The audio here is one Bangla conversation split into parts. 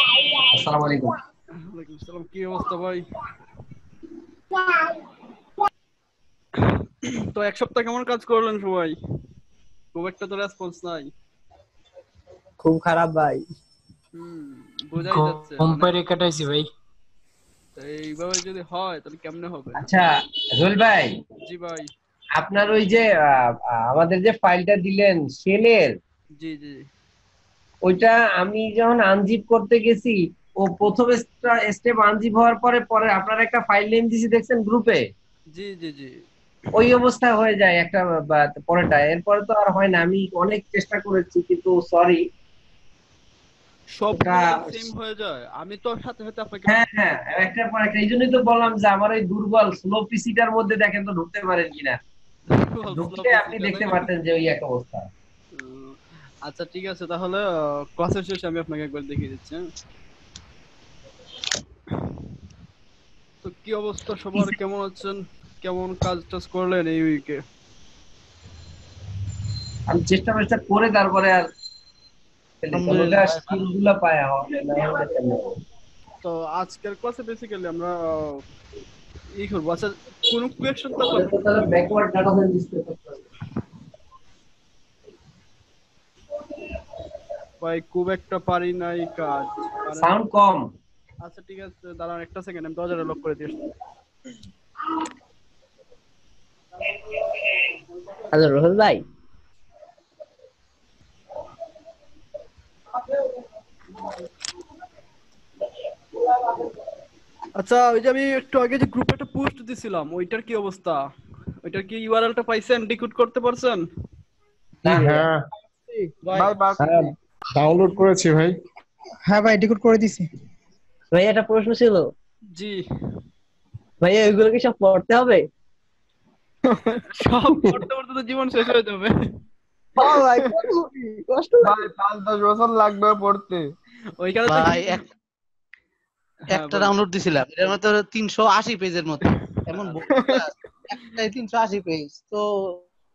আসসালামু আলাইকুম। ওয়ালাইকুম আসসালাম। কি অবস্থা ভাই? তো এক সপ্তাহ কেমন কাজ করলেন সবাই? খুব একটা তো রেসপন্স নাই। খুব খারাপ ভাই। হুম, বোঝাই যাচ্ছে ঘুম মানে পাড়ে কাটাইছি ভাই। এইভাবে যদি হয় তাহলে কেমনে হবে? আচ্ছা জুয়েল ভাই, জি ভাই। আপনার ওই যে আমাদের যে ফাইলটা দিলেন সেলের, জি জি ওইটা আমি যখন আনজিপ করতে গেছি, ও প্রথম স্টেপ আনজিপ হওয়ার পরে পরে আপনার একটা ফাইল নেম দিছি দেখছেন গ্রুপে, জি জি জি ওই অবস্থা হয়ে যায় একটা পরেরটা, এরপরে তো আর হয় না। আমি অনেক চেষ্টা করেছি কিন্তু সরি। ওটা সবগুলাই সেম হয়ে যায়। আমি তো সাথে সাথে আপনাকে হ্যাঁ পাঠাতে হ্যাঁ, বলছি। একটার পর একটা। এই জন্যই তো বললাম যে আমার এই দুর্বল স্লো পিসিটার মধ্যে দেখেন তো ঢুকতে পারেন কিনা। স্লো ঢুকলে আপনি পিসিটা দেখতে নাকি? পারতেন যে ওই এক অবস্থা। উম, আচ্ছা ঠিক আছে, তাহলে ক্লাসের শেষে আমি আপনাকে একবার দেখিয়ে দিচ্ছি, হ্যাঁ? তো কি অবস্থা সবার, কেমন আছেন? কেমন কাজ টাজ করলেন এই উইকে? আমি চেষ্টা চেষ্টা করে তারপরে আর আলহামদুলিল্লাহ ভাই, স্কিল গুলা পায় হবে না হলে কেমনে হবে? তো আজকের ক্লাসে বেসিক্যালি আমরা ই করবো। আচ্ছা, কোন কোয়েশ্চেন থাকলে আমাদের আপনি তো একটু তাহলে বলবেন তো? ব্যাকওয়ার্ড ডাটা ডিসপ্লে করতে হবে। ভাই খুব একটা পারি নাই কাজ। পারেন? সাউন্ড কম। আচ্ছা ঠিক আছে, দাঁড়ান একটা সেকেন্ড, আমি দরজাটা লক করে দিয়ে আসছি। হ্যালো রোহেল ভাই। আচ্ছা, ওই যে আমি একটু আগে যে গ্রুপে একটা পোস্ট দিছিলাম, ওইটার কি অবস্থা? ওইটার কি ইউআরএলটা পাইছেন? ডিকোড করতে পারছেন? জি না ভাইয়া। হ্যাঁ ভাই ভাই হ্যাঁ পাচ্ছি, ডাউনলোড করেছি ভাই। হ্যাঁ ভাই ডিকোড করে দিছি। ভাইয়া একটা প্রশ্ন ছিল। জি, ভাইয়া ওইগুলো কি সব পড়তে হবে? সব পড়তে পড়তে তো জীবন শেষ হয়ে যাবে। হ্যাঁ ভাই, পড়বো কি? কষ্ট ভাই লাগে। 5-10 বছর লাগবে পড়তে। ওইখানে তো ভাই হ্যাঁ একটা বলেন। ডাউনলোড দিছিলাম, এটার মধ্যে 380 পেজের মতো, এমন বইগুলা, একটাই 380 পেজ তো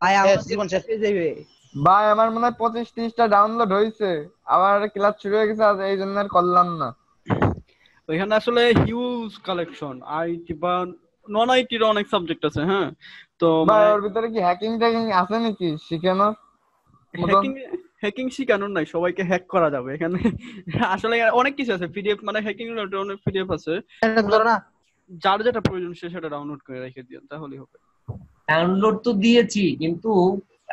ভাই শেষ, আমাদের জীবন শেষ। হয়ে যাবে। ভাই আমার মনে হয় 25-30টা ডাউনলোড হয়েছে, আবার ক্লাস শুরু হয়ে গেছে, এই জন্য আর করলাম না। ওইখানে আসলে হিউজ কালেকশন আইটি বা নন আইটির অনেক সাবজেক্ট আছে, হ্যাঁ। তো ভাই মানে ওর ভিতরে কি হ্যাকিং ট্যাকিং আছে নাকি শিখানোর মতন? হ্যাকিং হ্যাকিং শিখানোর নাই, সবাইকে হ্যাক করা যাবে এখানে। আসলে অনেক কিছু আছে, পিডিএফ মানে হ্যাকিং রিলেটেড অনেক পিডিএফ আছে। এটা ওগুলা ধরো না। যার যেটা প্রয়োজন সে সেটা ডাউনলোড করে রেখে দিন, তাহলেই হবে। ডাউনলোড তো দিয়েছি কিন্তু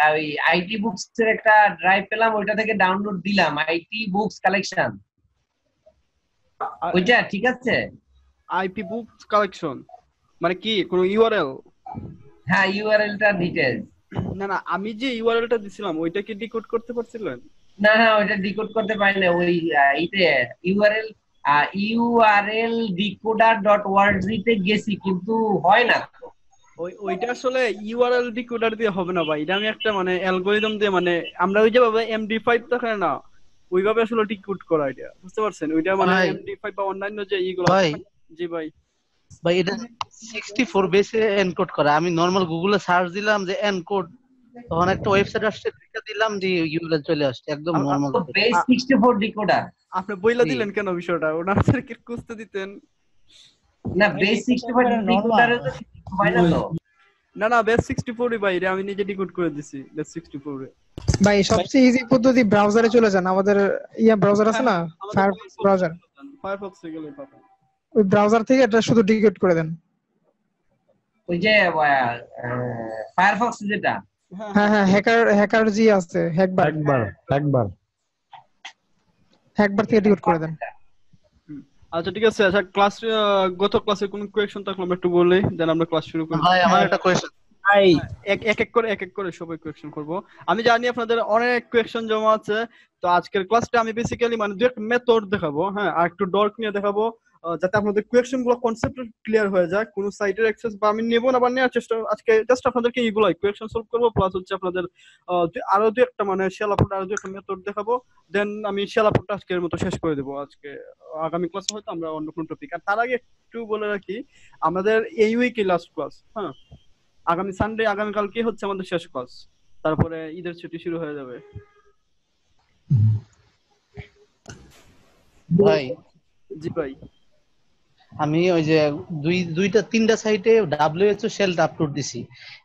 ওই আইটি বুকস এর একটা ড্রাইভ পেলাম, ওইটা থেকে ডাউনলোড দিলাম আইটি বুকস কালেকশন। ওইটা ঠিক আছে? আইপি বুকস কালেকশন মানে কি কোন ইউআরএল? হ্যাঁ, ইউআরএল টা ডিটেইলস। না না, আমি যে ইউআরএলটা দিছিলাম ওইটা কি ডিকোড করতে পারছিলেন? না হ্যাঁ, ওইটা ডিকোড করতে পারি না। ওই ইতে URL URL decoder dot ORG তে গেছি কিন্তু হয় না তো। ওইটা আসলে ইউআরএল ডিকোডার দিয়ে হবে না ভাই, এটা আমি একটা মানে অ্যালগরিদম দিয়ে, মানে আমরা ওই যেভাবে এমডি5 থাকে না, ওইভাবে আসলে ডিকোড করা, এটা বুঝতে পারছেন? ওইটা মানে ভাই এমডি5 বা অন্যান্য যে ইগুলো আছে। ভাই জি ভাই। ভাই এটা 64 বেসে এনকোড করা। আমি নর্মাল গুগলে সার্চ দিলাম যে এনকোড, তখন একটা ওয়েবসাইট আসছে, লিখে দিলাম যে ইউআরএল চলে আসছে, একদম নর্মাল তো কোড। Base 64 decoder. আপনি বইলা জি দিলেন কেন বিষয়টা? ওনাদেরকে খুঁজতে দিতেন। না, বেস 65 ডিকোডারে তো হয় না তো। না না, বেস 64 ভাই, এটা আমি নিজে ডিকোড করে দিছি বেস 64 এ। ভাই সবচেয়ে ইজি পদ্ধতি ব্রাউজারে চলে যান। আমাদের ব্রাউজার আছে না, আমাদের ফায়ারফক্স ব্রাউজার। ফায়ারফক্সে গেলে পাবেন। ওই ব্রাউজার থেকে এটা শুধু ডিকোড করে দেন। ওই যে ফায়ারফক্স যেটা। হ্যাঁ হ্যাঁ হ্যাঁ হ্যাঁ, হ্যাকার জি আছে, হ্যাকবার। একবার একবার হ্যাকবার থেকে ডিকোড করে দেন। হুম। আচ্ছা ঠিক আছে। আচ্ছা ক্লাস, গত ক্লাসে কোন কোয়েশ্চন থাকলে আমরা একটু বললে দেন আমরা ক্লাস শুরু করি। ভাই, আমার একটা কোয়েশ্চেন। ভাই এক এক করে সবাই কোয়েশ্চন করব। আমি জানি আপনাদের অনেক কোয়েশ্চন জমা আছে। তো আজকের ক্লাসটা আমি বেসিক্যালি মানে দুই একটা মেথড দেখাবো, হ্যাঁ, আর একটু ডর্ক নিয়ে দেখাবো, যাতে আপনাদের কোয়েশ্চন গুলো কনসেপ্ট ক্লিয়ার হয়ে যায়। কোন সাইটের অ্যাক্সেস বা আমি নেব না বা নেওয়ার চেষ্টা, আজকে জাস্ট আপনাদেরকে এইগুলাই কোয়েশ্চন সলভ করবো, প্লাস হচ্ছে আপনাদের আরো দুই একটা মানে শেলাপুট আরো দুই একটা মেথড দেখাবো। দেন আমি শেলাপুটটা আজকের মতো শেষ করে দেবো। আজকে আগামী ক্লাসে হয়তো আমরা অন্য কোনো টপিক। আর তার আগে একটু বলে রাখি, আমাদের এই উইকে লাস্ট ক্লাস, হ্যাঁ। আগামী সানডে, আগামীকালকে হচ্ছে আমাদের শেষ ক্লাস, তারপরে ঈদের ছুটি শুরু হয়ে যাবে। ভাই জি ভাই। আমি ওই যে দুইটা তিনটা সাইটে WHO শেলটা আপলোড দিছি।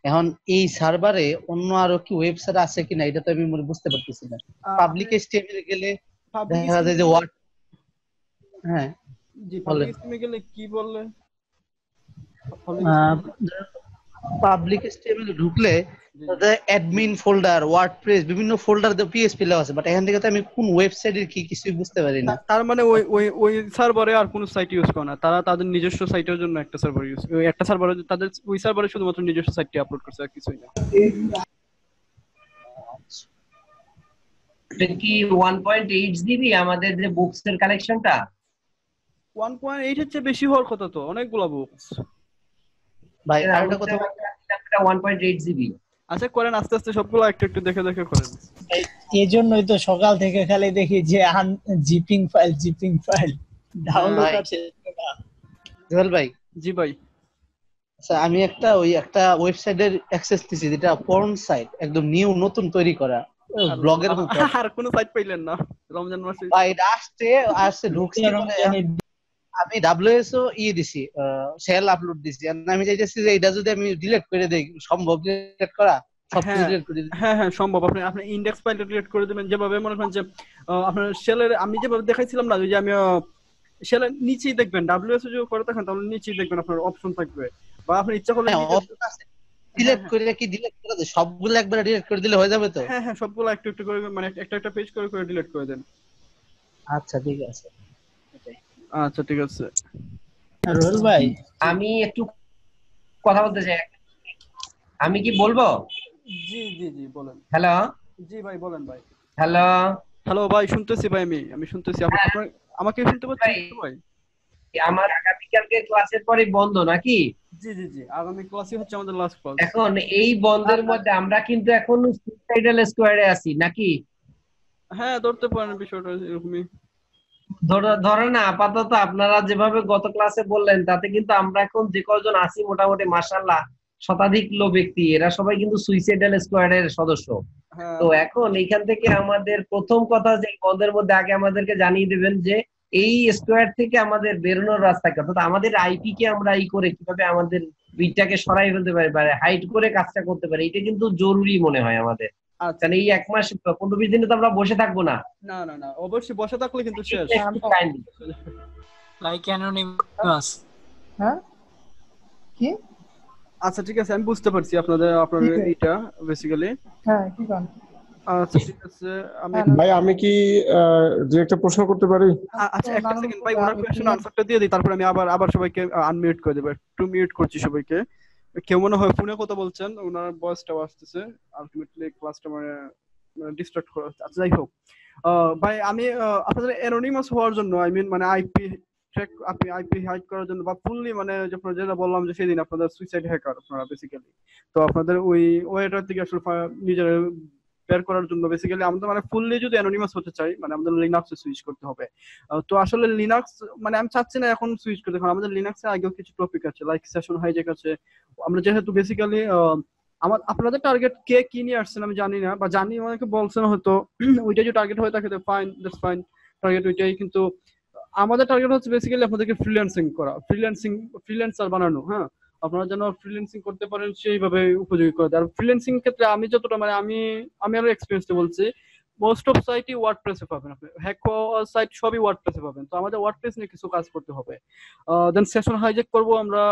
এখন এই সার্ভারে অন্য আরো কি ওয়েবসাইট আছে কিনা এটা তো আমি বুঝতে পারতেছি না। পাবলিক HTML এ গেলে পাবলিক দেখা যায় যে ওয়ার্ড, হ্যাঁ জি বলেন। পাবলিক স্কিমে গেলে কি বললে? পাবলিক HTML এ ঢুকলে অ্যাডমিন ফোল্ডার, ওয়ার্ডপ্রেস, বিভিন্ন ফোল্ডার পিএইচপি লেখা আছে, বাট এখান থেকে তো আমি কোন ওয়েবসাইটের কি কিছুই বুঝতে পারি না। তার মানে ওই ওই ওই সার্ভারে আর কোনো সাইট ইউজ করে না, তারা তাদের নিজস্ব সাইটের জন্য একটা সার্ভার ইউজ, ওই একটা সার্ভারে তাদের ওই সার্ভারে শুধুমাত্র নিজস্ব সাইটটি আপলোড করছে, আর কিছুই না। এটা কি 1.8 জিবি আমাদের যে বুকস এর কালেকশনটা? 1.8 হচ্ছে বেশি হওয়ার কথা তো, অনেকগুলো বুকস। ভাই আরেকটা কথা, 1.8 জিবি। আচ্ছা করেন, আস্তে আস্তে সবগুলো একটু একটু দেখে দেখে করেন। এই জন্যই তো সকাল থেকে খালি দেখি যে জিপিং ফাইল ডাউনলোড ভাই। আছে না। জুয়েল ভাই জি ভাই। আচ্ছা আমি একটা ওয়েবসাইটের অ্যাক্সেস দিছি, যেটা পর্ন সাইট, একদম নতুন তৈরি করা ব্লগের মতো। আর কোনো সাইট পাইলেন না রমজান মাসে? ভাই এটা আসছে ঢুকছি, আমি WHO দিছি, শেল আপলোড দিছি। আমি চাইতেছি যে এটা যদি আমি ডিলিট করে দেই, সম্ভব ডিলিট করা? সবকিছু ডিলিট করে দিই? হ্যাঁ হ্যাঁ সম্ভব। আপনি আপনি ইন্ডেক্স ফাইলটা ডিলিট করে দিবেন, যেভাবে মনে করেন যে আপনার শেলের আমি যেভাবে দেখাইছিলাম না, যে আমি শেলের নিচেই দেখবেন WSO যদি করে থাকেন তাহলে নিচেই দেখবেন আপনার অপশন থাকবে, বা আপনি ইচ্ছা করলে ডিলিট করে কি ডিলিট করে দেই, সবগুলো একবারে ডিলিট করে দিলে হয়ে যাবে তো? হ্যাঁ হ্যাঁ সবগুলো একটু একটু করে, মানে একটা একটা পেজ করে করে ডিলিট করে দেন। আচ্ছা ঠিক আছে। আচ্ছা ঠিক আছে। রোল ভাই আমি একটু কথা বলতে চাই, আমি কি বলবো? জি জি জি বলেন। হ্যালো জি ভাই বলেন ভাই। হ্যালো হ্যালো ভাই, শুনতেছি ভাই, আমি শুনতেছি। আপনার আমাকে শুনতে পাচ্ছেন ভাই? আমার আগামীকালকে ক্লাসের পরে বন্ধ নাকি? জি জি জি, আগামী ক্লাসই হচ্ছে আমাদের লাস্ট ক্লাস। এখন এই বন্ধের মধ্যে আমরা কিন্তু এখন সুইসাইডাল স্কোয়ারে আছি নাকি? হ্যাঁ ধরতে পারেন বিষয়টা এরকমই। ধরে না, আপাতত আপনারা যেভাবে গত ক্লাসে বললেন তাতে কিন্তু আমরা এখন যে কয়জন আছি মোটামুটি মাশাআল্লাহ শতাধিক ব্যক্তি, এরা সবাই কিন্তু সুইসাইডাল স্কোয়াডের সদস্য। তো এখন এইখান থেকে আমাদের প্রথম কথা যে বন্ধের মধ্যে আগে আমাদেরকে জানিয়ে দেবেন যে এই স্কোয়াড থেকে আমাদের বেরোনোর রাস্তা কি, অর্থাৎ আমাদের আইপি কে আমরা করে কিভাবে আমাদের বিটটাকে সরাই ফেলতে পারি, হাইড করে কাজটা করতে পারি, এটা কিন্তু জরুরি মনে হয় আমাদের। কারণ এই 1 মাস 15-20 দিনে তো আমরা বসে থাকবো না। না না না, অবশ্যই বসে থাকলে কিন্তু শেষ। Like anonymous. হ্যাঁ কি? আচ্ছা ঠিক আছে, আমি বুঝতে পারছি আপনাদের এটা বেসিক্যালি। হ্যাঁ কি গান? আচ্ছা ঠিক আছে, ভাই আমি কি যে একটা প্রশ্ন করতে পারি? আচ্ছা একটা সেকেন্ড ভাই, ওনার কোশ্চেন আনসারটা দিয়ে দিই, তারপর আমি আবার সবাইকে আনমিউট করে দেব। একটু মিউট করছি সবাইকে। কেউ মনে হয় ফোনে কথা বলছেন, ওনার ভয়েসটাও আসতেছে, আলটিমেটলি ক্লাসটা মানে ডিস্ট্রাক্ট করা হচ্ছে। আচ্ছা যাই হোক ভাই, আমি আপনাদের অ্যানোনিমাস হওয়ার জন্য, আই মিন মানে আইপি হাইড করার জন্য, বা ফুললি মানে যখন যেটা বললাম যে সেদিন আপনাদের সুইসাইড হ্যাকার আপনারা বেসিক্যালি, তো আপনাদের ওই ওয়েটার থেকে আসলে নিজের বের করার জন্য বেসিক্যালি আমাদের মানে ফুললি যদি অ্যানোনিমাস হতে চাই, মানে আমাদের লিনাক্সে সুইচ করতে হবে। তো আসলে লিনাক্স মানে আমি চাচ্ছি না এখন সুইচ করতে, কারণ আমাদের লিনাক্সে আগেও কিছু টপিক আছে, লাইক সেশন হাইজ্যাক আছে। আমরা যেহেতু বেসিক্যালি আপনাদের টার্গেট কে কি নিয়ে আসছেন আমি জানি না, বা জানি অনেকে বলছেন হয়তো ওইটা যদি টার্গেট হয়ে থাকে তো ফাইন, দ্যাটস ফাইন, টার্গেট ওইটাই। কিন্তু আমাদের টার্গেট হচ্ছে বেসিক্যালি আপনাদেরকে ফ্রিল্যান্সিং করা, ফ্রিল্যান্সার বানানো। হ্যাঁ, আপনারা যেন ফ্রিল্যান্সিং করতে পারেন সেইভাবে উপযোগী করে দেয়। আর ফ্রিল্যান্সিং ক্ষেত্রে আমি যতটা মানে আমি আরো এক্সপিরিয়েন্সটা বলছি, মোস্ট অফ সাইটই ওয়ার্ডপ্রেসে পাবেন, আপনি হ্যাক সাইট সবই ওয়ার্ডপ্রেসে পাবেন। তো আমাদের ওয়ার্ডপ্রেস নিয়ে কিছু কাজ করতে হবে। দেন সেশন হাইজ্যাক করবো আমরা,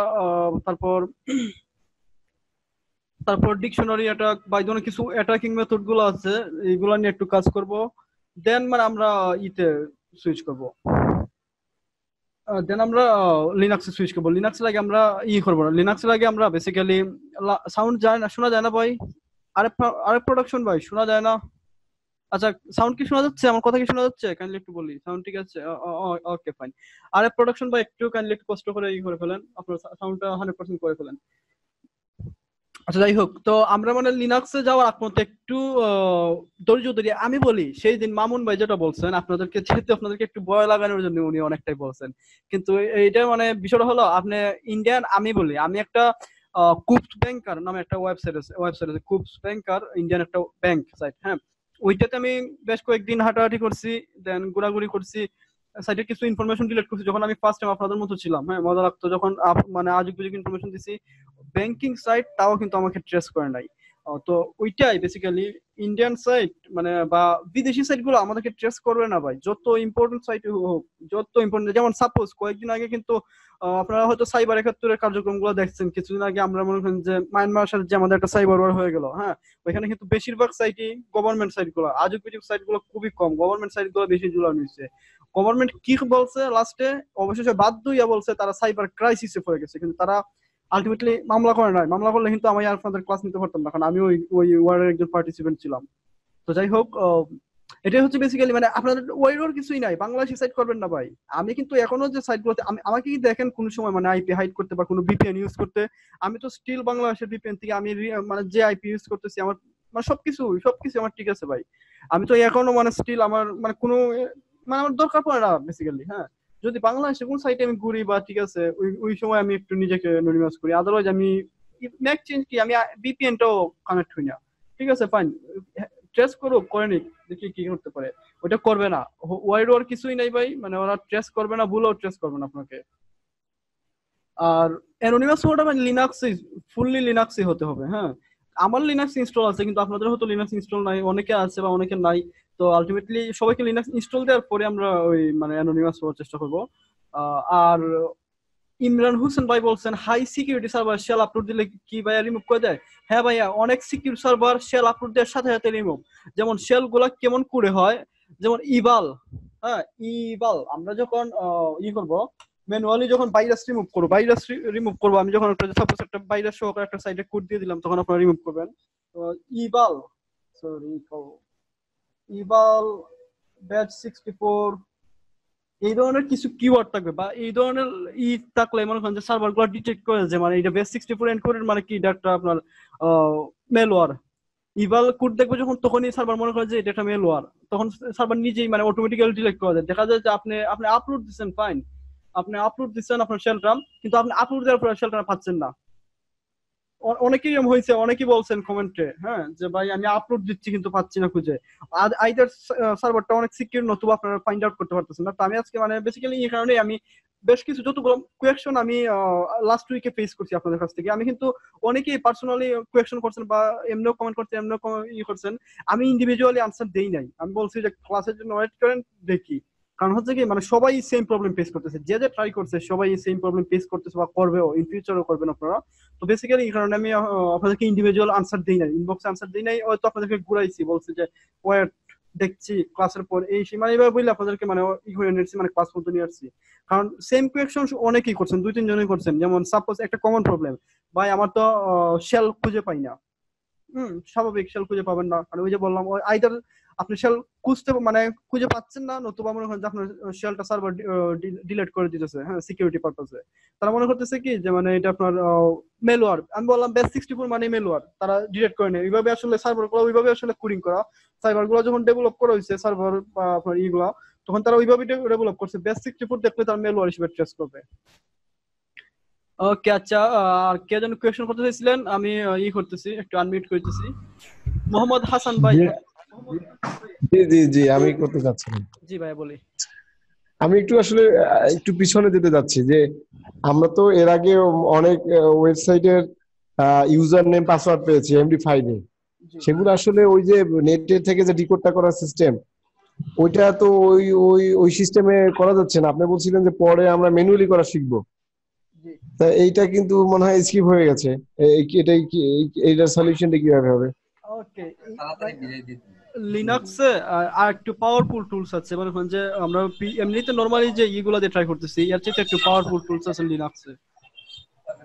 তারপর ডিকশনারি অ্যাটাক বা এই ধরনের কিছু অ্যাটাকিং মেথড গুলো আছে, এইগুলো নিয়ে একটু কাজ করব। দেন মানে আমরা সুইচ করব, দেন আমরা লিনাক্সে সুইচ করবো। লিনাক্স লাগে আমরা করবো না, লিনাক্স লাগে আমরা বেসিক্যালি সাউন্ড যায় না, শোনা যায় না ভাই? আরেক প্রোডাকশন ভাই শোনা যায় না? আচ্ছা সাউন্ড কি শোনা যাচ্ছে? আমার কথা কি শোনা যাচ্ছে? কাইন্ডলি একটু বলি, সাউন্ড ঠিক আছে? Okay fine. আরেক প্রোডাকশন ভাই একটু কাইন্ডলি একটু কষ্ট করে করে ফেলেন, আপনার সাউন্ডটা 100% করে ফেলেন। আচ্ছা যাই হোক, তো আমরা মানে লিনাক্সে যাওয়ার আগ পর্যন্ত একটু ধৈর্য ধরে আমি বলি, সেই দিন মামুন ভাই যেটা বলছেন আপনাদেরকে একটু ভয় লাগানোর জন্য উনি অনেকটাই বলছেন, কিন্তু এইটা মানে বিষয়টা হলো আপনি ইন্ডিয়ান, আমি বলি আমি একটা কুপস ব্যাংকার নামে একটা ওয়েবসাইট আছে কুপস ব্যাংকার, ইন্ডিয়ান একটা ব্যাংক সাইট। হ্যাঁ, ওইটাতে আমি বেশ কয়েকদিন হাঁটাহাঁটি করছি, দেন ঘোরাঘুরি করছি। সাইটে কিছু ইনফরমেশন ডিলিট করছি যখন আমি ফার্স্ট টাইম আপনাদের মতো ছিলাম, হ্যাঁ মজা লাগতো যখন মানে আজুক বুজুক ইনফরমেশন দিছি ব্যাংকিং সাইট, তাও কিন্তু আমাকে ট্রেস করে নাই। তো ওইটাই বেসিক্যালি ইন্ডিয়ান সাইট মানে বা বিদেশি সাইট গুলো আমাদেরকে ট্রেস করবে না ভাই, যত ইম্পর্টেন্ট সাইট হোক, যত ইম্পর্টেন্ট। যেমন সাপোজ কয়েকদিন আগে কিন্তু আপনারা হয়তো সাইবার ৭১-এর কার্যক্রমগুলো দেখছেন। কিছুদিন আগে আমরা মনে করেন যে মায়ানমার সাথে যে আমাদের একটা সাইবার ওয়ার হয়ে গেল, হ্যাঁ ওইখানে কিন্তু বেশিরভাগ সাইটই গভর্নমেন্ট সাইট গুলো, আজুক বিজুক সাইট গুলো খুবই কম, গভর্নমেন্ট সাইট গুলো বেশি ঝুলানো হয়েছে। গভর্নমেন্ট কি বলছে লাস্টে, অবশেষে বাধ্য হইয়া বলছে তারা সাইবার ক্রাইসিসে পড়ে গেছে, কিন্তু তারা আলটিমেটলি মামলা করে নাই। মামলা করলে কিন্তু আমি আপনাদের ক্লাস নিতে পারতাম না, কারণ আমি ওই ওয়ার্ডের একজন পার্টিসিপেন্ট ছিলাম। তো যাই হোক, এটাই হচ্ছে বেসিক্যালি মানে আপনাদের ওয়াইডের কিছুই নাই, বাংলাদেশি সাইট করবেন না ভাই। আমি কিন্তু এখনো যে সাইটগুলোতে আমাকে কি দেখেন কোন সময় মানে আইপি হাইড করতে বা কোনো ভিপিএন ইউজ করতে, আমি তো স্টিল বাংলাদেশের ভিপিএন থেকে আমি মানে যে আইপি ইউজ করতেছি আমার মানে সবকিছু আমার ঠিক আছে ভাই। আমি তো এখনো মানে স্টিল আমার মানে কোনো মানে আমার দরকার পড়ে না বেসিক্যালি। হ্যাঁ যদি বাংলাদেশে কোন সাইটে আমি ঘুরি বা ঠিক আছে ওই সময় আমি একটু নিজেকে ননিমাস করি, আদারওয়াইজ আমি নেক্সট চেঞ্জ কি আমি ভিপিএনটাও কানেক্ট হই না। ঠিক আছে ফাইন, ট্রেস করুক করে নিক, দেখি কি করতে পারে। ওটা করবে না, ওয়াইড ওয়ার কিছুই নাই ভাই, মানে ওরা ট্রেস করবে না, ভুলেও ট্রেস করবে না আপনাকে। আর অ্যানোনিমাস হওয়াটা মানে লিনাক্সই, ফুললি লিনাক্সই হতে হবে। হ্যাঁ আমার লিনাক্স ইনস্টল আছে, কিন্তু আপনাদের হয়তো লিনাক্স ইনস্টল নাই, অনেকে আছে বা অনেকে নাই। তো আলটিমেটলি সবাইকে লিনাক্স ইনস্টল দেওয়ার পরে আমরা ওই মানে অ্যানোনিমাস হওয়ার চেষ্টা করবো। আর ইমরান হোসেন ভাই বলছেন high security server shell upload দিলে কি ভাইয়া রিমুভ করে দেয়? হ্যাঁ ভাইয়া, অনেক সিকিউর সার্ভার শেল আপলোড দেওয়ার সাথে সাথে রিমুভ। যেমন শেল গুলা কেমন করে হয়, যেমন ইভাল, হ্যাঁ ইভাল আমরা যখন করবো ম্যানুয়ালি, যখন ভাইরাস রিমুভ করবো আমি যখন সাপোজ একটা ভাইরাস সহকারে একটা সাইডে কোড দিয়ে দিলাম, তখন আপনারা রিমুভ করবেন। তো ইভাল ব্যাচ 64 এই ধরনের কিছু কিওয়ার্ড থাকবে বা এই ধরনের থাকলে মনে করেন যে সার্ভার গুলো ডিটেক্ট করে যে মানে এটা বেস 64 এনকোডেড, মানে কি এটা একটা আপনার মেলওয়ার। ইভাল কোড দেখবে যখন, তখনই সার্ভার মনে করে যে এটা একটা মেলওয়ার, তখন সার্ভার নিজেই মানে অটোমেটিক্যালি ডিটেক্ট করে দেয়। দেখা যায় যে আপনি আপলোড দিচ্ছেন, ফাইন আপনি আপলোড দিচ্ছেন আপনার শেলটা, কিন্তু আপনি আপলোড দেওয়ার পর শেলটা পাচ্ছেন না। অনেকেই হয়েছে, অনেকেই বলছেন কমেন্টে, হ্যাঁ যে ভাই আমি আপলোড দিচ্ছি কিন্তু পাচ্ছি না খুঁজে। আইদার সার্ভারটা অনেক সিকিউর, নতুবা আপনারা ফাইন্ড আউট করতে পারতেছেন না। তো আমি আজকে মানে বেসিক্যালি এই কারণে আমি বেশ কিছু যতগুলো কোয়েকশন আমি লাস্ট উইকে ফেস করছি আপনাদের কাছ থেকে। আমি কিন্তু অনেকেই পার্সোনালি কোয়েকশন করছেন বা এমনিও কমেন্ট করছেন, এমনিও করছেন, আমি ইন্ডিভিজুয়ালি আনসার দেই নাই। আমি বলছি যে ক্লাসের জন্য ওয়েট করেন দেখি, কারণ হচ্ছে কি মানে সবাই সেম প্রবলেম ফেস করতেছে, যে ট্রাই করছে সবাই সেম প্রবলেম ফেস করতেছে বা করবেও, ইন ফিউচারও করবেন আপনারা। তো বেসিক্যালি এই কারণে আমি আপনাদেরকে ইন্ডিভিজুয়াল আনসার দেই নাই, ইনবক্সে আনসার দেই নাই, হয়তো আপনাদেরকে ঘুরাইছি, বলছি যে ওয়েট দেখছি ক্লাসের পর এই সীমানা এইভাবে বললে আপনাদেরকে মানে ই করে নিয়েছি, মানে ক্লাস মতো নিয়ে আসছি। কারণ সেম কোয়েকশন অনেকেই করছেন, ২-৩ জনই করছেন। যেমন সাপোজ একটা কমন প্রবলেম, ভাই আমার তো শেল খুঁজে পাই না। স্বাভাবিক, শেল খুঁজে পাবেন না, মানে ওই যে বললাম আইদার আপনি শেল মানে খুঁজে পাচ্ছেন না, নতুবা মনে করেন যে আপনার শেলটা সার্ভার ডিলিট করে দিতেছে, হ্যাঁ সিকিউরিটি পারপাসে। তারা মনে করতেছে কি যে মানে এটা আপনার মেলওয়ার। আমি বললাম বেস 64 মানে মেলওয়ার, তারা ডিলিট করে নেয়। এইভাবে আসলে সার্ভার গুলো ওইভাবে আসলে কোডিং করা, সার্ভার গুলো যখন ডেভেলপ করা হয়েছে সার্ভার বা আপনার ইগুলো, তখন তারা ওইভাবে ডেভেলপ করছে। বেস 64 দেখলে তারা মেলওয়ার হিসেবে ট্রেস করবে। ওকে আচ্ছা, আর কে যেন কোয়েশ্চেন করতে চাইছিলেন? আমি করতেছি, একটু আনমিউট করতেছি। মোহাম্মদ হাসান ভাই। জি জি জি, আমি করতে চাচ্ছিলাম। জি ভাই বলি। আমি একটু আসলে একটু পিছনে যেতে যাচ্ছি যে আমরা তো এর আগে অনেক ওয়েবসাইটের ইউজার নেম পাসওয়ার্ড পেয়েছি MD5 এ, সেগুলো আসলে ওই যে নেটের থেকে যে ডিকোডটা করার সিস্টেম, ওইটা তো ওই ওই ওই সিস্টেমে করা যাচ্ছে না। আপনি বলছিলেন যে পরে আমরা ম্যানুয়ালি করা শিখবো, তা এইটা কিন্তু মনে হয় স্কিপ হয়ে গেছে। এটাই কি, এইটার সলিউশনটা কিভাবে হবে? ওকে, লিনাক্সে আর একটু পাওয়ারফুল টুলস আছে, মানে যে আমরা এমনিতে নরমালি যে ইগুলা দিয়ে ট্রাই করতেছি, এর চেয়ে একটু পাওয়ারফুল টুলস আছে লিনাক্সে,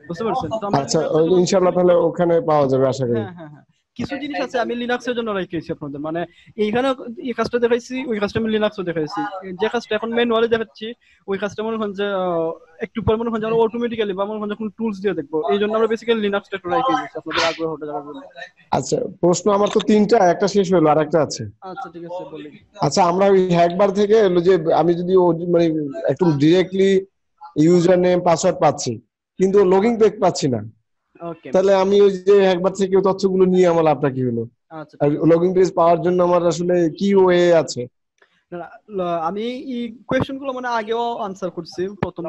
বুঝতে পারছেন? আচ্ছা, ইনশাআল্লাহ তাহলে ওখানে পাওয়া যাবে আশা করি। হ্যাঁ হ্যাঁ হ্যাঁ, কিছু জিনিস আছে আমি লিনাক্সের জন্য রাখিয়েছি আপনাদের, মানে এইখানে এই কাজটা দেখাইছি, ওই কাজটা আমি লিনাক্সও দেখাইছি। যে কাজটা এখন ম্যানুয়ালি দেখাচ্ছি, ওই কাজটা মনে করেন যে একটু পরে মনে করেন যে আমরা অটোমেটিক্যালি বা মনে করেন যখন টুলস দিয়ে দেখবো, এই জন্য আমরা বেসিক্যালি লিনাক্সটা একটু রাখিয়েছি আপনাদের আগ্রহটা জানার জন্য। আচ্ছা, প্রশ্ন আমার তো তিনটা, একটা শেষ হলো আর একটা আছে। আচ্ছা ঠিক আছে বলি। আচ্ছা, আমরা ওই হ্যাকবার থেকে হলো যে আমি যদি মানে একদম ডিরেক্টলি ইউজার নেম পাসওয়ার্ড পাচ্ছি, কিন্তু লগইন পেজ পাচ্ছি না, তাহলে আমি ওই যে একবার থেকে তথ্যগুলো নিয়ে আমার লাভটা কি হলো? আচ্ছা, আর লগইন পেজ পাওয়ার জন্য আমার আসলে কি ওয়ে আছে? আমি এই কোয়েশ্চেন গুলো মানে আগেও আনসার করছি প্রথম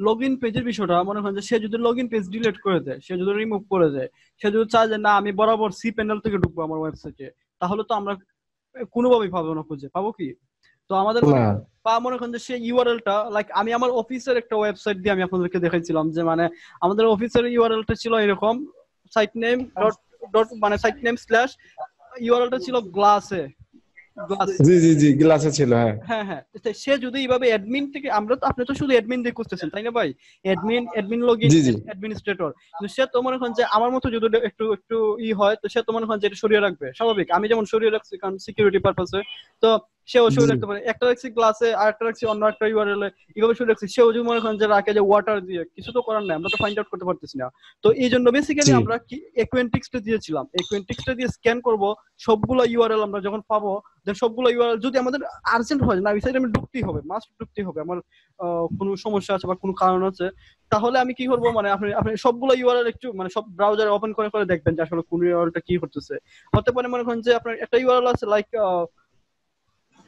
লগ ইন পেজের বিষয়টা। মনে করেন যে সে যদি লগ ইন পেজ ডিলিট করে দেয়, সে যদি রিমুভ করে দেয়, সে যদি চায় যে না আমি বরাবর সি প্যানেল থেকে ঢুকবো আমার ওয়েবসাইটে, তাহলে তো আমরা কোনোভাবেই পাবো না, খুঁজে পাবো কি? তো আমাদের মনে করেন যে সেই ইউআরএলটা, লাইক আমি আমার অফিসের একটা ওয়েবসাইট দিয়ে আমি আপনাদেরকে দেখাইছিলাম যে মানে আমাদের অফিসের ইউআরএলটা ছিল এরকম, সাইট নেম ডট মানে সাইট নেম স্ল্যাশ ইউআরএলটা ছিল গ্লাসে। জি গ্লাসে ছিল। হ্যাঁ সে যদি এইভাবে অ্যাডমিন থেকে, আমরা তো আপনি তো শুধু অ্যাডমিন দিয়ে খুঁজতেছেন তাই না ভাই, অ্যাডমিন লগইন অ্যাডমিনিস্ট্রেটর, কিন্তু সে তো মনে করেন যে আমার মতো যদি একটু একটু হয় তো সে তো মনে করেন যে এটা সরিয়ে রাখবে, স্বাভাবিক। আমি যেমন সরিয়ে রাখছি কারণ সিকিউরিটি পারপাসে, তো সেও সরিয়ে রাখতে পারে। একটা রাখছি গ্লাসে আর একটা রাখছি অন্য একটা ইউআরএল এ, এইভাবে সরিয়ে রাখছি। সেও যদি মনে করেন যে রাখে যে ওয়াটার দিয়ে, কিছু তো করার নাই, আমরা তো ফাইন্ড আউট করতে পারতেছি না। তো এই জন্য বেসিক্যালি আমরা কি অ্যাকুয়েন্টিক্সটা দিয়েছিলাম, অ্যাকুয়েন্টিক্সটা দিয়ে স্ক্যান করব সবগুলো ইউআরএল আমরা যখন পাবো, দেন সবগুলো ইউআরএল যদি আমাদের আর্জেন্ট হয় না ওই সাইডে আমি ঢুকতেই হবে, মাস্ট ঢুকতেই হবে, আমার কোনো সমস্যা আছে বা কোনো কারণ আছে, তাহলে আমি কি করব মানে আপনি সবগুলো ইউআরএল একটু মানে সব ব্রাউজারে ওপেন করে করে দেখবেন যে আসলে কোন ইউআরএলটা কি করতেছে। হতে পারে মনে করেন যে আপনার একটা ইউআরএল আছে লাইক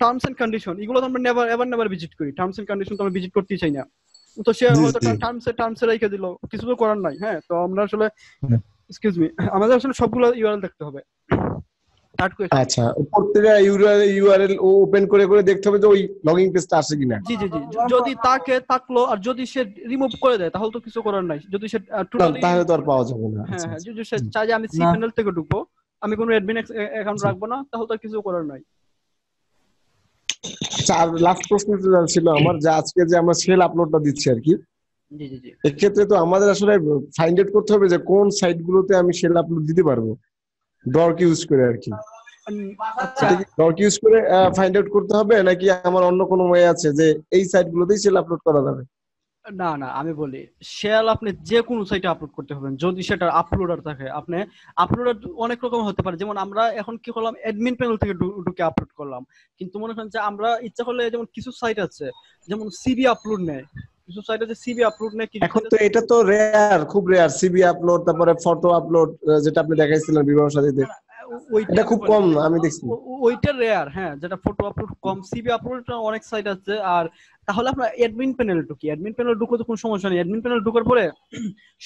টার্মস এন্ড কন্ডিশন, এগুলো তো আমরা নেভার ভিজিট করি, টার্মস এন্ড কন্ডিশন তো আমরা ভিজিট করতেই চাই না, তো সে হয়তো টার্মসে রেখে দিল, কিছু তো করার নাই। হ্যাঁ, তো আমরা আসলে এক্সকিউজ মি, আমাদের আসলে সবগুলো ইউআরএল দেখতে হবে। আচ্ছা, প্রত্যেকটা ইউআরএল ওপেন করে করে দেখতে হবে যে ওই লগইন পেজটা আসে কিনা। জি যদি থাকলো, আর যদি সে রিমুভ করে দেয় তাহলে তো কিছু করার নাই। যদি সে টোটালি, তাহলে তো আর পাওয়া যাবে না। হ্যাঁ যদি সে চায় যে আমি সি প্যানেল থেকে ঢুকবো, আমি কোনো অ্যাডমিন অ্যাকাউন্ট রাখবো না, তাহলে তো কিছু করার নাই। আর লাস্ট প্রশ্ন ছিল আমার, যে আজকে যে আমরা সেল আপলোডটা দিচ্ছি আর কি, জি এক্ষেত্রে তো আমাদের আসলে ফাইন্ড আউট করতে হবে যে কোন সাইটগুলোতে আমি সেল আপলোড দিতে পারবো, ডর্ক ইউজ করে আর কি। ডর্ক ইউজ করে ফাইন্ড আউট করতে হবে, নাকি আমার অন্য কোনো ওয়ে আছে যে এই সাইটগুলোতেই সেল আপলোড করা যাবে? না আমি বলি, শেল আপনি যে কোনো সাইটে আপলোড করতে পারবেন যদি সেটা আপলোডার থাকে। আপনি আপলোডার অনেক রকম হতে পারে, যেমন আমরা এখন কি করলাম, অ্যাডমিন প্যানেল থেকে ঢুকে আপলোড করলাম, কিন্তু মনে করেন যে আমরা ইচ্ছা করলে, যেমন কিছু সাইট আছে যেমন সিবি আপলোড নেয়, কিছু সাইট আছে সিবি আপলোড নেয়। এখন তো এটা তো রেয়ার, খুব রেয়ার সিবি আপলোড, তারপরে ফটো আপলোড যেটা আপনি দেখাইছিলেন বিবাহ সাথীতে, ওইটা খুব কম আমি দেখছি। ওইটা রেয়ার, হ্যাঁ, যেটা ফটো আপলোড কম, সিবি আপলোড অনেক সাইট আছে। আর তাহলে আপনার অ্যাডমিন প্যানেল ঢুকি, অ্যাডমিন প্যানেল ঢুকলে তো কোনো সমস্যা নেই। অ্যাডমিন প্যানেল ঢোকার পরে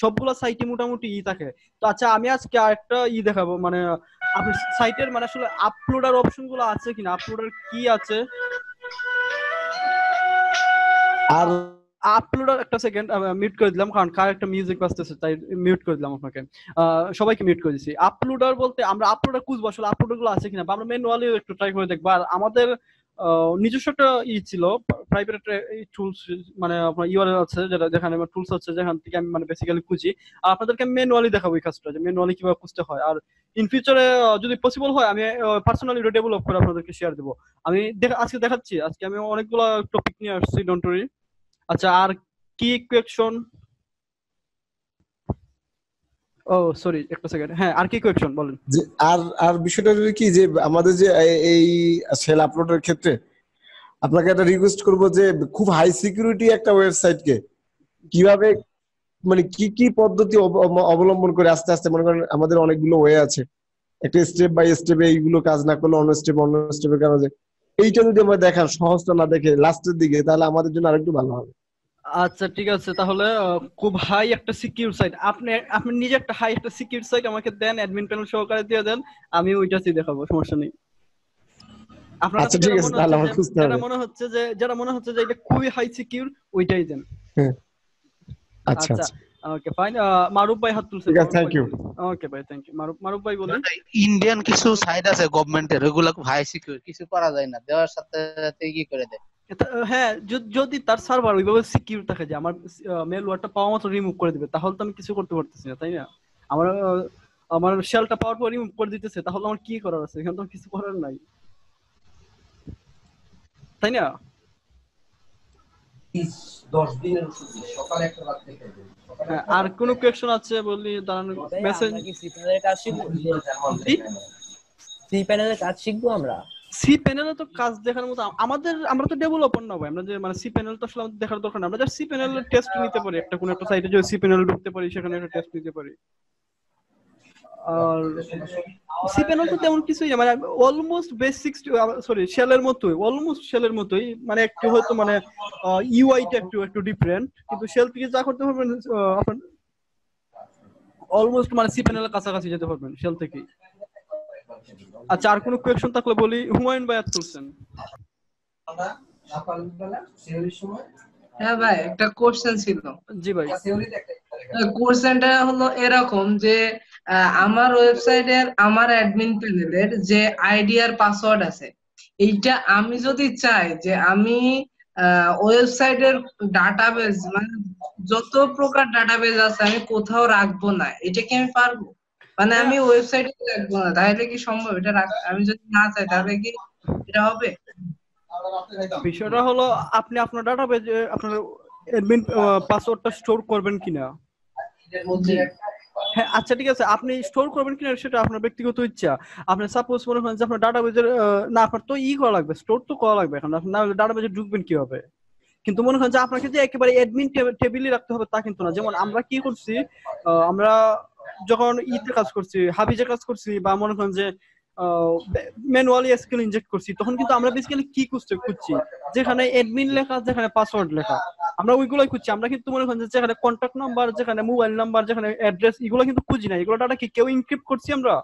সবগুলো সাইটে মোটামুটি থাকে। তো আচ্ছা, আমি আজকে আরেকটা দেখাবো, মানে আপনার সাইটের মানে আসলে আপলোডার অপশন গুলো আছে কিনা, আপলোডার কি আছে। আর আপলোডার, একটা সেকেন্ড মিউট করে দিলাম কারণ কার একটা মিউজিক বাজতেছে, তাই মিউট করে দিলাম আপনাকে। সবাইকে মিউট করে দিচ্ছি। আপলোডার বলতে আমরা আপলোডার খুঁজবো আসলে আপলোডার গুলো আছে কিনা, বা আমরা ম্যানুয়ালি একটু ট্রাই করে দেখবো। আর আমাদের নিজস্ব একটা ছিল প্রাইভেট টুলস, মানে আপনার ইউআরএল আছে যেখানে টুলস আছে, যেখান থেকে আমি মানে বেসিক্যালি খুঁজি। আর আপনাদেরকে আমি ম্যানুয়ালি দেখাবো এই কাজটা, যে ম্যানুয়ালি কিভাবে খুঁজতে হয়। আর ইন ফিউচারে যদি পসিবল হয় আমি পার্সোনালি এটা ডেভেলপ করে আপনাদেরকে শেয়ার দেবো। আমি আজকে দেখাচ্ছি, আজকে আমি অনেকগুলো টপিক নিয়ে আসছি, ডোন্ট ওয়ারি। আচ্ছা, আর কি কোয়েকশন? ও সরি, একটা সেকেন্ড। হ্যাঁ, আর কি কোয়েকশন বলেন। আর বিষয়টা যদি কি, যে আমাদের যে এই সেল আপলোডের ক্ষেত্রে আপনাকে একটা রিকোয়েস্ট করব, যে খুব হাই সিকিউরিটি একটা ওয়েবসাইটকে কিভাবে, মানে কি কি পদ্ধতি অবলম্বন করে আস্তে আস্তে, মনে করেন আমাদের অনেকগুলো ওয়ে আছে, একটা স্টেপ বাই স্টেপে এইগুলো কাজ না করলে অন্য স্টেপে কাজ হয়, এইটা যদি আমরা দেখার সহজটা না দেখে লাস্টের দিকে, তাহলে আমাদের জন্য আরেকটু ভালো হবে। আচ্ছা ঠিক আছে, তাহলে খুব হাই একটা সিকিউর সাইট, আপনি নিজে একটা হাই একটা সিকিউর সাইট আমাকে দেন, অ্যাডমিন প্যানেল সহকারে দিয়ে দেন, আমি ওইটাই দেখাবো, সমস্যা নেই। আপনার আচ্ছা ঠিক আছে, তাহলে আমার খুঁজতে হবে। যারা মনে হচ্ছে যে এটা খুবই হাই সিকিউর, ওইটাই দেন। আচ্ছা ওকে ফাইন। মারুফ ভাই হাত তুলছেন। Thank you. ওকে ভাই, থ্যাংক ইউ। মারুফ ভাই বলেন। ইন্ডিয়ান কিছু সাইট আছে গভর্নমেন্টের, ওগুলো খুব হাই সিকিউর, কিছু করা যায় না, দেওয়ার সাথে সাথে কি করে দেয়। হ্যাঁ, যদি তার সার্ভার ওইভাবে সিকিউর থাকে যে আমার মেল ওয়ার্ডটা পাওয়া মাত্র রিমুভ করে দিবে, তাহলে তো আমি কিছু করতে পারতেছি না, তাই না? আমার শেলটা পাওয়ার পর রিমুভ করে দিতেছে, তাহলে আমার কি করার আছে? এখানে তো কিছু করার নাই, তাই না? 10 দিনের সকালে একটা রাত থেকে। আর কোন কোয়েশ্চন আছে বলি, দাঁড়ান মেসেজ। সি প্যানেলের কাজ শিখবো, সি প্যানেলের কাজ শিখবো আমরা। সি প্যানেলে তো কাজ দেখার মতো আমরা তো ডেভেলপার না ভাই, আমরা যে মানে সি প্যানেল তো আসলে আমাদের দেখার দরকার না, আমরা জাস্ট সি প্যানেলের টেস্ট নিতে পারি, একটা কোন একটা সাইটে যদি সি প্যানেল ঢুকতে পারি সেখানে একটা টেস্ট নিতে পারি। আর সি প্যানেল তো তেমন কিছুই না, মানে অলমোস্ট বেসিক্স, সরি শেলের মতোই, অলমোস্ট শেলের মতোই, মানে একটু হয়তো মানে ইউআইটা একটু একটু ডিফারেন্ট, কিন্তু শেল থেকে যা করতে পারবেন আপনার অলমোস্ট মানে সি প্যানেলের কাছাকাছি যেতে পারবেন শেল থেকে। আচ্ছা, আর কোনো কোয়েশ্চন থাকলে বলি। হুমায়ুন ভাই তুলছেন। হ্যাঁ ভাই, একটা কোশ্চেন ছিল। জি ভাই। কোশ্চেনটা হলো এরকম যে আমার ওয়েবসাইটের আমার অ্যাডমিন প্যানেলের যে আইডি আর পাসওয়ার্ড আছে, এইটা আমি যদি চাই যে আমি ওয়েবসাইটের ডাটাবেজ মানে যত প্রকার ডাটাবেজ আছে আমি কোথাও রাখবো না, এটা কি আমি পারবো? মানে আমি ওয়েবসাইটে রাখবো না, তাহলে কি সম্ভব এটা আমি যদি না চাই তাহলে কি এটা হবে? বিষয়টা হলো আপনি আপনার ডাটাবেজে আপনার অ্যাডমিন পাসওয়ার্ডটা স্টোর করবেন কিনা। হ্যাঁ আচ্ছা ঠিক আছে, আপনি স্টোর করবেন কিনা সেটা আপনার ব্যক্তিগত ইচ্ছা। আপনি সাপোজ মনে করেন যে আপনার ডাটাবেজের না, আপনার তো করা লাগবে, স্টোর তো করা লাগবে, এখন আপনি না ডাটাবেজে ঢুকবেন কিভাবে? কিন্তু মনে করেন যে আপনাকে যে একেবারে অ্যাডমিন টেবিলে রাখতে হবে তা কিন্তু না। যেমন আমরা কি করছি, আমরা যখন ইতে কাজ করছি, হাবিজে কাজ করছি, বা মনে করেন যে ম্যানুয়ালি এসকিউএল ইনজেক্ট করছি, তখন কিন্তু আমরা বেসিক্যালি কি খুঁজছি, যেখানে অ্যাডমিন লেখা, যেখানে পাসওয়ার্ড লেখা, আমরা ওইগুলোই খুঁজছি। আমরা কিন্তু মনে করেন যে যেখানে কন্ট্যাক্ট নাম্বার, যেখানে মোবাইল নাম্বার, যেখানে অ্যাড্রেস, এগুলো কিন্তু খুঁজি না। এগুলো ডাটা কি কেউ এনক্রিপ্ট করছি আমরা?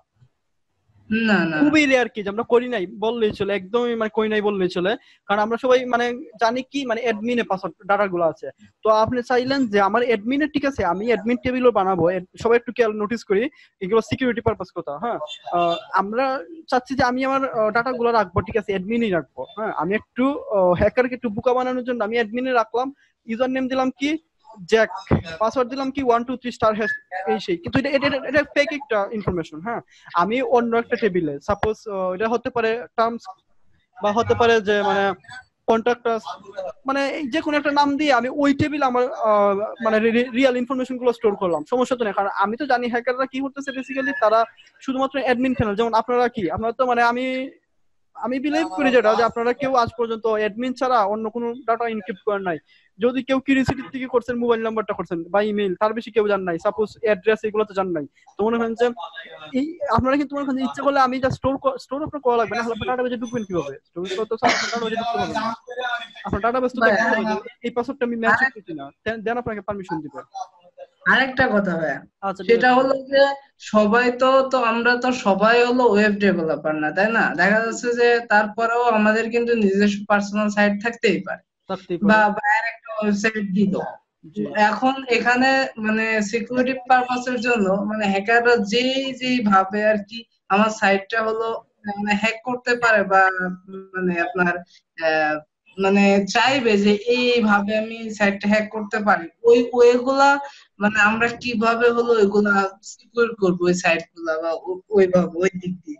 না না, খুবই রেয়ার কেস, আমরা করি নাই বললেই চলে, একদমই মানে করি নাই বললেই চলে। কারণ আমরা সবাই মানে জানি কি, মানে অ্যাডমিনে পাসওয়ার্ড ডাটা গুলো আছে। তো আপনি চাইলেন যে আমার অ্যাডমিনে, ঠিক আছে আমি অ্যাডমিন টেবিলও বানাবো, সবাই একটু খেয়াল নোটিস করি, এগুলো সিকিউরিটি পারপাস কথা। হ্যাঁ, আমরা চাচ্ছি যে আমি আমার ডাটা গুলো রাখবো, ঠিক আছে অ্যাডমিনই রাখবো। হ্যাঁ, আমি একটু হ্যাকারকে একটু বোকা বানানোর জন্য আমি অ্যাডমিনে রাখলাম, ইউজার নেম দিলাম কি জ্যাক, পাসওয়ার্ড দিলাম কি 1 2 3 স্টার হ্যাশ, এই সেই। কিন্তু এটা ফেক একটা ইনফরমেশন। হ্যাঁ, আমি অন্য একটা টেবিলে সাপোজ এটা হতে পারে টার্মস, বা হতে পারে যে মানে কন্ট্রাক্টরস, মানে যে কোনো একটা নাম দিয়ে আমি ওই টেবিলে আমার মানে রিয়েল ইনফরমেশন গুলো স্টোর করলাম, সমস্যা তো নেই। কারণ আমি তো জানি হ্যাকাররা কি করতেছে, বেসিক্যালি তারা শুধুমাত্র অ্যাডমিন প্যানেল, যেমন আপনারা কি, আপনারা তো মানে আমি বিলিভ করি যেটা, যে আপনারা কেউ আজ পর্যন্ত অ্যাডমিন ছাড়া অন্য কোনো ডাটা এনক্রিপ্ট করেন নাই। যদি কেউ কিউরিওসিটি থেকে করছেন, মোবাইল নাম্বারটা করছেন বা ইমেল, তার বেশি কেউ জান নাই, সাপোজ অ্যাড্রেস এগুলো তো জান নাই। তো মনে করেন যে এই আপনারা কিন্তু মনে করেন ইচ্ছা করলে আমি যা স্টোর আপনার করা লাগবে না, আপনার ডাটাবেজে ঢুকবেন কিভাবে? স্টোর করতে আপনার ডাটাবেজে ঢুকতে পারবেন না, আপনার ডাটাবেজ তো দেখতে হবে এই পাসওয়ার্ডটা আমি ম্যাচ করছি না, দেন আপনাকে পারমিশন দিবে। আরেকটা কথা ভাইয়া, সেটা হলো যে সবাই তো আমরা তো সবাই হলো ওয়েব ডেভেলপার না, তাই না? দেখা যাচ্ছে যে তারপরেও আমাদের কিন্তু নিজস্ব পার্সোনাল সাইট থাকতেই পারে, বা বাইরের একটা ওয়েবসাইট দিল। এখন এখানে মানে সিকিউরিটি পারপাসের জন্য মানে হ্যাকাররা যেই ভাবে আর কি আমার সাইটটা হলো মানে হ্যাক করতে পারে, বা মানে আপনার মানে চাইবে যে এইভাবে আমি সাইটটা হ্যাক করতে পারি, ওই ওইগুলা মানে আমরা কিভাবে হলো ওইগুলা সিকিউর করবো ওই সাইট গুলা, বা ওইভাবে ওই দিক দিয়ে।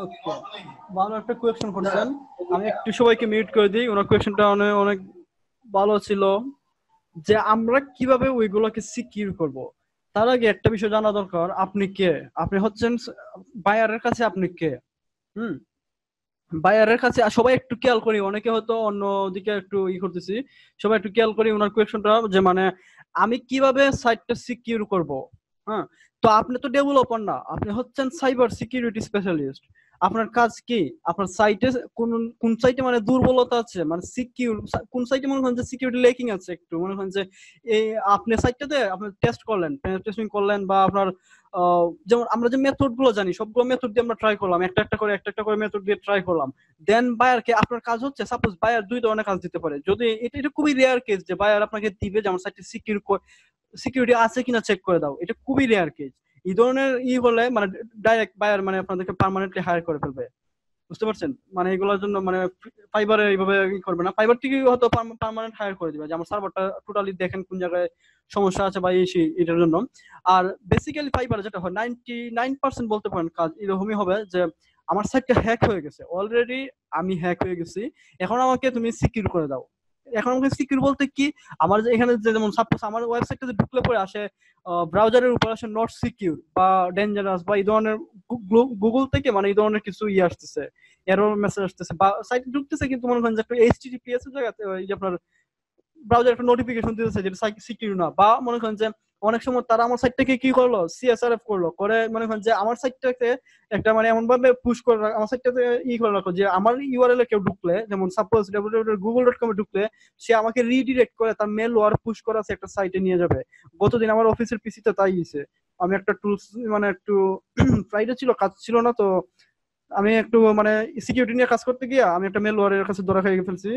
ওকে, ভালো একটা কোয়েশ্চেন করছেন। আমি একটু সবাইকে মিউট করে দিই, ওনার কোয়েশ্চেনটা অনেক ভালো ছিল, যে আমরা কিভাবে ওইগুলোকে সিকিউর করব। তার আগে একটা বিষয় জানা দরকার, আপনি কে? আপনি হচ্ছেন বায়ারের কাছে আপনি কে? বায়ারের কাছে সবাই একটু খেয়াল করি, অনেকে হয়তো অন্য দিকে একটু করতেছি, সবাই একটু খেয়াল করি ওনার কোয়েশ্চনটা, যে মানে আমি কিভাবে সাইটটা সিকিউর করব। হ্যাঁ, তো আপনি তো ডেভেলপার না, আপনি হচ্ছেন সাইবার সিকিউরিটি স্পেশালিস্ট। আপনার কাজ কি, আপনার সাইটে কোন সাইটে মানে দুর্বলতা আছে, মানে সিকিউর কোন সাইটে মনে করেন যে সিকিউরিটি লেকিং আছে, একটু মনে করেন যে এই আপনি সাইটটাতে আপনি টেস্ট করলেন, টেস্টিং করলেন, বা আপনার যেমন আমরা যে মেথড গুলো জানি সবগুলো মেথড দিয়ে আমরা ট্রাই করলাম, একটা করে মেথড দিয়ে ট্রাই করলাম। দেন বায়ারকে আপনার কাজ হচ্ছে, সাপোজ বায়ার দুই ধরনের কাজ দিতে পারে, যদি এটা খুবই রেয়ার কেস যে বায়ার আপনাকে দিবে যে আমার সাইটে সিকিউরিটি আছে কিনা চেক করে দাও, এটা খুবই রেয়ার কেস। এই ধরনের হলে মানে ডাইরেক্ট বায়ার মানে আপনাদেরকে পার্মানেন্টলি হায়ার করে ফেলবে, বুঝতে পারছেন? মানে এগুলোর জন্য মানে ফাইবারে এইভাবে করবে না, ফাইবার থেকে হয়তো পার্মানেন্ট হায়ার করে দিবে, যে আমার সার্ভারটা টোটালি দেখেন কোন জায়গায় সমস্যা আছে বা এটার জন্য। আর বেসিক্যালি ফাইবার যেটা হয় 99% বলতে পারেন কাজ এরকমই হবে, যে আমার সাইটটা হ্যাক হয়ে গেছে, অলরেডি আমি হ্যাক হয়ে গেছি, এখন আমাকে তুমি সিকিউর করে দাও। এখন আমাকে সিকিউর বলতে কি, আমার যে এখানে যেমন সাপোজ আমার ওয়েবসাইটে ঢুকলে পরে আসে ব্রাউজারের উপর আসে নট সিকিউর বা ডেঞ্জারাস, বা এই ধরনের গুগল থেকে মানে এই ধরনের কিছু আসতেছে, এরর মেসেজ আসতেছে, বা সাইটে ঢুকতেছে কিন্তু মনে করেন যে একটু এইচটিটিপিএস এর জায়গাতে এই যে আপনার ব্রাউজার একটা নোটিফিকেশন দিতেছে যেটা সিকিউর না, বা মনে করেন যে অনেক সময় তারা আমার সাইটটাকে কি করলো, সিএসআরএফ করলো, করে মনে করেন যে আমার সাইটটাকে একটা মানে এমন ভাবে পুশ করে আমার সাইটটাতে করে রাখো যে আমার ইউআরএল এ কেউ ঢুকলে, যেমন সাপোজ www.google.com এ ঢুকলে সে আমাকে রিডিরেক্ট করে তার মেল ওয়ার পুশ করা আছে একটা সাইটে নিয়ে যাবে। গতদিন আমার অফিসের পিসিতে তাই হয়েছে। আমি একটা টুলস মানে একটু ফ্রাইডে ছিল, কাজ ছিল না, তো আমি একটু মানে সিকিউরিটি নিয়ে কাজ করতে গিয়ে আমি একটা মেল ওয়ারের কাছে ধরা খেয়ে ফেলছি।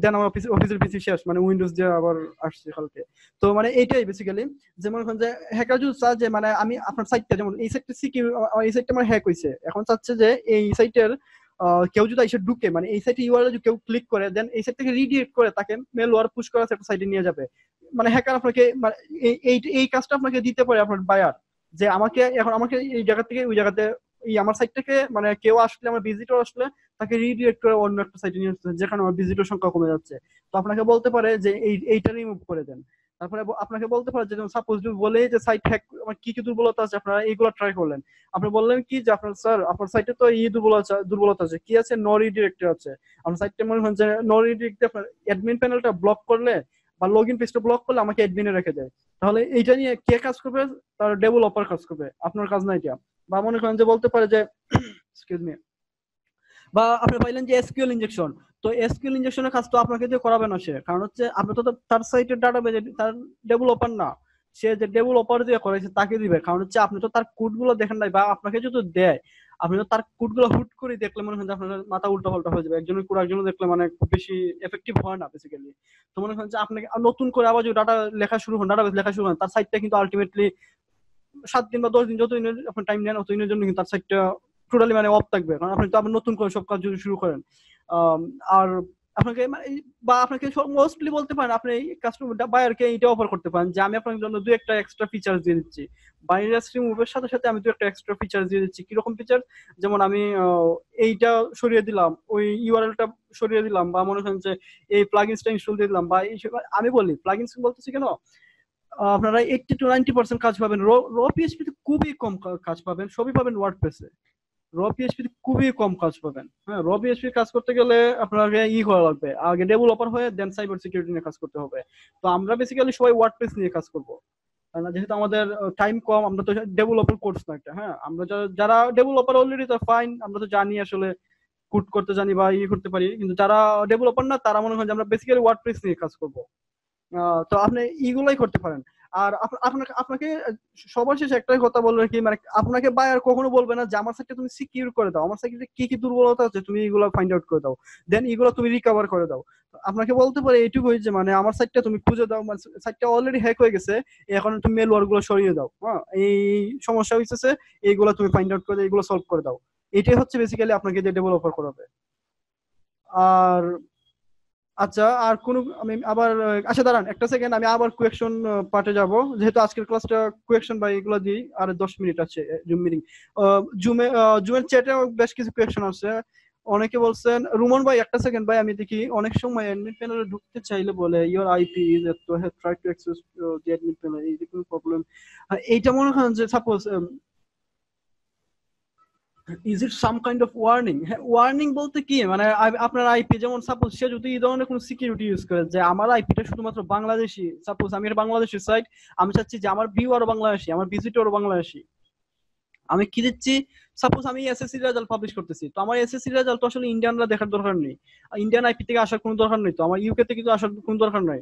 দেন আমার অফিসের পিসি শেষ, মানে উইন্ডোজ দিয়ে আবার আসছে কালকে। তো মানে এইটাই বেসিক্যালি যে মনে করেন যে হ্যাকার যদি চায় যে মানে আমি আপনার সাইটটা, যেমন এই সাইটটা সিকিউর, এই সাইটটা আমার হ্যাক হয়েছে, এখন চাচ্ছে যে এই সাইটের কেউ যদি এসে ঢুকে, মানে এই সাইটে ইউআরএল যদি কেউ ক্লিক করে দেন এই সাইট থেকে রিডিরেক্ট করে তাকে মেল ওয়ার পুশ করা একটা সাইটে নিয়ে যাবে। মানে হ্যাকার আপনাকে মানে এই কাজটা আপনাকে দিতে পারে আপনার বায়ার, যে আমাকে এখন আমাকে এই জায়গা থেকে ওই জায়গাতে এই আমার সাইটটাকে মানে কেউ আসলে, আমার ভিজিটর আসলে তাকে রিডিরেক্ট করে অন্য একটা সাইটে নিয়ে আসছে যেখানে আমার ভিজিটর সংখ্যা কমে যাচ্ছে। তো আপনাকে বলতে পারে যে এইটা রিমুভ করে দেন। তারপরে আপনাকে বলতে পারে যে সাপোজ বলে যে সাইট হ্যাক আমার কি কি দুর্বলতা আছে আপনারা এইগুলো ট্রাই করলেন, আপনি বললেন কি যে আপনার স্যার আপনার সাইটে তো এই দুর্বলতা আছে, কি আছে, নো রিডিরেক্টর আছে আপনার সাইটে, মনে হয় যে নো রিডিরেক্ট আপনার অ্যাডমিন প্যানেলটা ব্লক করলে বা লগইন পেজটা ব্লক করলে আমাকে অ্যাডমিনে রেখে দেয়। তাহলে এইটা নিয়ে কে কাজ করবে? তার ডেভেলপার কাজ করবে, আপনার কাজ না এটা। বা মনে করেন যে বলতে পারে যে এক্সকিউজ মি, বা আপনি পাইলেন যে এসকিউএল ইনজেকশন, তো এসকিউএল ইনজেকশনের কাজ তো আপনাকে দিয়ে করাবে না সে, কারণ হচ্ছে আপনি তো তার সাইটের ডাটাবেজে তার ডেভেলপার না, সে যে ডেভেলপার দিয়ে করেছে তাকে দিবে, কারণ হচ্ছে আপনি তো তার কোড গুলো দেখেন নাই, বা আপনাকে যদি দেয় আপনি তো তার কোড গুলো হুট করে দেখলে মনে হয় যে আপনার মাথা উল্টা পাল্টা হয়ে যাবে। একজনের কোড একজনের দেখলে মানে খুব বেশি এফেক্টিভ হয় না বেসিক্যালি। তো মনে হয় যে আপনাকে নতুন করে আবার যদি ডাটা লেখা শুরু হন, ডাটাবেজ লেখা শুরু হন, তার সাইটটা কিন্তু আলটিমেটলি 7 দিন বা 10 দিন যতদিন আপনি টাইম নেন ততদিনের জন্য কিন্তু তার সাইটটা টোটালি মানে অফ থাকবে, কারণ আপনি তো আবার নতুন করে সব কাজ যদি শুরু করেন। আর আপনাকে বা আপনাকে মোস্টলি বলতে পারেন আপনি কাস্টমার বায়ারকে এইটা অফার করতে পারেন যে আমি আপনার জন্য 2-1টা এক্সট্রা ফিচার দিয়ে দিচ্ছি, ভাইরাস রিমুভের সাথে সাথে আমি 2-1টা এক্সট্রা ফিচার দিয়ে দিচ্ছি। কিরকম ফিচার? যেমন আমি এইটা সরিয়ে দিলাম, ওই ইউআরএলটা সরিয়ে দিলাম, বা মনে করেন যে এই প্লাগইনসটা ইনস্টল দিয়ে দিলাম, বা আমি বলি প্লাগইনস বলতেছি কেন, আপনারা 80-90% কাজ পাবেন র পিএইচপি তে, খুবই কম কাজ পাবেন, সবই পাবেন ওয়ার্ডপ্রেসে। র পিএইচপি তে খুবই কম কাজ পাবেন। হ্যাঁ, র পিএইচপি কাজ করতে গেলে আপনাকে করা লাগবে, আগে ডেভেলপার হয়ে দেন সাইবার সিকিউরিটি নিয়ে কাজ করতে হবে। তো আমরা বেসিক্যালি সবাই ওয়ার্ডপ্রেস নিয়ে কাজ করব, কারণ যেহেতু আমাদের টাইম কম, আমরা তো ডেভেলপার কোর্স না একটা। হ্যাঁ, আমরা যারা ডেভেলপার অলরেডি তো ফাইন, আমরা তো জানি আসলে কোড করতে জানি বা করতে পারি, কিন্তু যারা ডেভেলপার না তারা মনে হয় যে আমরা বেসিক্যালি ওয়ার্ডপ্রেস নিয়ে কাজ করব। তো আপনি এইগুলাই করতে পারেন। আর আপনাকে সবার শেষে একটাই কথা বলবো কি, মানে আপনাকে বায়ার কখনো বলবে না যে আমার সাইটটা তুমি সিকিউর করে দাও, আমার সাইটে কি কি দুর্বলতা আছে তুমি এগুলো ফাইন্ড আউট করে দাও, দেন এগুলো তুমি রিকভার করে দাও। আপনাকে বলতে পারে এইটুকুই যে মানে আমার সাইটটা তুমি খুঁজে দাও, মানে সাইটটা অলরেডি হ্যাক হয়ে গেছে, এখন তুমি মেল ওয়ার গুলো সরিয়ে দাও, হ্যাঁ এই সমস্যা হইতেছে, এইগুলো তুমি ফাইন্ড আউট করে এগুলো সলভ করে দাও। এটাই হচ্ছে বেসিক্যালি আপনাকে যে ডেভেলপার করাবে। আর আচ্ছা, আর কোন আমি আবার আচ্ছা দাঁড়ান একটা সেকেন্ড, আমি আবার কোয়েকশন পার্টে যাব, যেহেতু আজকের ক্লাসটা কোয়েকশন বা এগুলো দিই, আর 10 মিনিট আছে জুম মিটিং। জুমের চ্যাটে বেশ কিছু কোয়েকশন আছে, অনেকে বলছেন। রুমন ভাই একটা সেকেন্ড ভাই, আমি দেখি অনেক সময় অ্যাডমিন প্যানেলে ঢুকতে চাইলে বলে ইওর আইপি ইজ এত have try to access the admin panel, এই কোনো প্রবলেম? এইটা মনে হয় যে suppose is it some kind of warning? হ্যাঁ, ওয়ার্নিং বলতে কি মানে আপনার আইপি, যেমন সাপোজ সে যদি এই ধরনের কোনো সিকিউরিটি ইউজ করে যে আমার আইপিটা শুধুমাত্র বাংলাদেশি, সাপোজ আমি একটা বাংলাদেশি সাইট, আমি চাচ্ছি যে আমার ভিউয়ারও বাংলাদেশি, আমার ভিজিটরও বাংলাদেশি, আমি কি দিচ্ছি, সাপোজ আমি এসএসসি রেজাল্ট পাবলিশ করতেছি, তো আমার এসএসসি রেজাল্ট তো আসলে ইন্ডিয়ানরা দেখার দরকার নেই, ইন্ডিয়ান আইপি থেকে আসার কোনো দরকার নেই, তো আমার ইউকে থেকে তো আসার কোনো দরকার নাই।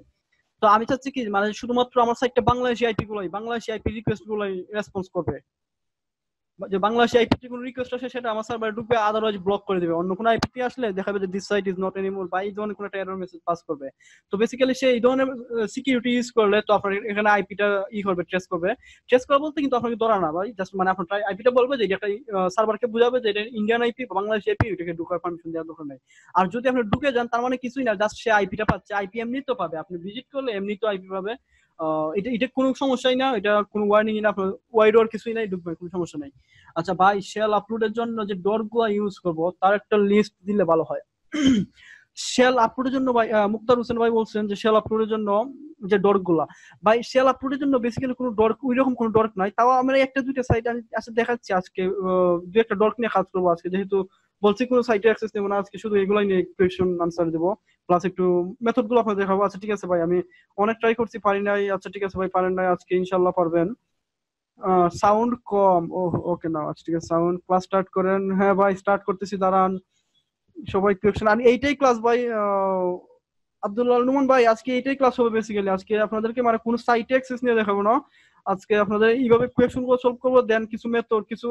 তো আমি চাচ্ছি কি মানে শুধুমাত্র আমার সাইটটা বাংলাদেশি আইপি রিকোয়েস্ট গুলোই রেসপন্স করবে, যে বাংলাদেশি আইপি কোনো রিকোয়েস্ট আসে সেটা আমার সার্ভারে ঢুকবে, আদারওয়াইজ ব্লক করে দিবে। অন্য কোনো আইপি আসলে দেখাবে যে this site is not anymore, বা এই ধরনের কোনো একটা এরর মেসেজ পাস করবে। তো বেসিক্যালি সেই ধরনের সিকিউরিটি ইউজ করলে তো আপনার এখানে আইপিটা করবে, ট্রেস করা বলতে কিন্তু আপনাকে ধরা না ভাই, জাস্ট মানে আপনার আইপিটা বলবে যে এটা একটা সার্ভারকে বুঝাবে যে এটা ইন্ডিয়ান আইপি বা বাংলাদেশি আইপি, এটাকে ঢোকার পারমিশন দেওয়ার দরকার নাই। আর যদি আপনি ঢুকে যান তার মানে কিছুই না, জাস্ট সে আইপিটা পাচ্ছে, আইপি এমনি তো পাবে, আপনি ভিজিট করলে এমনি তো আইপি পাবে। এটা কোনো সমস্যাই না, এটা কোনো ওয়ার্নিং না, আপনার ওয়াইড ওয়ার কিছুই নাই, ঢুকবে কোনো সমস্যা নাই। আচ্ছা ভাই, শেল আপলোডের জন্য যে ডরগুলো ইউজ করব তার একটা লিস্ট দিলে ভালো হয়। শেল আপলোডের জন্য ভাই মুক্তার হোসেন ভাই বলছেন যে শেল আপলোডের জন্য যে ডরগুলা, ভাই শেল আপলোডের জন্য বেসিক্যালি কোনো ডর্ক ওইরকম কোনো ডর্ক নাই, তাও আমরা একটা দুইটা সাইট আমি আচ্ছা দেখাচ্ছি আজকে, 2-1টা ডর্ক নিয়ে কাজ করবো আজকে, যেহেতু বলছি কোনো সাইটে অ্যাক্সেস নেব না, আজকে শুধু এগুলাই নিয়ে কোয়েশ্চন আনসার দেবো, প্লাস একটু মেথড গুলো আপনাদের দেখাবো। আচ্ছা ঠিক আছে ভাই, আমি অনেক ট্রাই করছি, পারি নাই। আচ্ছা ঠিক আছে ভাই, পারেন নাই, আজকে ইনশাল্লাহ পারবেন। সাউন্ড কম, ওকে না, আচ্ছা ঠিক আছে, সাউন্ড ক্লাস স্টার্ট করেন। হ্যাঁ ভাই স্টার্ট করতেছি, দাঁড়ান সবাই কোয়েশ্চন। আর এইটাই ক্লাস ভাই, আব্দুল্লাহ নুমান ভাই, আজকে এইটাই ক্লাস হবে বেসিক্যালি। আজকে আপনাদেরকে মানে কোনো সাইটে অ্যাক্সেস নিয়ে দেখাবো না, আজকে আপনাদের এইভাবে কোয়েশ্চন গুলো সলভ করবো, দেন কিছু মেথড, কিছু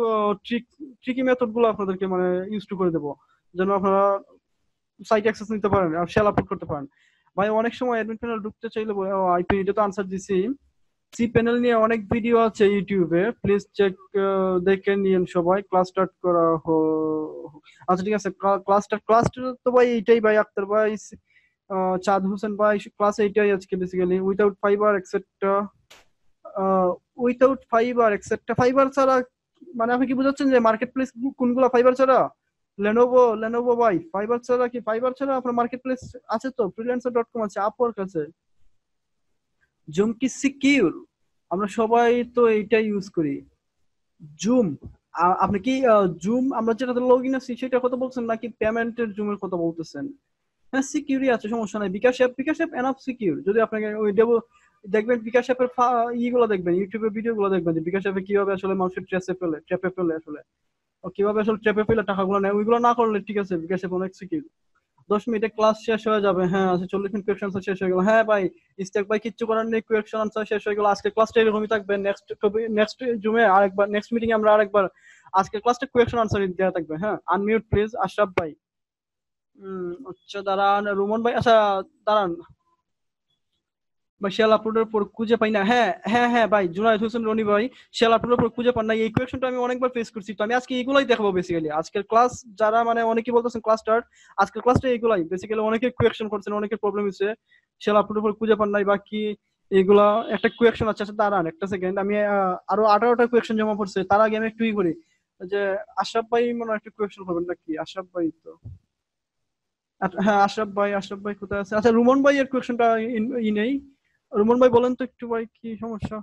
ট্রিকি মেথড গুলো আপনাদেরকে মানে ইউজ টু করে দেবো, যেন আপনারা সাইট অ্যাক্সেস নিতে পারেন আর শেল আপলোড করতে পারেন। ভাই অনেক সময় অ্যাডমিন প্যানেল ঢুকতে চাইলে আইপি, এটা তো আনসার দিছি। সি প্যানেল নিয়ে অনেক ভিডিও আছে ইউটিউবে, প্লিজ চেক, দেখে নিন সবাই। ক্লাস স্টার্ট করা আচ্ছা ঠিক আছে, ক্লাস তো ভাই এইটাই ভাই, আক্তার ভাই, চাঁদ হোসেন ভাই, ক্লাস এইটাই আজকে basically. Without fibre etcetera, without fibre etcetera, fibre ছাড়া মানে আপনি কি বুঝাচ্ছেন যে মার্কেট প্লেস কোনগুলো ফাইবার ছাড়া? লেনোভো ভাই, ফাইবার ছাড়া কি? ফাইবার ছাড়া আপনার মার্কেট প্লেস আছে তো, freelancer.com আছে, আপওয়ার্ক আছে, জুম কি সিকিউর, আমরা সবাই তো এইটাই ইউজ করি। জুম, আপনি কি জুম আমরা যেটাতে লগ ইন আছি সেটার কথা বলছেন নাকি পেমেন্টের জুমের কথা বলতেছেন? হ্যাঁ সিকিউরই আছে, সমস্যা নাই। বিকাশ অ্যাপ এনাফ সিকিউর। যদি আপনাকে ওই দেখবেন বিকাশ অ্যাপের ইগুলো দেখবেন, ইউটিউবের ভিডিও গুলো দেখবেন যে বিকাশ অ্যাপে কিভাবে আসলে মানুষের ট্র্যাপে ফেলে আসলে, কিভাবে আসলে ট্র্যাপে ফেলে টাকাগুলো নেয়, ওইগুলো না করলে ঠিক আছে বিকাশ অ্যাপ অনেক সিকিউর। 10 মিনিটে ক্লাস শেষ হয়ে যাবে। হ্যাঁ আচ্ছা, 40 মিনিট কোয়েশ্চন আনসার শেষ হয়ে গেল। হ্যাঁ ভাই ইস্তেক ভাই, কিচ্ছু করার নেই, কোয়েশ্চন আনসার শেষ হয়ে গেল। আজকে ক্লাসটা এরকমই থাকবে, নেক্সট জুমে আরেকবার, নেক্সট মিটিং এ আমরা আরেকবার আজকে ক্লাসটা কোয়েশ্চন আনসার দেওয়া থাকবে। হ্যাঁ আনমিউট প্লিজ আশরাফ ভাই। আচ্ছা দাঁড়ান রুমন ভাই, আচ্ছা দাঁড়ান ভাই, শেল আপলোডের পর খুঁজে পাই না। হ্যাঁ হ্যাঁ হ্যাঁ ভাই, জুনায়েদ হোসেন রনি ভাই, শেল আপলোডের পর খুঁজে পান না, এই কোয়েশ্চনটা আমি অনেকবার ফেস করছি। তো আমি আজকে এগুলাই দেখাবো বেসিক্যালি। আজকের ক্লাস যারা মানে অনেকেই বলতেছেন ক্লাস স্টার্ট, আজকের ক্লাসটা এগুলাই বেসিক্যালি। অনেকে কোয়েশ্চন করছেন, অনেকের প্রবলেম হচ্ছে শেল আপলোডের পর খুঁজে পান নাই বা কি এগুলা। একটা কোয়েশ্চন আছে, আচ্ছা দাঁড়ান একটা সেকেন্ড, আমি আরো 18টা কোয়েশ্চন জমা পড়ছে, তার আগে আমি একটু করি যে আশরাফ ভাই মনে হয় একটা কোয়েশ্চন করবেন নাকি? আশরাফ ভাই তো, হ্যাঁ আশরাফ ভাই কোথায় আছে? আচ্ছা রুমন ভাই এর কোয়েশ্চনটা নেই। রুমন ভাই বলেন তো একটু ভাই, কি সমস্যা?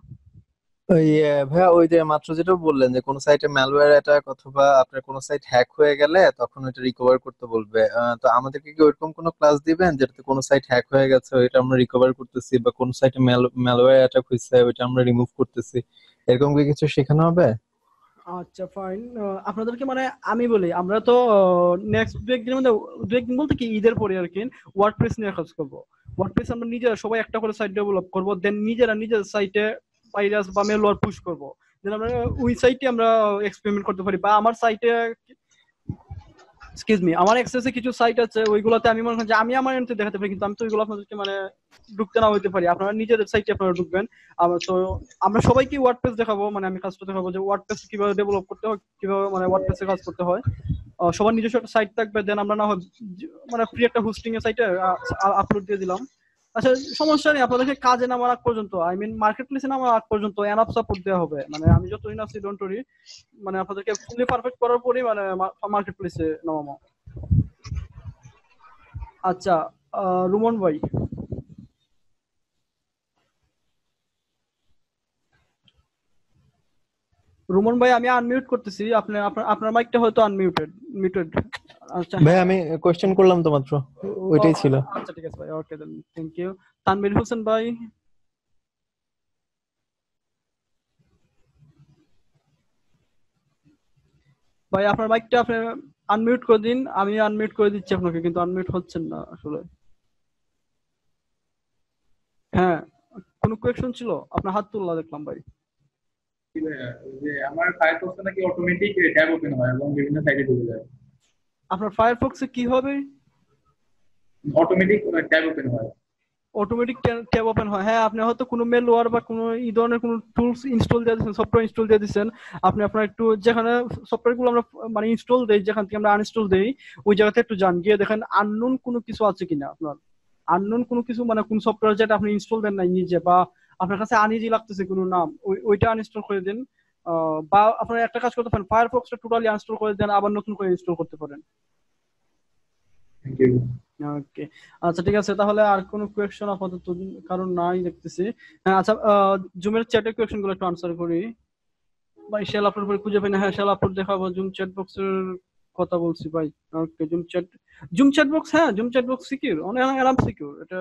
ওই ভাইয়া, ওই যে মাত্র যেটা বললেন যে কোনো সাইটে ম্যালওয়্যার অ্যাটাক অথবা আপনার কোনো সাইট হ্যাক হয়ে গেলে তখন ওইটা রিকভার করতে বলবে, তো আমাদেরকে কি ওইরকম কোনো ক্লাস দিবেন যেটাতে কোনো সাইট হ্যাক হয়ে গেছে ওইটা আমরা রিকভার করতেছি, বা কোনো সাইটে ম্যালওয়্যার অ্যাটাক হয়েছে ওইটা আমরা রিমুভ করতেছি, এরকম কি কিছু শেখানো হবে? আচ্ছা ফাইন, আপনাদেরকে মানে আমি বলি, আমরা তো নেক্সট দু একদিনের মধ্যে, দু একদিন বলতে কি ঈদের পরে আর কি, ওয়ার্ডপ্রেস নিয়ে কাজ করবো। ওয়ার্ডপ্রেস আমরা নিজেরা সবাই একটা করে সাইট ডেভেলপ করবো, দেন নিজেরা নিজের সাইটে ভাইরাস বা মেলওয়্যার পুশ করবো, দেন আমরা ওই সাইটে আমরা এক্সপেরিমেন্ট করতে পারি। বা আমার সাইটে, এক্সকিউজ মি, আমার অ্যাক্সেসে কিছু সাইট আছে, ওইগুলোতে আমি মনে করি যে আমি আমার এন্ট্রি দেখাতে পারি, কিন্তু আমি তো ওইগুলো আপনাদেরকে মানে ঢুকতে না হইতে পারি, আপনারা নিজেদের সাইটে আপনারা ঢুকবেন। তো আমরা সবাইকে ওয়ার্ডপ্রেস দেখাবো, মানে আমি কাজটা দেখাবো যে ওয়ার্ডপ্রেস কিভাবে ডেভেলপ করতে হয়, কিভাবে মানে ওয়ার্ডপ্রেসে কাজ করতে হয়। সবার নিজস্ব একটা সাইট থাকবে, দেন আমরা না হয় মানে ফ্রি একটা হোস্টিং এর সাইটে আপলোড দিয়ে দিলাম। আচ্ছা সমস্যা নেই, আপনাদেরকে কাজে নামার আগ পর্যন্ত, আই মিন মার্কেট প্লেসে নামার আগ পর্যন্ত এনাফ সাপোর্ট দেওয়া হবে। মানে আমি যতদিন আছি ডোন্ট ওয়ারি, মানে আপনাদেরকে ফুলি পারফেক্ট করার পরেই মানে মার্কেট প্লেসে নামাবো। আচ্ছা রুমন ভাই, আমি আনমিউট করতেছি, আপনি আপনার মাইকটা হয়তো মিউটেড। আচ্ছা ভাই আমি কোশ্চেন করলাম তো মাত্র, ওইটাই ছিল। আচ্ছা ঠিক আছে ভাই, ওকে দেন, থ্যাংক ইউ। তানভীর হোসেন ভাই, আপনার মাইকটা আপনি আনমিউট করে দিন, আমি আনমিউট করে দিচ্ছি আপনাকে, কিন্তু আনমিউট হচ্ছেন না আসলে। হ্যাঁ কোনো কোয়েশ্চন ছিল? আপনার হাত তুললা দেখলাম ভাই। যে আমার ফায়ারফক্সে নাকি অটোমেটিক ট্যাব ওপেন হয় এবং বিভিন্ন সাইটে ঢুকে যায়। আপনার ফায়ারফক্সে কি হবে? অটোমেটিক ট্যাব ওপেন হয়। অটোমেটিক ট্যাব ওপেন হয়, হ্যাঁ আপনি হয়তো কোনো মেলওয়্যার বা কোনো এই ধরনের কোনো টুলস ইনস্টল দিয়ে দিয়েছেন, সফটওয়্যার ইনস্টল দিয়ে দিয়েছেন। আপনি আপনার একটু যেখানে সফটওয়্যারগুলো আমরা মানে ইনস্টল দেই, যেখান থেকে আমরা আনইনস্টল দেই, ওই জায়গাতে একটু যান, গিয়ে দেখেন আননোন কোনো কিছু আছে কিনা, আপনার আননোন কোনো কিছু মানে কোন সফটওয়্যার যেটা আপনি ইনস্টল দেন নাই নিজে, বা আপনার কাছে আনইজি লাগতেছে কোনো নাম, ওইটা আনইনস্টল করে দিন। বা আপনারা একটা কাজ করতে পারেন, ফায়ারফক্সটা টোটালি আনইনস্টল করে দেন, আবার নতুন করে ইনস্টল করতে পারেন। Thank you. ওকে আচ্ছা ঠিক আছে, তাহলে আর কোনো কোয়েশ্চন আপাতত কারণ নাই দেখতেছি। হ্যাঁ আচ্ছা জুমের চ্যাটের কোয়েশ্চন গুলো একটু আনসার করি। ভাই শেল আপলোড করে খুঁজে পাই না। হ্যাঁ শেল আপলোড দেখাবো, জুম চ্যাট বক্সের কথা বলছি ভাই। ওকে, জুম চ্যাট বক্স, হ্যাঁ জুম চ্যাট বক্স সিকিউর, অনেক এনাফ সিকিউর, এটা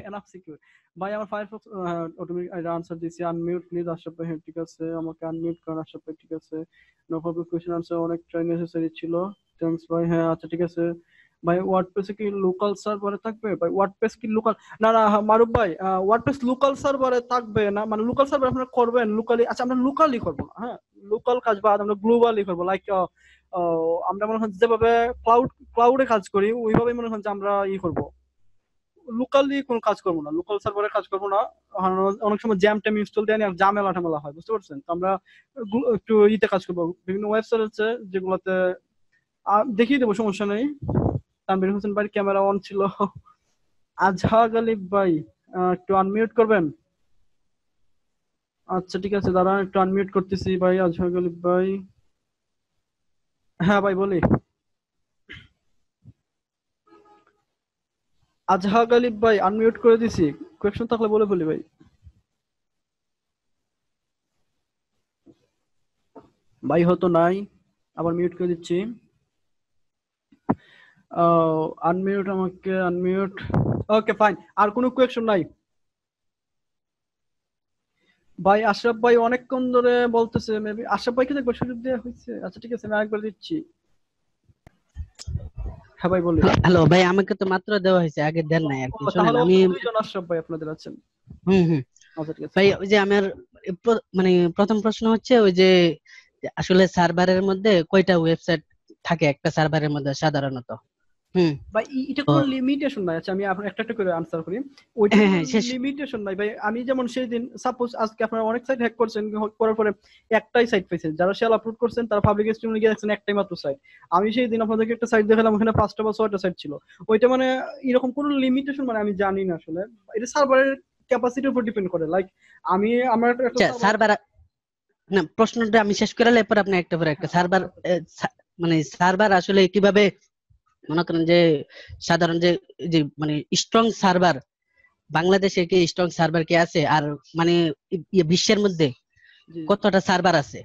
এনাফ সিকিউর ভাই। আমার ফায়ারফক্স অটোমেটিক আনসার দিছি। আনমিউট প্লিজ আশরাফ ভাই। হ্যাঁ ঠিক আছে, আমাকে আনমিউট করেন আশরাফ ভাই। ঠিক আছে, নো প্রবলেম। কোশ্চেন আনসার অনেক ট্রাই নেসেসারি ছিল। থ্যাঙ্কস ভাই। হ্যাঁ আচ্ছা ঠিক আছে ভাই। ওয়ার্ডপ্রেসে কি লোকাল সার্ভারে থাকবে ভাই? ওয়ার্ডপ্রেস কি লোকাল, না না মারুফ ভাই, ওয়ার্ডপ্রেস লোকাল সার্ভারে থাকবে না, মানে লোকাল সার্ভার আপনারা করবেন লোকালি। আচ্ছা আমরা লোকালি করবো না, হ্যাঁ লোকাল কাজ বাদ আমরা গ্লোবালি করবো। লাইক আমরা মনে হয় যেভাবে ক্লাউডে কাজ করি ওইভাবে মনে হয় যে আমরা করবো, লোকালি কোনো কাজ করবো না, লোকাল সার্ভারে কাজ করবো না। অনেক সময় জ্যাম ট্যাম ইনস্টল দেয় না, ঝামেলা ঠামেলা হয়, বুঝতে পারছেন? তো আমরা একটু কাজ করবো, বিভিন্ন ওয়েবসাইট আছে যেগুলোতে দেখিয়ে দেবো, সমস্যা নেই। তানভীর হোসেন ভাই ক্যামেরা অন ছিল। আজহার গালিব ভাই একটু আনমিউট করবেন? আচ্ছা ঠিক আছে, দাঁড়ান একটু আনমিউট করতেছি ভাই। আজহার গালিব ভাই, হ্যাঁ ভাই বলি। আজহার গালিব ভাই আনমিউট করে দিছি, কোয়েশ্চন থাকলে বলে বলি ভাই। ভাই হয়তো নাই, আবার মিউট করে দিচ্ছি। আনমিউট, আমাকে আনমিউট। ওকে ফাইন, আর কোনো কোয়েশ্চন নাই ভাই? আশরাফ ভাই অনেকক্ষণ ধরে বলতেছে, মেবি আশরাফ ভাইকে একবার সুযোগ দেওয়া হয়েছে। আচ্ছা ঠিক আছে, আমি আরেকবার দিচ্ছি। হ্যাঁ ভাই বলি। হ্যালো ভাই, আমাকে তো মাত্র দেওয়া হয়েছে, আগে দেন নাই আর কি। শুনেন, আমি দুইজন আশরাফ ভাই আপনাদের আছেন। আচ্ছা ঠিক আছে ভাই, ওই যে আমার মানে প্রথম প্রশ্ন হচ্ছে ওই যে আসলে সার্ভারের মধ্যে কয়টা ওয়েবসাইট থাকে একটা সার্ভারের মধ্যে সাধারণত? ভাই এটা কোনো লিমিটেশন নাই। আচ্ছা আমি আপনার একটা একটা করে আনসার করি। ওইটা লিমিটেশন নাই ভাই। আমি যেমন সেই দিন সাপোজ আজকে আপনারা অনেক সাইট হ্যাক করছেন, করার পরে একটাই সাইট পাইছেন, যারা শেল আপলোড করছেন তারা পাবলিক স্ট্রিমে গিয়ে দেখছেন একটাই মাত্র সাইট। আমি সেই দিন আপনাদেরকে একটা সাইট দেখালাম, ওখানে 5টা বা 6টা সাইট ছিল। ওইটা মানে এরকম কোনো লিমিটেশন মানে আমি জানি না আসলে, এটা সার্ভারের ক্যাপাসিটির উপর ডিপেন্ড করে। লাইক আমি আমার একটা সার্ভার, না প্রশ্নটা আমি শেষ করে এরপর আপনি একটা পরে একটা সার্ভার, মানে সার্ভার আসলে কিভাবে মনে করেন যে সাধারণ যে মানে স্ট্রং সার্ভার, বাংলাদেশে কি স্ট্রং সার্ভার কি আছে, আর মানে বিশ্বের মধ্যে কতটা সার্ভার আছে,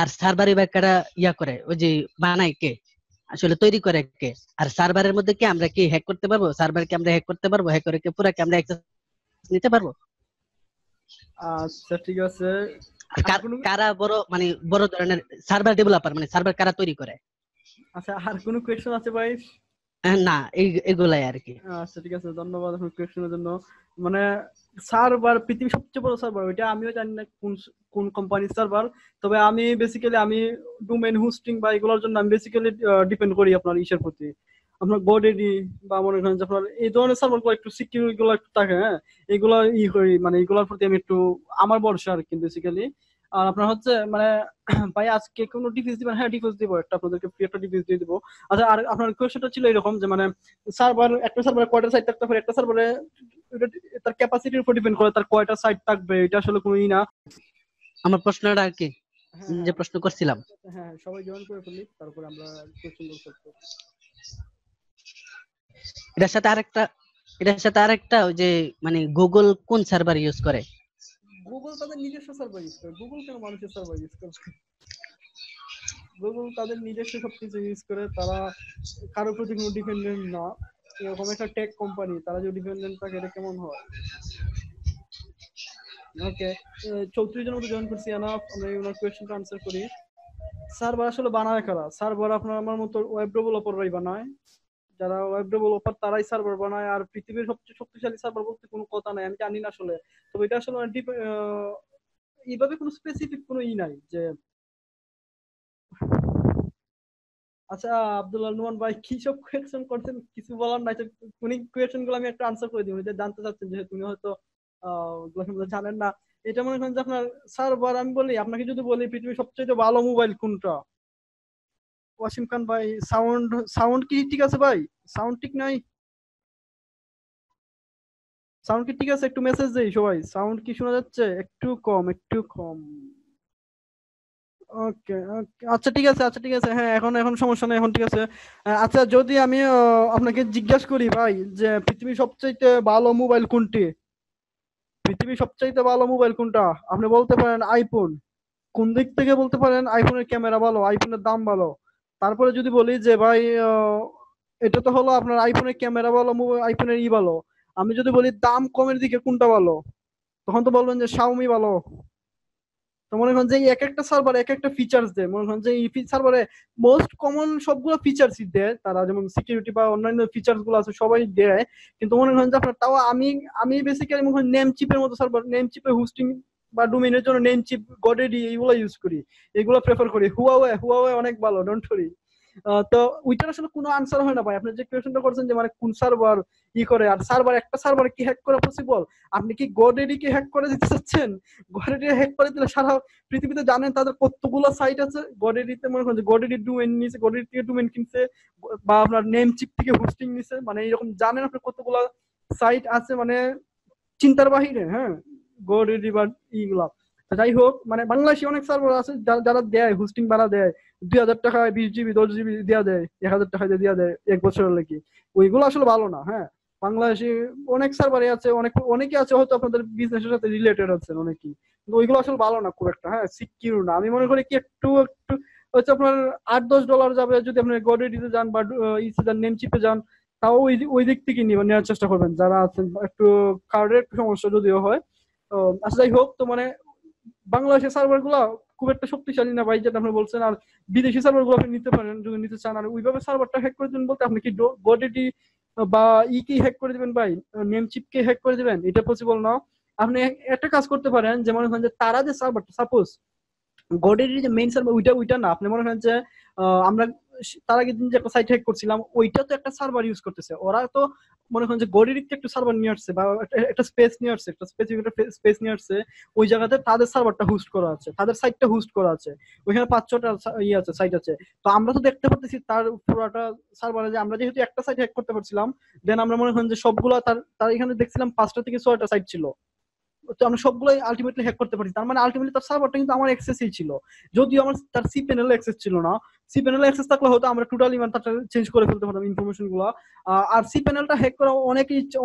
আর সার্ভার এবার কারা করে ওই যে বানায় কে, আসলে তৈরি করে কে, আর সার্ভারের মধ্যে কি আমরা কি হ্যাক করতে পারবো, সার্ভার কি আমরা হ্যাক করতে পারবো, হ্যাক করে কি পুরো কি আমরা অ্যাক্সেস নিতে পারবো? আচ্ছা ঠিক আছে, কারা বড় মানে বড় ধরনের সার্ভার ডেভেলপার, মানে সার্ভার কারা তৈরি করে? আচ্ছা আর কোনো কোয়েশ্চন আছে ভাই? না এগুলাই আর কি। আচ্ছা ঠিক আছে, ধন্যবাদ আপনার কোয়েশ্চনের জন্য। মানে সার্ভার, পৃথিবীর সবচেয়ে বড় সার্ভার ওইটা আমিও জানি না কোন কোম্পানির সার্ভার, তবে আমি বেসিক্যালি আমি ডোমেইন হোস্টিং বা এগুলোর জন্য আমি বেসিক্যালি ডিপেন্ড করি আপনার ইসের প্রতি, আপনার গোডেডি বা মনে করেন যে আপনার এই ধরনের সার্ভারগুলো একটু সিকিউর গুলো একটু থাকে, হ্যাঁ এগুলো করি, মানে এগুলোর প্রতি আমি একটু আমার ভরসা আর কি বেসিক্যালি। আর আপনার হচ্ছে মানে ভাই আজকে কোনো ডিভাইস দিবেন? হ্যাঁ ডিভাইস দিব, একটা আপনাদেরকে ফ্রি একটা ডিভাইস দিয়ে দিব। আচ্ছা আর আপনার কোয়েশ্চনটা ছিল এরকম যে মানে সার্ভার, একটা সার্ভারে কয়টা সাইট থাকতে পারে, একটা সার্ভারে তার ক্যাপাসিটির উপর ডিপেন্ড করে তার কয়টা সাইট থাকবে, এটা আসলে কোনো না। আমার প্রশ্নটা আর কি যে প্রশ্ন করছিলাম, হ্যাঁ সবাই জয়েন করে ফেলি, তারপরে আমরা কোয়েশ্চন করব। এটার সাথে আরেকটা ওই যে মানে গুগল কোন সার্ভার ইউজ করে? গুগল তাদের নিজস্ব সার্ভার ইউজ করে। গুগল কেন মানুষের সার্ভার ইউজ করে? গুগল তাদের নিজস্ব সবকিছু ইউজ করে, তারা কারোর প্রতি কোনো ডিপেন্ডেন্ট না। এরকম একটা টেক কোম্পানি, তারা যদি ডিপেন্ডেন্ট থাকে এটা কেমন হয়? ওকে, 34 জনের মতো জয়েন করছি, এনাফ। আমরা ওনার কোয়েশ্চনটা আনসার করি। সার্ভার আসলে বানায় কারা? সার্ভার আপনার আমার মতো ওয়েব ডেভেলপাররাই বানায়, যারা ওয়েব ডেভেলপার তারাই সার্ভার বানায়। আর পৃথিবীর সবচেয়ে শক্তিশালী সার্ভার বলতে কোনো কথা নাই, আমি জানি না আসলে, তবে এটা আসলে এইভাবে কোনো স্পেসিফিক কোনো নাই যে। আচ্ছা আব্দুল্লাহ নুমান ভাই কি সব কোয়েশ্চেন করছেন, কিছু বলার নাই? উনি কোয়েশ্চেন গুলো আমি একটা আনসার করে দিই, উনি জানতে চাচ্ছেন যেহেতু উনি হয়তো জানেন না। এটা মনে করেন যে আপনার সার্ভার, আমি বলি আপনাকে যদি বলি পৃথিবীর সবচেয়ে ভালো মোবাইল কোনটা? ওয়াসিম খান ভাই সাউন্ড কি ঠিক আছে ভাই? সাউন্ড ঠিক নাই? সাউন্ড কি ঠিক আছে? একটু মেসেজ দেই সবাই, সাউন্ড কি শোনা যাচ্ছে? একটু কম ওকে আচ্ছা ঠিক আছে, আচ্ছা ঠিক আছে, হ্যাঁ এখন সমস্যা নেই, এখন ঠিক আছে। আচ্ছা যদি আমি আপনাকে জিজ্ঞাসা করি ভাই যে পৃথিবীর সবচাইতে ভালো মোবাইল কোনটি, পৃথিবীর সবচাইতে ভালো মোবাইল কোনটা, আপনি বলতে পারেন আইফোন। কোন দিক থেকে বলতে পারেন? আইফোনের ক্যামেরা ভালো, আইফোনের দাম ভালো, তারপরে যদি বলি যে ভাই এটা তো হলো আপনার আইফোনের ক্যামেরা ভালো, আইফোনের ভালো, আমি যদি বলি দাম কমের দিকে কোনটা ভালো, তখন তো বলবেন যে শাওমি ভালো। তো মনে করেন যে এক একটা সার্ভার এক একটা ফিচার্স দেয়, মনে করেন যে এই সার্ভারে মোস্ট কমন সবগুলো ফিচার্সই দেয় তারা, যেমন সিকিউরিটি বা অন্যান্য ফিচার্স গুলো আছে সবাই দেয়, কিন্তু মনে করেন যে আপনার তাও আমি বেসিক্যালি মনে করেন নেম চিপের মতো সার্ভার, নেম চিপে হোস্টিং বা ডোমেইনের জন্য নেম চিপ গডেডি এইগুলো ইউজ করি, এগুলো প্রেফার করি। হুয়াওয়ে অনেক ভালো, ডোন্ট ওয়ারি। তো ওইটার আসলে কোনো আনসার হয় না ভাই। আপনি যে কোয়েশ্চেনটা করছেন যে মানে কোন সার্ভার করে, আর সার্ভার একটা সার্ভার কি হ্যাক করা পসিবল? আপনি কি গডেডি কে হ্যাক করে দিতে চাচ্ছেন? গডেডি হ্যাক করে দিলে সারা পৃথিবীতে জানেন তাদের কতগুলো সাইট আছে। গডেডিতে মনে করেন যে গডেডি ডোমেইন নিছে, গডেডি থেকে ডোমেইন কিনছে, বা আপনার নেম চিপ থেকে হোস্টিং নিছে, মানে এরকম জানেন আপনি কতগুলো সাইট আছে, মানে চিন্তার বাহিরে। হ্যাঁ, গডেডি বা ইগুলা। যাই হোক, মানে বাংলাদেশে অনেক সার্ভার আছে যারা দেয় হোস্টিং ভাড়া দেয় 2000 টাকায় 20 জিবি 10 জিবি দেওয়া দেয়, 1000 টাকা দিয়ে দেওয়া দেয় এক বছরের লাগি। ওইগুলো আসলে ভালো না। হ্যাঁ, বাংলাদেশে অনেক সার্ভারে আছে, অনেকে আছে হয়তো আপনাদের বিজনেসের সাথে রিলেটেড আছেন অনেকেই, কিন্তু ওইগুলো আসলে ভালো না খুব একটা। হ্যাঁ, সিকিউর না। আমি মনে করি কি একটু একটু হচ্ছে আপনার $8-10 যাবে যদি আপনি গডেডিতে যান বা ইসে যান, নেম চিপে যান, তাও ওই দিক থেকে নেওয়ার চেষ্টা করবেন যারা আছেন একটু কার্ডের একটু সমস্যা যদিও হয়। আচ্ছা, যাই হোক, তো মানে বাংলাদেশের সার্ভার গুলা খুব একটা শক্তিশালী না ভাই, যেটা আপনি বলছেন। আর বিদেশি সার্ভার গুলো আপনি নিতে পারেন যদি নিতে চান। আর ওইভাবে সার্ভারটা হ্যাক করে দিবেন বলতে আপনি কি গডেডি বা কি হ্যাক করে দিবেন ভাই, নেম চিপ কে হ্যাক করে দিবেন? এটা পসিবল না। আপনি একটা কাজ করতে পারেন, যেমন যে তারা যে সার্ভারটা, সাপোজ গডের যে মেইন সার্ভার ওইটা না, আপনি মনে করেন যে আমরা তার আগের দিন যে একটা সাইট হ্যাক করছিলাম, ওইটা তো একটা সার্ভার ইউজ করতেছে ওরা, তো মনে করেন যে গডের একটা সার্ভার নিয়ে আসছে বা একটা স্পেস নিয়ে আসছে, একটা স্পেসিফিক একটা স্পেস নিয়ে আসছে, ওই জায়গাতে তাদের সার্ভারটা হোস্ট করা আছে, তাদের সাইটটা হোস্ট করা আছে, ওইখানে 5-6টা ইয়ে আছে, সাইট আছে। তো আমরা তো দেখতে পারতেছি তার পুরোটা সার্ভারে, যে আমরা যেহেতু একটা সাইট হ্যাক করতে পারছিলাম, দেন আমরা মনে করেন যে সবগুলো তার এখানে দেখছিলাম 5টা থেকে 6টা সাইট ছিল, তো আমরা সবগুলোই আলটিমেটলি হ্যাক করতে পারি। তার মানে আলটিমেটলি তার সার্ভারটা কিন্তু আমার অ্যাক্সেসই ছিল, যদিও আমার তার সি প্যানেল অ্যাক্সেস ছিল না। সি প্যানেল অ্যাক্সেস থাকলে হয়তো আমরা টোটালি মানে তারটা চেঞ্জ করে ফেলতে পারতাম ইনফরমেশন গুলো। আর সি প্যানেলটা হ্যাক করা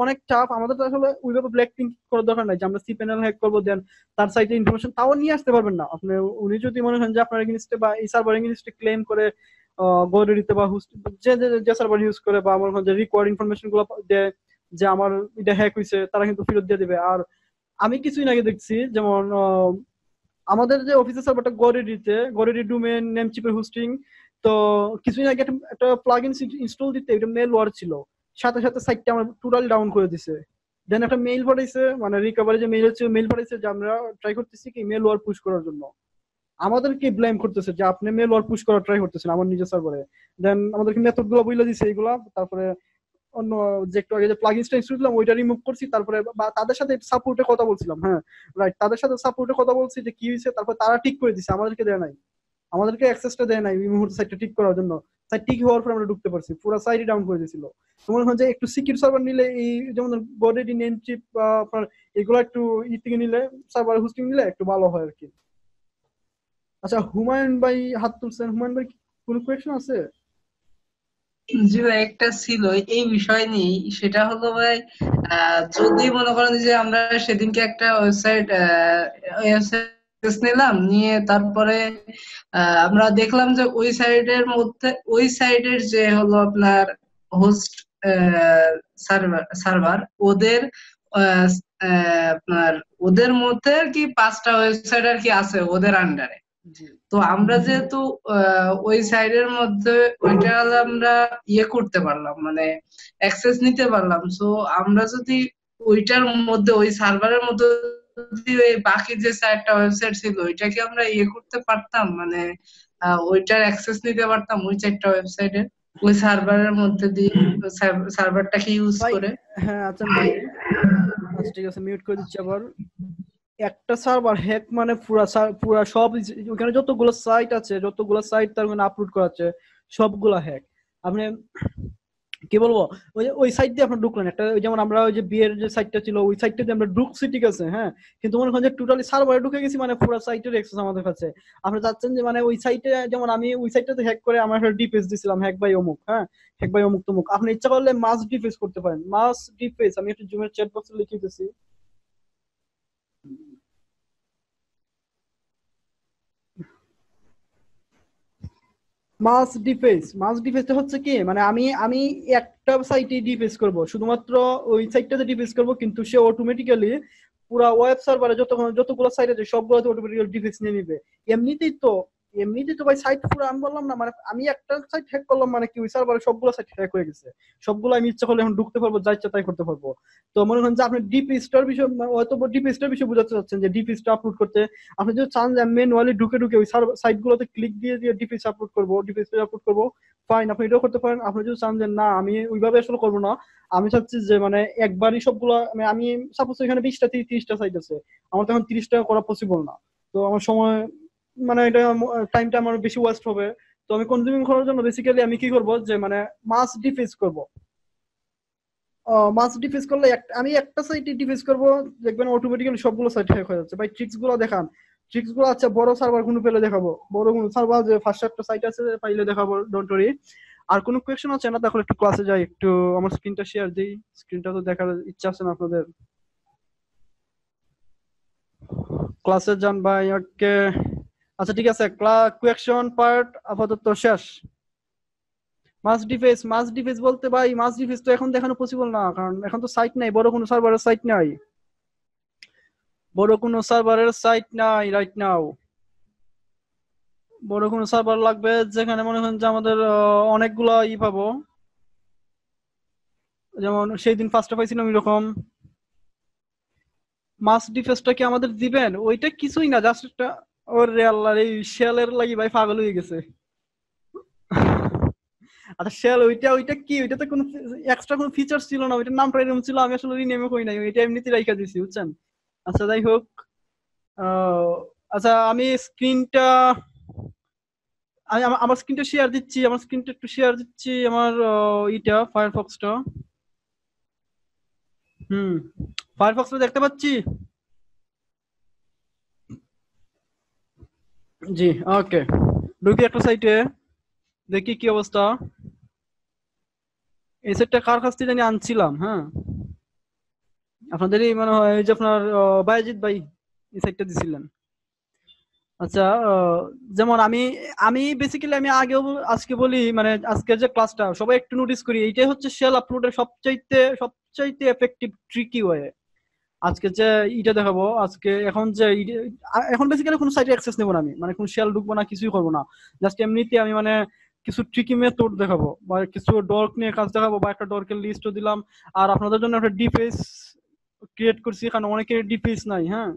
অনেক টাফ। আমাদের তো আসলে ওইভাবে ব্ল্যাক প্রিন্ট করার দরকার নাই যে আমরা সি প্যানেল হ্যাক করবো দেন তার সাইটে ইনফরমেশন তাও নিয়ে আসতে পারবেন না আপনি। উনি যদি মনে করেন যে আপনার এগেইনস্টে বা এই সার্ভার এগেইনস্টে ক্লেম করে গডেডিতে বা যে সার্ভার ইউজ করে বা মনে করেন যে রিকোয়ার্ড ইনফরমেশন গুলো দেয় যে আমার এটা হ্যাক হয়েছে, তারা কিন্তু ফেরত দিয়ে দেবে। আর আমি কিছুদিন আগে দেখছি, যেমন আমাদের যে অফিসের সার্ভারটা গডেডি ডোমেইন নেম চিপের হোস্টিং, তো কিছুদিন আগে একটা প্লাগইন ইনস্টল দিতে এটা মেল ওয়ার ছিল, সাথে সাথে সাইটটা আমরা টোটাল ডাউন করে দিছে। দেন একটা মেইল পাঠাইছে, মানে রিকভারি যে মেইল হচ্ছে মেইল পাঠাইছে যে আমরা ট্রাই করতেছি কি মেল ওয়ার পুশ করার জন্য। আমাদেরকে ব্লেম করতেছে যে আপনি মেল ওয়ার পুশ করার ট্রাই করতেছেন আমার নিজের সার্ভারে। দেন আমাদেরকে মেথড গুলো বলে দিছে এইগুলা, তারপরে অন্য যে একটু আগে যে প্লাগইনসটা ইনস্টল দিলাম ওইটা রিমুভ করছি, তারপরে বা তাদের সাথে সাপোর্টে কথা বলছিলাম। হ্যাঁ, রাইট, তাদের সাথে সাপোর্টে কথা বলছি যে কি হয়েছে, তারপর তারা ঠিক করে দিছে, আমাদেরকে দেয় নাই, আমাদেরকে অ্যাক্সেসটা দেয় নাই এই মুহূর্তে সাইটটা ঠিক করার জন্য। সাইট ঠিক হওয়ার পর আমরা ঢুকতে পারছি, পুরো সাইটই ডাউন করে দিয়েছিল। তো মনে হয় যে একটু সিকিউর সার্ভার নিলে, এই যেমন গডেডি নেম চিপ বা আপনার এগুলো একটু থেকে নিলে, সার্ভার হোস্টিং নিলে একটু ভালো হয় আর কি। আচ্ছা, হুমায়ুন ভাই হাত তুলছেন, হুমায়ুন ভাই কোনো কোয়েশ্চেন আছে? জি ভাই, একটা ছিল এই বিষয় নিয়ে, সেটা হলো ভাই যদি মনে করেন যে আমরা সেদিনকে একটা ওয়েবসাইট নিলাম, নিয়ে তারপরে আমরা দেখলাম যে ওই সাইটের মধ্যে ওই সাইটের যে হলো আপনার হোস্ট সার্ভার ওদের আপনার ওদের মধ্যে আর কি 5টা ওয়েবসাইট আর কি আছে ওদের আন্ডারে। তো আমরা যেহেতু ওই সাইডের মধ্যে ওইটা আমরা ইয়ে করতে পারলাম, মানে অ্যাক্সেস নিতে পারলাম। সো আমরা যদি ওইটার মধ্যে ওই সার্ভারের মধ্যে যদি ওই বাকি যে 4টা ওয়েবসাইট ছিল ওইটাকে আমরা ইয়ে করতে পারতাম, মানে ওইটার অ্যাক্সেস নিতে পারতাম ওই 4টা ওয়েবসাইটের ওই সার্ভারের মধ্যে দিয়ে, সার্ভারটাকে ইউজ করে। হ্যাঁ, আচ্ছা ভাই, আচ্ছা ঠিক আছে, মিউট করে দিচ্ছি আবার। একটা সার্ভার হ্যাক মানে পুরা সব ওখানে যতগুলো সাইট আছে, যতগুলো সাইট তার ওখানে আপলোড করা আছে সবগুলা হ্যাক। আপনি কি বলবো, ওই সাইট দিয়ে আপনার ঢুকলেন একটা, যেমন আমরা ওই যে বিয়ের যে সাইটটা ছিল ওই সাইটটা দিয়ে আমরা ঢুকছি, ঠিক আছে, হ্যাঁ, কিন্তু মনে করেন যে টোটালি সার্ভারে ঢুকে গেছি, মানে পুরো সাইটের অ্যাক্সেস আমাদের কাছে। আপনি চাচ্ছেন যে মানে ওই সাইটে, যেমন আমি ওই সাইটটাতে হ্যাক করে আমার একটা ডিফেন্স দিছিলাম, হ্যাক বাই অমুক, হ্যাঁ, হ্যাক বাই অমুক তমুক, আপনি ইচ্ছা করলে মাস ডিফেন্স করতে পারেন, মাস ডিফেন্স। আমি একটা জুমের চ্যাট বক্সে লিখে দিতেছি। মাস ডিফেসটা হচ্ছে কি, মানে আমি আমি একটা সাইটে ডিফেস করব, শুধুমাত্র ওই সাইটটাতে ডিফেস করব, কিন্তু সে অটোমেটিক্যালি পুরা ওয়েব সার্ভারে যতগুলো সাইট আছে সবগুলোতে অটোমেটিক্যালি ডিফেস নিয়ে নিবে। এমনিতেই তো ভাই সাইট পুরো, আমি বললাম না, মানে আমি একটা সাইট হ্যাক করলাম মানে কি ওই সার্ভারে সবগুলো সাইট হ্যাক হয়ে গেছে, সবগুলো আমি ইচ্ছা করলে এখন ঢুকতে পারবো, যা ইচ্ছা তাই করতে পারবো। তো মনে করেন যে আপনি ডিপি স্টার বিষয়, হয়তো ডিপি স্টার বিষয় বোঝাতে চাচ্ছেন যে ডিপি স্টার আপলোড করতে আপনি যদি চান যে ম্যানুয়ালি ঢুকে ঢুকে ওই সাইট গুলোতে ক্লিক দিয়ে দিয়ে ডিপি আপলোড করবো, ডিপি স্টার আপলোড করবো, ফাইন, আপনি এটাও করতে পারেন। আপনি যদি চান যে না আমি ওইভাবে আসলে করবো না, আমি চাচ্ছি যে মানে একবারই সবগুলো, আমি সাপোজ এখানে 20টা থেকে 30টা সাইট আছে, আমার তো এখন 30টা করা পসিবল না। তো আমার সময়, মানে এটা টাইমটা আমার বেশি ওয়েস্ট হবে। তো আমি কনজিউমিং করার জন্য বেসিক্যালি আমি কি করব, যে মানে মাস ডিফেস করব। মাস ডিফেস করলে আমি একটা সাইটে ডিফেস করব, দেখবেন অটোমেটিক্যালি সবগুলো সাইট হ্যাক হয়ে যাচ্ছে। ভাই ট্রিক্স গুলো দেখান, ট্রিক্স গুলো আচ্ছা বড় সার্ভার কোনো পেলে দেখাবো, বড় কোনো সার্ভার যে ফার্স্ট একটা সাইট আছে পাইলে দেখাবো, ডোন্ট ওয়ারি। আর কোনো কোয়েশ্চেন আছে না? তাহলে একটু ক্লাসে যাই, একটু আমার স্ক্রিনটা শেয়ার দিই, স্ক্রিনটা তো দেখার ইচ্ছা আছে না আপনাদের? ক্লাসে যান ভাই। ওকে, আচ্ছা ঠিক আছে, কোয়েকশন পার্ট আপাতত শেষ। মাস ডিফেস বলতে ভাই, মাস ডিফেস তো এখন দেখানো পসিবল না, কারণ এখন তো সাইট নাই, বড় কোনো সার্ভারের সাইট নাই, রাইট নাও। বড় কোনো সার্ভার লাগবে যেখানে মনে হয় যে আমাদের অনেকগুলা পাবো, যেমন সেই দিন ফার্স্টে পাইছিলাম এরকম। মাস ডিফেসটা কি আমাদের দিবেন? ওইটা কিছুই না, জাস্ট একটা, ওরে আল্লাহ, এই শেলের লাগি ভাই পাগল হয়ে গেছে। আচ্ছা শেল, ওইটা কি, ওইটা তো কোনো এক্সট্রা কোনো ফিচার ছিল না, ওইটার নামটা এরকম ছিল, আমি আসলে রিনেমে কই নাই, ওইটা এমনিতেই রাইখা দিছি, বুঝছেন? আচ্ছা যাই হোক, আচ্ছা আমি স্ক্রিনটা, আমার স্ক্রিনটা শেয়ার দিচ্ছি, আমার ফায়ারফক্সটা। ফায়ারফক্সটা দেখতে পাচ্ছি। জি ওকে, ঢুকি একটা সাইটে, দেখি কি অবস্থা। এই সেটটা কার কাছ থেকে জানি আনছিলাম, হ্যাঁ আপনাদেরই মনে হয়, এই যে আপনার বায়েজিৎ ভাই এই সাইটটা দিছিলেন। আচ্ছা যেমন আমি আমি বেসিক্যালি আমি আগেও আজকে বলি, মানে আজকের যে ক্লাসটা সবাই একটু নোটিস করি, এইটাই হচ্ছে শেল আপলোডের সবচাইতে এফেক্টিভ ট্রিকি ওয়ে। আজকে যে এটা দেখাবো, এখন বেসিক্যালি কোনো সাইটে অ্যাক্সেস নেবো না আমি, মানে কোনো শেল ঢুকবো না, কিছুই করবো না, জাস্ট এমনিতে আমি মানে কিছু ট্রিকি মেথড দেখাবো, বা কিছু ডর্ক নিয়ে কাজ দেখাবো, বা একটা ডর্কের লিস্টও দিলাম। আর আপনাদের জন্য একটা ডিফেস ক্রিয়েট করছি, কারণ অনেকের ডিফেস নাই, হ্যাঁ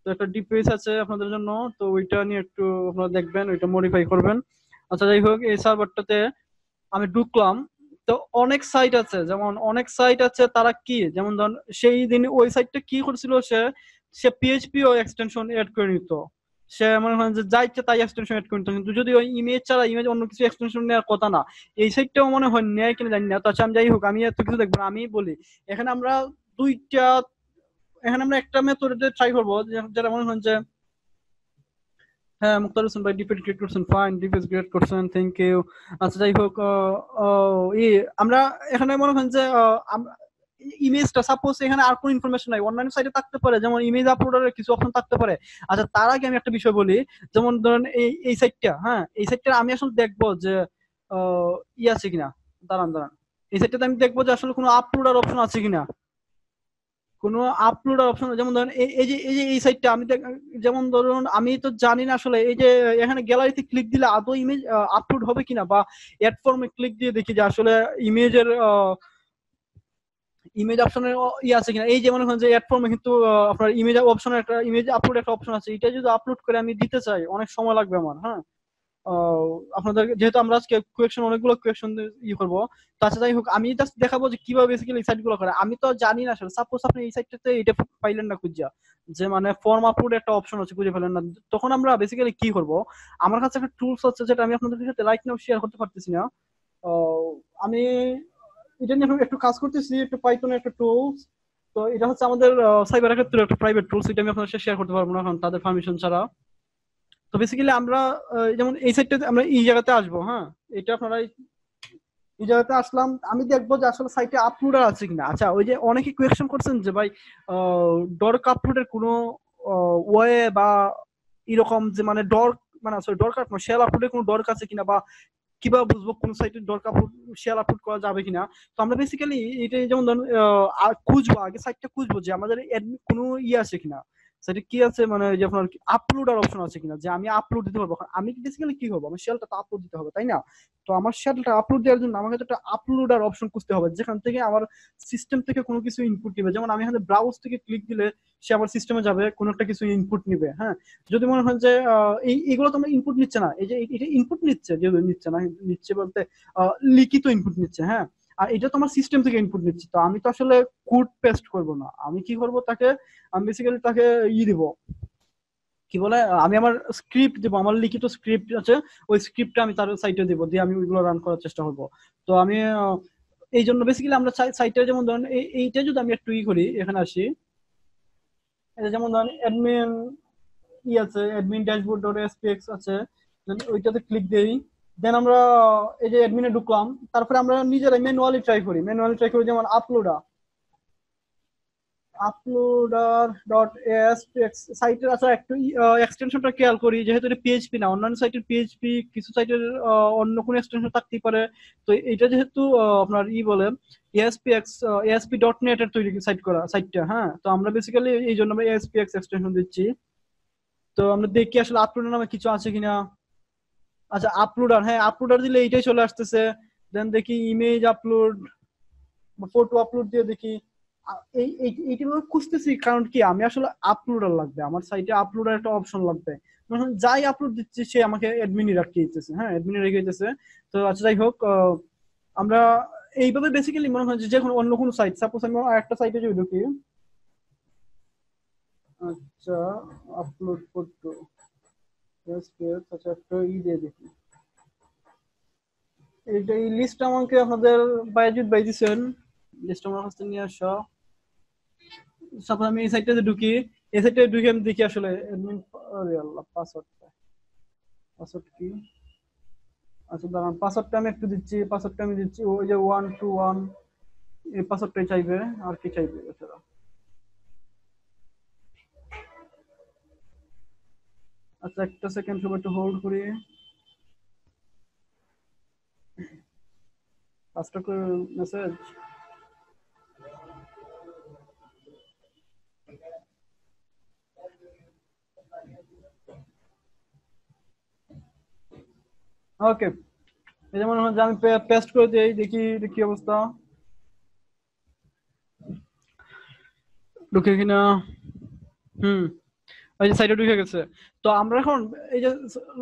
তো একটা ডিফেস আছে আপনাদের জন্য, তো ওইটা নিয়ে একটু আপনারা দেখবেন, ওইটা মডিফাই করবেন। আচ্ছা যাই হোক, এই সার্ভারটাতে আমি ঢুকলাম, তো অনেক সাইট আছে, তারা কি, যেমন ধরুন সেই দিন ওই সাইটটা কি করছিল, সে পিএইচপি ও এক্সটেনশন এড করে নিত, সে মনে হয় যে যা ইচ্ছা তাই এক্সটেনশন এড করে নিত, কিন্তু যদি ওই ইমেজ ছাড়া অন্য কিছু এক্সটেনশন নেওয়ার কথা না, এই সাইটটাও মনে হয় নেয় কিনা জানি না। তো আচ্ছা আমি যাই হোক, আমি এত কিছু দেখবো না, আমি বলি এখানে আমরা একটা মেথডে ট্রাই করবো, যেটা মনে হয় যে, হ্যাঁ মুক্তার হোসেন ভাই ডিফেন্স ক্রিয়েট করছেন, ফাইন, ডিফেন্স ক্রিয়েট করছেন, থ্যাংক ইউ। আচ্ছা যাই হোক, আমরা এখানে মনে করেন যে ইমেজটা, সাপোজ এখানে আর কোনো ইনফরমেশন নাই, অনলাইন সাইটে থাকতে পারে, যেমন ইমেজ আপলোডের কিছু অপশন থাকতে পারে। আচ্ছা তার আগে আমি একটা বিষয় বলি, যেমন ধরেন এই সাইটটা, হ্যাঁ এই সাইটটা আমি আসলে দেখবো যে আছে কিনা, দাঁড়ান এই সাইটটাতে আমি দেখবো যে আসলে কোনো আপলোডার অপশন আছে কিনা, কোনো আপলোডার অপশন, যেমন ধরেন এই সাইটটা আমি যেমন ধরুন আমি তো জানি না আসলে, এই যে এখানে গ্যালারিতে ক্লিক দিলে আদৌ ইমেজ আপলোড হবে কিনা, বা অ্যাড ফর্মে ক্লিক দিয়ে দেখি যে আসলে ইমেজ অপশনের আছে কিনা। এই যে মনে করেন যে অ্যাড ফর্মে কিন্তু আপনার ইমেজ অপশনের একটা ইমেজ আপলোড একটা অপশন আছে, এটা যদি আপলোড করে আমি দিতে চাই অনেক সময় লাগবে আমার, হ্যাঁ আপনাদের যেহেতু আমরা আজকে অনেকগুলো কোয়েকশন করবো, তাছাড়া যাই হোক আমি জাস্ট দেখাবো যে কিভাবে বেসিক্যালি এই সাইটগুলো করে। আমি তো জানি না আসলে, সাপোজ আপনি এই সাইটটাতে এটা পাইলেন না খুঁজা, যে মানে ফর্ম আপলোড একটা অপশন আছে, খুঁজে পেলেন না, তখন আমরা বেসিক্যালি কি করব, আমার কাছে একটা টুলস আছে যেটা আমি আপনাদের সাথে রাইট নাও শেয়ার করতে পারতেছি না। আমি এটা নিয়ে একটু কাজ করতেছি, একটু পাইথনের একটা টুলস, তো এটা হচ্ছে আমাদের সাইবার একাত্তরের একটা প্রাইভেট টুলস, এটা আমি আপনাদের সাথে শেয়ার করতে পারবো না কারণ তাদের পারমিশন ছাড়া। তো বেসিক্যালি আমরা যেমন এই সাইটটাতে আমরা এই জায়গাতে আসবো, হ্যাঁ এটা আপনারা এই জায়গাতে আসলাম, আমি দেখবো যে আসলে সাইটে আপলোডার আছে কিনা। আচ্ছা ওই যে অনেকে কোয়েশ্চেন করছেন যে ভাই ডর্ক আপলোডের কোনো ওয়ে বা এরকম, যে মানে মানে সরি ডর্ক আপলোড শেল আপলোডের কোনো ডর্ক আছে কিনা, বা কিভাবে বুঝবো কোন সাইটে ডর্ক আপলোড শেল আপলোড করা যাবে কিনা। তো আমরা বেসিক্যালি এটা যেমন ধরুন খুঁজবো, আগে সাইটটা খুঁজবো যে আমাদের কোনো আছে কিনা, সেটা কি আছে, মানে যে আপনার আপলোডার অপশন আছে কিনা, যে আমি আপলোড দিতে পারবো। আমি বেসিক্যালি কি করবো, আমার শেলটা তো আপলোড দিতে হবে, তাই না? তো আমার শেলটা আপলোড দেওয়ার জন্য আমাকে একটা আপলোডার অপশন খুঁজতে হবে, যেখান থেকে আমার সিস্টেম থেকে কোনো কিছু ইনপুট নিবে। যেমন আমি এখানে ব্রাউজ থেকে ক্লিক দিলে সে আমার সিস্টেমে যাবে, কোনো একটা কিছু ইনপুট নিবে। হ্যাঁ, যদি মনে হয় যে এইগুলো তো আমার ইনপুট নিচ্ছে না, এই যে এটা ইনপুট নিচ্ছে, যে নিচ্ছে না, নিচ্ছে বলতে লিখিত ইনপুট নিচ্ছে। হ্যাঁ, আর এটা তো আমার সিস্টেম থেকে ইনপুট নিচ্ছে। তো আমি তো আসলে কোড পেস্ট করব না, আমি কি করব, আমি বেসিক্যালি তাকে দিব, কি বলে, আমি আমার স্ক্রিপ্ট দেবো, আমার লিখিত স্ক্রিপ্ট আছে, ওই স্ক্রিপ্টটা আমি তার সাইটে দেবো, দিয়ে আমি ওইগুলো রান করার চেষ্টা করবো। তো আমি এই জন্য বেসিক্যালি আমরা সাইটে যেমন ধরেন এইটা যদি আমি একটু করি, এখানে আসি, এটা যেমন ধরেন অ্যাডমিন আছে, অ্যাডমিন ড্যাশবোর্ড ডট এসপিএক্স আছে, ওইটাতে ক্লিক দেই। দেন আমরা এই যে অ্যাডমিনে ঢুকলাম, তারপরে আমরা নিজেরাই ম্যানুয়ালি ট্রাই করি, যেমন আপলোডার ডট এসপিএক্স সাইটের। আচ্ছা, একটু এক্সটেনশনটা খেয়াল করি, যেহেতু এটা পিএইচপি না, অন্যান্য সাইটের পিএইচপি, কিছু সাইটের অন্য কোনো এক্সটেনশন থাকতেই পারে। তো এটা যেহেতু আপনার বলে ASP.NET এর তৈরি সাইটটা। হ্যাঁ, তো আমরা বেসিক্যালি এই জন্য আমরা ASPX এক্সটেনশন দিচ্ছি। তো আমরা দেখি আসলে আপলোডার নামে কিছু আছে কিনা। আচ্ছা, আপলোডার, হ্যাঁ আপলোডার দিলে এইটাই চলে আসতেছে। দেন দেখি ইমেজ আপলোড বা ফটো আপলোড দিয়ে দেখি, এইভাবে খুঁজতেছি। কারণ কি, আমি আসলে আপলোডার লাগবে, আমার সাইটে আপলোডার একটা অপশন লাগবে। যাই আপলোড দিচ্ছি সে আমাকে অ্যাডমিনই রাখিয়ে দিতেছে। হ্যাঁ, অ্যাডমিনে রেখে দিতেছে। তো আচ্ছা, যাই হোক, আমরা এইভাবে বেসিক্যালি মনে হয় যে কোনো অন্য কোনো সাইট, সাপোজ আমি একটা সাইটে যদি ঢুকি, আচ্ছা আপলোড ফটো, আচ্ছা একটা দিয়ে দেখি, এইটা এই লিস্ট আমাকে আপনাদের বায়াজিৎ ভাই দিছেন, লিস্ট আমার কাছে নিয়ে আসা। সাপোজ আমি এই সাইটটাতে ঢুকি, এই সাইটে ঢুকে আমি দেখি আসলে অ্যাডমিন, আরে আল্লাহ, পাসওয়ার্ড কি? আচ্ছা দাঁড়ান, পাসওয়ার্ডটা আমি একটু দিচ্ছি, পাসওয়ার্ডটা আমি দিচ্ছি ওই যে 121, এই পাসওয়ার্ডটাই চাইবে, আর কি চাইবে এছাড়া। আচ্ছা একটা সেকেন্ড, সবাই একটু হোল্ড করি, পাঁচটা করে মেসেজ। ওকে, এই যেমন আমি পেস্ট করে দিই, দেখি কি অবস্থা, ঢুকে কিনা। এই যে সাইটে ঢুকে গেছে। তো আমরা এখন এই যে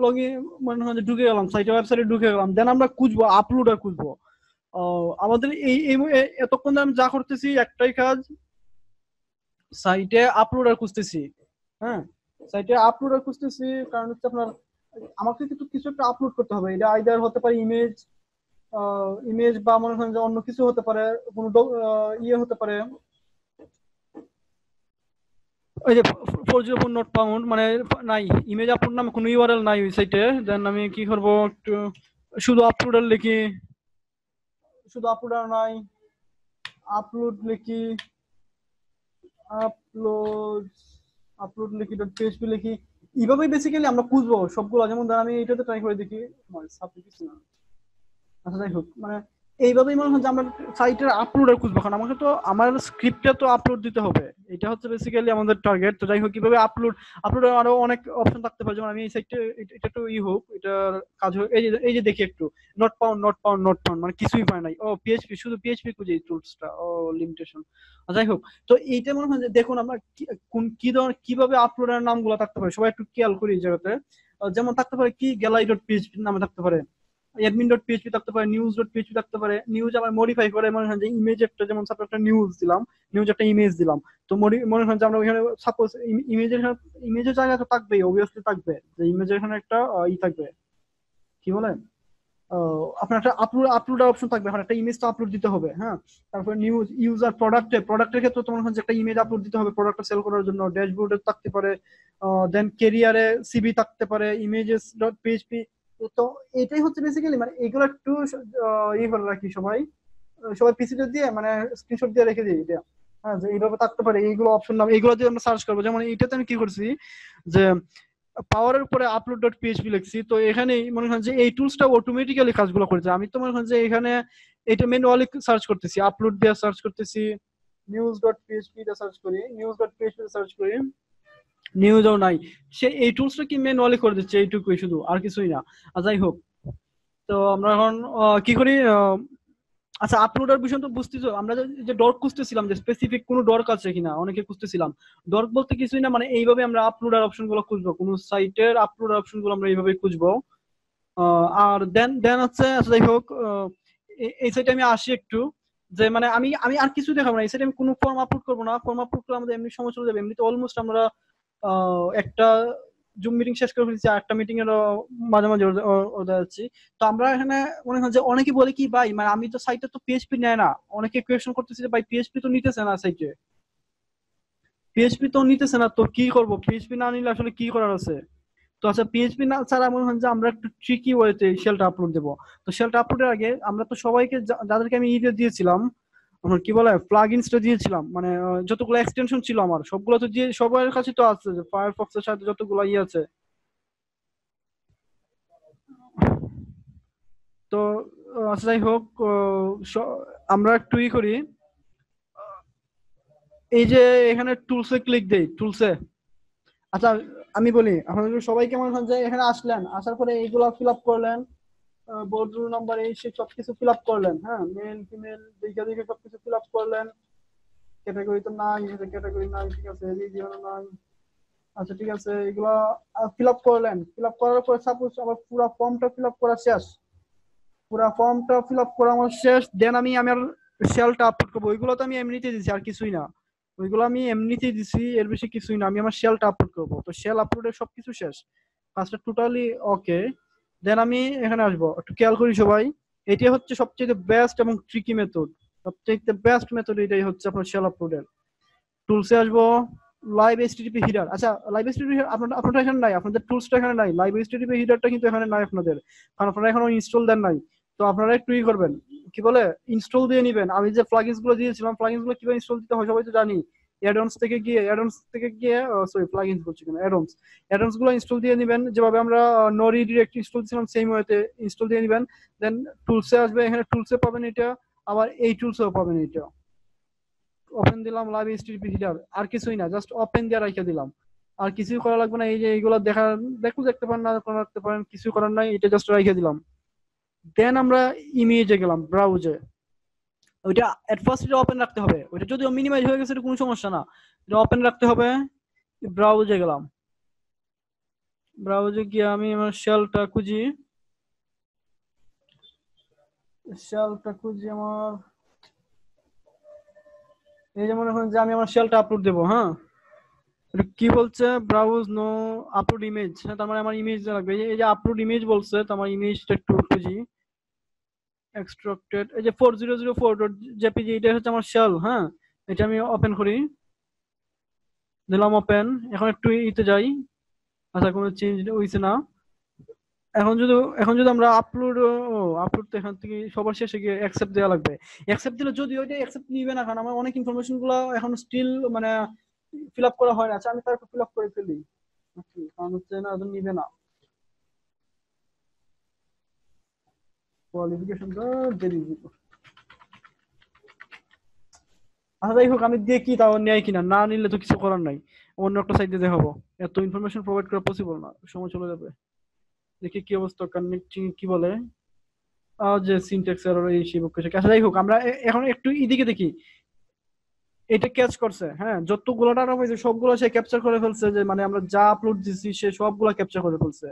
লগইন মনে হয় যে ঢুকে গেলাম সাইটে, ওয়েবসাইটে ঢুকে গেলাম। দেন আমরা খুঁজবো আপলোডার খুঁজবো। আমাদের এই এতক্ষণ আমি যা করতেছি একটাই কাজ, সাইটে আপলোডার খুঁজতেছি। হ্যাঁ, সাইটে আপলোডার খুঁজতেছি, কারণ হচ্ছে আপনার আমাকে কিন্তু কিছু একটা আপলোড করতে হবে। এটা আইদার হতে পারে ইমেজ বা মনে করেন যে অন্য কিছু হতে পারে, কোনো হতে পারে, ওই যে 404 নট ফাউন্ড, মানে নাই, ইমেজ আপলোড নামে কোনো ইউআরএল নাই ওই সাইটে। দেন আমি কি করব, একটু শুধু আপলোডার লিখি, শুধু আপলোডার নাই, আপলোড লিখি, আপলোড লিখি ডট পিএইচপি লিখি। এইভাবেই বেসিক্যালি আমরা খুঁজবো সবগুলো। যেমন ধর আমি এটাতে ট্রাই করে দেখি, আচ্ছা যাই হোক, মানে এইভাবেই মনে হয় যে আমরা সাইটের আপলোডার খুঁজবো, কারণ আমাকে তো আমার স্ক্রিপ্টে তো আপলোড দিতে হবে, এটা হচ্ছে বেসিক্যালি আমাদের টার্গেট। তো যাই হোক, কিভাবে আপলোড আরো অনেক অপশন থাকতে পারে। যেমন আমি এই সাইটে এটা একটু হোক, এটার কাজ হোক, এই যে দেখি একটু নট ফাউন্ড মানে কিছুই পায় নাই। ও পিএইচপি, শুধু পিএইচপি খুঁজে এই টুলসটা, ও লিমিটেশন। যাই হোক, তো এইটা মনে হয় যে দেখুন আমরা কি ধরনের কিভাবে আপলোডের নামগুলো থাকতে পারে, সবাই একটু খেয়াল করি এই জায়গাতে। যেমন থাকতে পারে কি গ্যালারি ডট পিএইচপি নামে থাকতে পারে, admin.php থাকতে পারে, news.php থাকতে পারে। নিউজ আবার মডিফাই করে, মনে হয় যে ইমেজ একটা, যেমন সাপোজ একটা নিউজ দিলাম, নিউজ একটা ইমেজ দিলাম, তো মনে হয় যে আমরা ওইখানে সাপোজ ইমেজের জায়গা তো থাকবেই, অবভিয়াসলি থাকবে, যে ইমেজের এখানে একটা থাকবে, কি বলে, আপনার একটা আপলোড অপশন থাকবে, এখন একটা ইমেজ তো আপলোড দিতে হবে। হ্যাঁ, তারপর নিউজ, ইউজার, প্রোডাক্টের ক্ষেত্রে তোমার হচ্ছে একটা ইমেজ আপলোড দিতে হবে প্রোডাক্টটা সেল করার জন্য, ড্যাশবোর্ডে থাকতে পারে, দেন ক্যারিয়ারে সিভি থাকতে পারে, images.php। তো এটাই হচ্ছে বেসিক্যালি, মানে এগুলো একটু করে রাখি সবাই পিসিতে দিয়ে, মানে স্ক্রিনশট দিয়ে রেখে দিই এটা। হ্যাঁ, যে এইভাবে থাকতে পারে, এইগুলো অপশন নাম, এইগুলো দিয়ে আমরা সার্চ করবো। যেমন এইটাতে আমি কি করছি, যে পাওয়ারের উপরে upload.php লিখছি, তো এখানে মনে করেন যে এই টুলসটা অটোমেটিক্যালি কাজগুলো করেছে। আমি তো মনে করেন যে এখানে এটা ম্যানুয়ালি সার্চ করতেছি, আপলোড দিয়ে সার্চ করতেছি, news.php দিয়ে সার্চ করি, news.php সার্চ করি, নিউজও নাই, সে এই টুলসটা কি ম্যানুয়ালি করে দিচ্ছে, এইটুকুই শুধু, আর কিছুই না। আর যাই হোক, তো আমরা এখন কি করি, আচ্ছা আপলোডের বিষয় তো বুঝতেছো, আমরা যে ডর্ক খুঁজতেছিলাম যে স্পেসিফিক কোনো ডর্ক আছে কিনা, অনেকে খুঁজতেছিলাম। ডর্ক বলতে কিছুই না, মানে এইভাবে আমরা আপলোডের অপশন গুলো খুঁজবো, কোনো সাইটের আপলোডের অপশন গুলো আমরা এইভাবে খুঁজবো। আর দেন দেন হচ্ছে, আচ্ছা যাই হোক, এই সাইটে আমি আসি একটু, যে মানে আমি আমি আর কিছু দেখাবো না এই সাইটে, আমি কোনো ফর্ম আপলোড করবো না। ফর্ম আপলোড করলে আমাদের এমনি সময় চলে যাবে, এমনিতে অলমোস্ট আমরা একটা জুম মিটিং শেষ করে ফেলেছি, একটা মিটিং এর মাঝে মাঝে ওদের যাচ্ছি। তো আমরা এখানে মনে হয় যে অনেকে বলে কি ভাই, মানে আমি তো সাইটে তো পিএইচপি নেয় না, অনেকে কোয়েশ্চন করতেছে যে ভাই পিএইচপি তো নিতেছে না, সাইটে পিএইচপি তো নিতেছে না, তো কি করব, পিএইচপি না নিলে আসলে কি করার আছে। তো আচ্ছা পিএইচপি না ছাড়া মনে হয় যে আমরা একটু ট্রিকি ওয়েতে শেলটা আপলোড দেবো। তো শেলটা আপলোডের আগে আমরা তো সবাইকে যাদেরকে আমি ইয়ে দিয়েছিলাম, আমার কি বলে প্লাগইনসটা দিয়েছিলাম, মানে যতগুলো এক্সটেনশন ছিল আমার সবগুলো তো দিয়ে, সবার কাছে তো আছে যে ফায়ারফক্স এর সাথে যতগুলো ইয়ে আছে। তো আচ্ছা যাই হোক, আমরা একটু ই করি, এই যে এখানে টুলসে ক্লিক দেই, টুলসে। আচ্ছা আমি বলি আপনাদের সবাইকে, মনে হয় যে এখানে আসলেন, আসার পরে এইগুলো ফিল আপ করলেন, বোর্ড রুল নাম্বার এই সেই সবকিছু ফিল আপ করলেন, হ্যাঁ মেল ফিমেল দেখে দেখে সবকিছু ফিল আপ করলেন, ক্যাটাগরি তো নাই, ক্যাটাগরি নাই, ঠিক আছে, রিজিয়ন নাই, আচ্ছা ঠিক আছে, এগুলা ফিল আপ করলেন। ফিল আপ করার পর সাপোজ আমার পুরো ফর্মটা ফিল আপ করা শেষ, পুরো ফর্মটা ফিল আপ করা আমার শেষ, দেন আমি আমার শেলটা আপলোড করবো। ওইগুলো তো আমি এমনিতেই দিছি, আর কিছুই না, ওইগুলো আমি এমনিতেই দিছি, এর বেশি কিছুই না, আমি আমার শেলটা আপলোড করবো। তো শেল আপলোডের সবকিছু শেষ, কাজটা টোটালি ওকে। দেন আমি এখানে আসবো, একটু খেয়াল করি সবাই, এটি হচ্ছে সবচেয়ে বেস্ট এবং ট্রিকি মেথড, সবচেয়ে বেস্ট মেথড এটাই হচ্ছে আপনার শেল আপলোডের। টুলসে আসবো, লাইভ এইচটিটিপি হিডার। আচ্ছা লাইভ এইচটিটিপি আপনাদের এখানে নাই, আপনাদের টুলসটা এখানে নাই, লাইভ এইচটিটিপি হিডারটা কিন্তু এখানে নাই আপনাদের, কারণ আপনারা এখনো ইনস্টল দেন নাই। তো আপনারা একটু ই করবেন, কি বলে ইনস্টল দিয়ে নেবেন। আমি যে প্লাগইনস গুলো দিয়েছিলাম, প্লাগইনস গুলো কিভাবে ইনস্টল দিতে হয় সবাই তো জানি, অ্যাডঅনস থেকে গিয়ে সরি প্লাগইনস বলছি কেন, অ্যাডঅনস গুলো ইনস্টল দিয়ে নেবেন, যেভাবে আমরা নরি ডিরেক্ট ইনস্টল দিয়েছিলাম সেম ওয়েতে ইনস্টল দিয়ে নেবেন। দেন টুলসে আসবে, এখানে টুলসে পাবেন এটা, আবার এই টুলসেও পাবেন এটা। ওপেন দিলাম লাইভ এইচটিটিপি হিডার, আর কিছুই না, জাস্ট ওপেন দিয়ে রাখা দিলাম, আর কিছুই করা লাগবে না। এই যে এইগুলো দেখতে পারেন না রাখতে পারেন, কিছু করার নাই, এটা জাস্ট রাখা দিলাম। দেন আমরা ইমেজে গেলাম, ব্রাউজে, ওইটা এট ফার্স্ট এটা ওপেন রাখতে হবে, ওইটা যদিও মিনিমাইজ হয়ে গেছে কোনো সমস্যা না, এটা ওপেন রাখতে হবে। ব্রাউজে গেলাম, ব্রাউজে গিয়ে আমি আমার শেলটা খুঁজি, আমার এই যে মনে করেন যে আমি আমার শেলটা আপলোড দেবো, হ্যাঁ কি বলছে ব্রাউজ নো আপলোড ইমেজ, হ্যাঁ তার মানে আমার ইমেজ লাগবে, এই যে আপলোড ইমেজ বলছে, তো আমার ইমেজটা একটু খুঁজি, এক্সট্রাক্টেড, এই যে 4004.jpg, এটা হচ্ছে আমার শেল, হ্যাঁ এটা আমি ওপেন করি, দিলাম ওপেন। এখন একটু ইতে যাই, আচ্ছা কোনো চেঞ্জ হইছে না। এখন যদি আমরা আপলোড তো এখান থেকে সবার শেষে গিয়ে অ্যাকসেপ্ট দেওয়া লাগবে। অ্যাকসেপ্ট দিলে যদি ওইটা অ্যাকসেপ্ট নিবে না, কারণ আমার অনেক ইনফরমেশন গুলো এখন স্টিল মানে ফিল আপ করা হয় না। আচ্ছা আমি তারপর ফিল আপ করে ফেলি, কারণ হচ্ছে না ওদের নিবে না, কোয়ালিফিকেশনটা দিয়ে দিব। আচ্ছা যাই হোক, আমি দেখি তাও নেয় কিনা, না নিলে তো কিছু করার নাই, অন্য একটা সাইড দিয়ে দেখাবো, এত ইনফরমেশন প্রোভাইড করা পসিবল না, সময় চলে যাবে। দেখি কি অবস্থা, কানেক্টিং কি বলে, যে সিনট্যাক্স এরর এই সেই বক্তব্য। আচ্ছা যাই হোক, আমরা এখন একটু এদিকে দেখি, এটা ক্যাচ করছে, হ্যাঁ যতগুলো ডাটা হয়েছে সবগুলো সে ক্যাপচার করে ফেলছে, যে মানে আমরা যা আপলোড দিছি সে সবগুলো ক্যাপচার করে ফেলছে।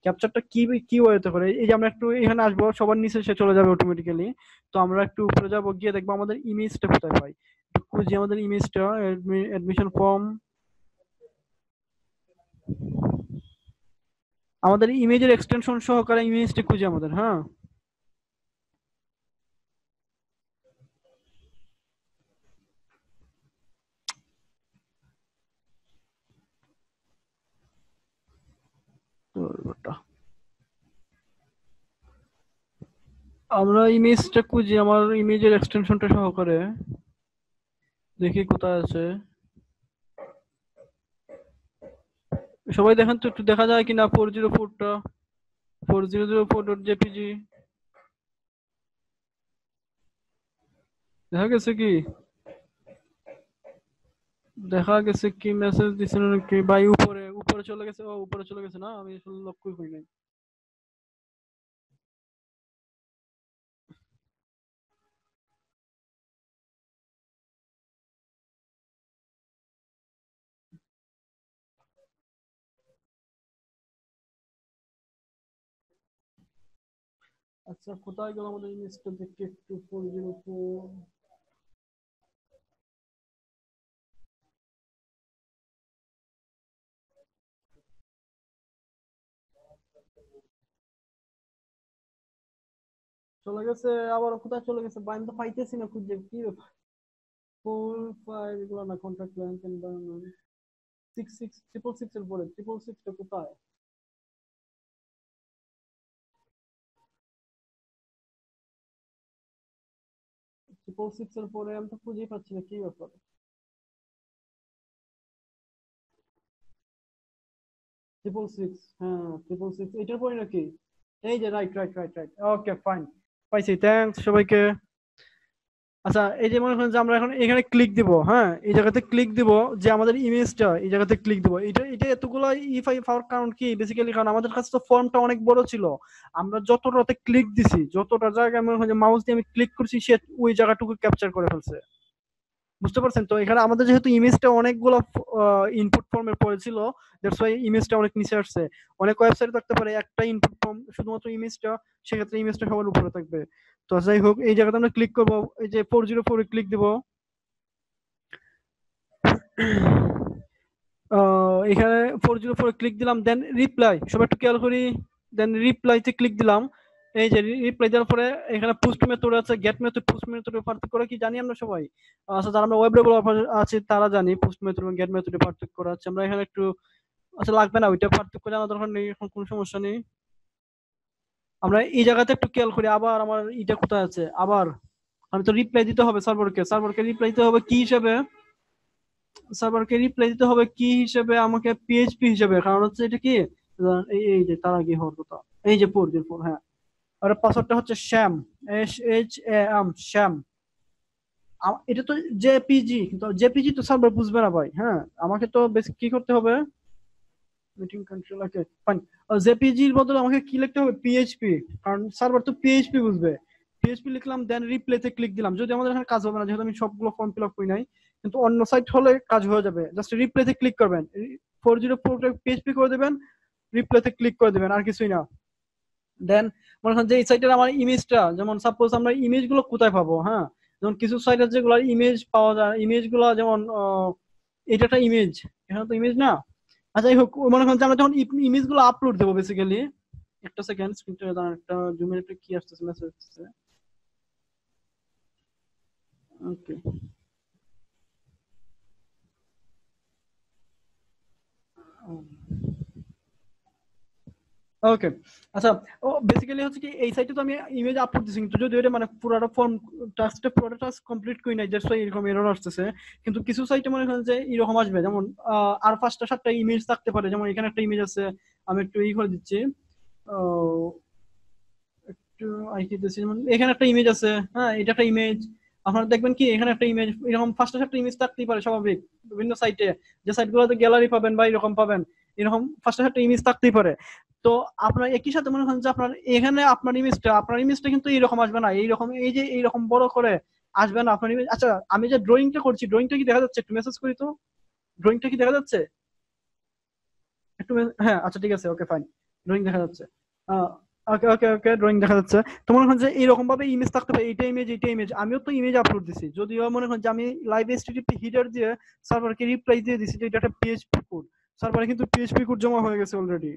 ক্যাপচারটা কি ওয়েতে করে, এই যে আমরা একটু এখানে আসবো, সবার নিচে সে চলে যাবে অটোমেটিক্যালি। তো আমরা একটু উপরে যাবো, গিয়ে দেখবো আমাদের ইমেজটা কোথায় পাই, একটু খুঁজি আমাদের ইমেজটা, অ্যাডমিশন ফর্ম, আমাদের ইমেজের এক্সটেনশন সহকারে ইমেজটা খুঁজি আমাদের, হ্যাঁ আমরা ইমেজটা খুঁজি, আমার ইমেজের এক্সটেনশনটা সহকারে দেখি কোথায় আছে। সবাই দেখেন তো, একটু দেখা যায় কিনা 404টা 4004.jpg দেখা গেছে কি? দেখা গেছে কি? মেসেজ দিছিল নাকি ভাই? উপরে উপরে চলে গেছে। ও উপরে চলে গেছে না, আমি আসলে লক্ষ্যই করি নাই। আচ্ছা কোথায় গেল আমাদের ইমেজটা? দেখি একটু 404। চলে গেছে আবার। কোথায় চলে গেছে? বাইন তো পাইতেছি না খুঁজে, কি ব্যাপার? 4 5 এগুলো না, কন্ট্রাক্ট ল্যান্ড এনভায়রনমেন্ট 6 এর পরে 666 টা কোথায়? 666 এর পরে আমি তো খুঁজেই পাচ্ছি না, কি ব্যাপার? ট্রিপল সিক্স, হ্যাঁ 666 এটার পরে নাকি? এই যে right right right right, okay fine, পাইছি। থ্যাঙ্কস সবাইকে। আচ্ছা এই যে মনে করেন যে আমরা এখন এখানে ক্লিক দিব, হ্যাঁ এই জায়গাতে ক্লিক দিব, যে আমাদের ইমেজটা এই জায়গাতে ক্লিক দিব। এটা এটা এতগুলো ইফাই পাওয়ার কারণ কি? বেসিক্যালি কারণ আমাদের কাছে তো ফর্মটা অনেক বড় ছিল। আমরা যতটাতে ক্লিক দিছি, যতটা জায়গায় মনে হয় যে মাউস দিয়ে আমি ক্লিক করছি, সে ওই জায়গাটুকু ক্যাপচার করে ফেলছে। বুঝতে পারছেন তো? এখানে আমাদের যেহেতু ইমেজটা অনেকগুলো ইনপুট ফর্মের পরে ছিল, দ্যাটস ওয়াই ইমেজটা অনেক নিচে আসছে। অনেক ওয়েবসাইটে থাকতে পারে একটা ইনপুট ফর্ম শুধুমাত্র ইমেজটা, সেক্ষেত্রে ইমেজটা সবার উপরে থাকবে। তো যাই হোক, এই জায়গাতে আমরা ক্লিক করব, এই যে 404 এ ক্লিক দিব। এখানে 404 এ ক্লিক দিলাম, দেন রিপ্লাই, সবাই একটু খেয়াল করি। দেন রিপ্লাইতে ক্লিক দিলাম। এই যে রিপ্লাই দেওয়ার পরে এখানে পোস্ট মেথড আছে, গেট মেথড, পোস্ট মেথডের পার্থক্য কি জানি আমরা সবাই? আচ্ছা যারা আমরা ওয়েব ডেভেলপার আছে তারা জানি পোস্ট মেথড এবং গেট মেথডের পার্থক্য আছে। আমরা এখানে একটু, আচ্ছা লাগবে না ওইটা পার্থক্য জানা দরকার নেই, এখন কোনো সমস্যা নেই। আমরা এই জায়গাতে একটু খেয়াল করি। আবার আমার এটা কোথায় আছে? আবার আমি তো রিপ্লাই দিতে হবে সার্ভারকে রিপ্লাই দিতে হবে কি হিসেবে? সার্ভারকে রিপ্লাই দিতে হবে কি হিসেবে? আমাকে পিএইচপি হিসেবে, কারণ হচ্ছে এটা কি, এই যে তার আগে হওয়ার কথা, এই যে 404, হ্যাঁ। আর পাসওয়ার্ডটা হচ্ছে শ্যাম, SHAM, শ্যাম। এটা তো জেপিজি, কিন্তু জেপিজি তো সার্ভার বুঝবে না ভাই। হ্যাঁ আমাকে তো বেসিক কি করতে হবে? Meeting control, okay fine. JPG এর বদলে আমাকে কি লিখতে হবে? পিএইচপি, কারণ সার্ভার তো পিএইচপি বুঝবে। পিএইচপি লিখলাম, দেন রিপ্লেতে ক্লিক দিলাম। যদি আমাদের এখানে কাজ হবে না, যেহেতু আমি সবগুলো ফর্ম ফিল আপ করি নাই, কিন্তু অন্য সাইট হলে কাজ হয়ে যাবে। জাস্ট রিপ্লেতে ক্লিক করবেন, 404 পিএইচপি করে দিবেন, রিপ্লেতে ক্লিক করে দিবেন, আর কিছুই না। দেন মনে করেন যে এই সাইটের আমার ইমেজটা, যেমন সাপোজ আমরা ইমেজ গুলো কোথায় পাবো? হ্যাঁ যেমন কিছু সাইটে যেগুলো ইমেজ পাওয়া যায়, ইমেজ গুলো যেমন এটা একটা ইমেজ, এখানে তো ইমেজ না। আচ্ছা যাই হোক, মনে করেন যে আমরা যখন ইমেজ গুলো আপলোড দেবো, বেসিক্যালি একটা সেকেন্ড স্ক্রিনটা একটা জুমের একটা কি আসতেছে, মেসেজ আসতেছে। ওকে ওকে আচ্ছা, ও বেসিক্যালি হচ্ছে কি, এই সাইটে তো আমি ইমেজ আপলোড দিছি, কিন্তু যদি এটা মানে পুরোটা ফর্ম পুরোটা টাস্ক কমপ্লিট করি নাই, জাস্ট এরকম এরর আসতেছে। কিন্তু কিছু সাইটে মনে করেন যে এরকম আসবে, যেমন আর 5টা 7টা ইমেজ থাকতে পারে। যেমন এখানে একটা ইমেজ আছে, আমি একটু করে দিচ্ছি, একটু আইকি দিচ্ছি। যেমন এখানে একটা ইমেজ আছে, হ্যাঁ এটা একটা ইমেজ। আপনারা দেখবেন কি এখানে একটা ইমেজ, এরকম 5টা 7টা ইমেজ থাকতেই পারে স্বাভাবিক বিভিন্ন সাইটে। যে সাইটগুলোতে গ্যালারি পাবেন বা এরকম পাবেন, এরকম 5টা 7টা ইমেজ থাকতেই পারে। তো আপনার একই সাথে মনে করেন যে আপনার এখানে আপনার ইমেজটা কিন্তু এইরকম আসবে না, এইরকম এই যে এইরকম বড় করে আসবে না আপনার ইমেজ। আচ্ছা আমি যে ড্রয়িংটা করছি, ড্রয়িংটা কি দেখা যাচ্ছে? একটু মেসেজ করি তো, ড্রয়িংটা কি দেখা যাচ্ছে? একটু হ্যাঁ আচ্ছা ঠিক আছে, ওকে ফাইন, ড্রয়িং দেখা যাচ্ছে। ওকে ওকে ওকে, ড্রয়িং দেখা যাচ্ছে। তো মনে করেন যে এরকম ভাবে ইমেজ থাকতে পারে, এইটা ইমেজ এইটা ইমেজ। আমিও তো ইমেজ আপলোড দিছি, যদিও মনে করেন যে আমি লাইভ এসটিটিপি হিডার দিয়ে সার্ভারকে রিপ্লাই দিয়ে দিছি যে এটা একটা পিএইচপি কোড। সার্ভারে কিন্তু পিএইচপি কোড জমা হয়ে গেছে অলরেডি,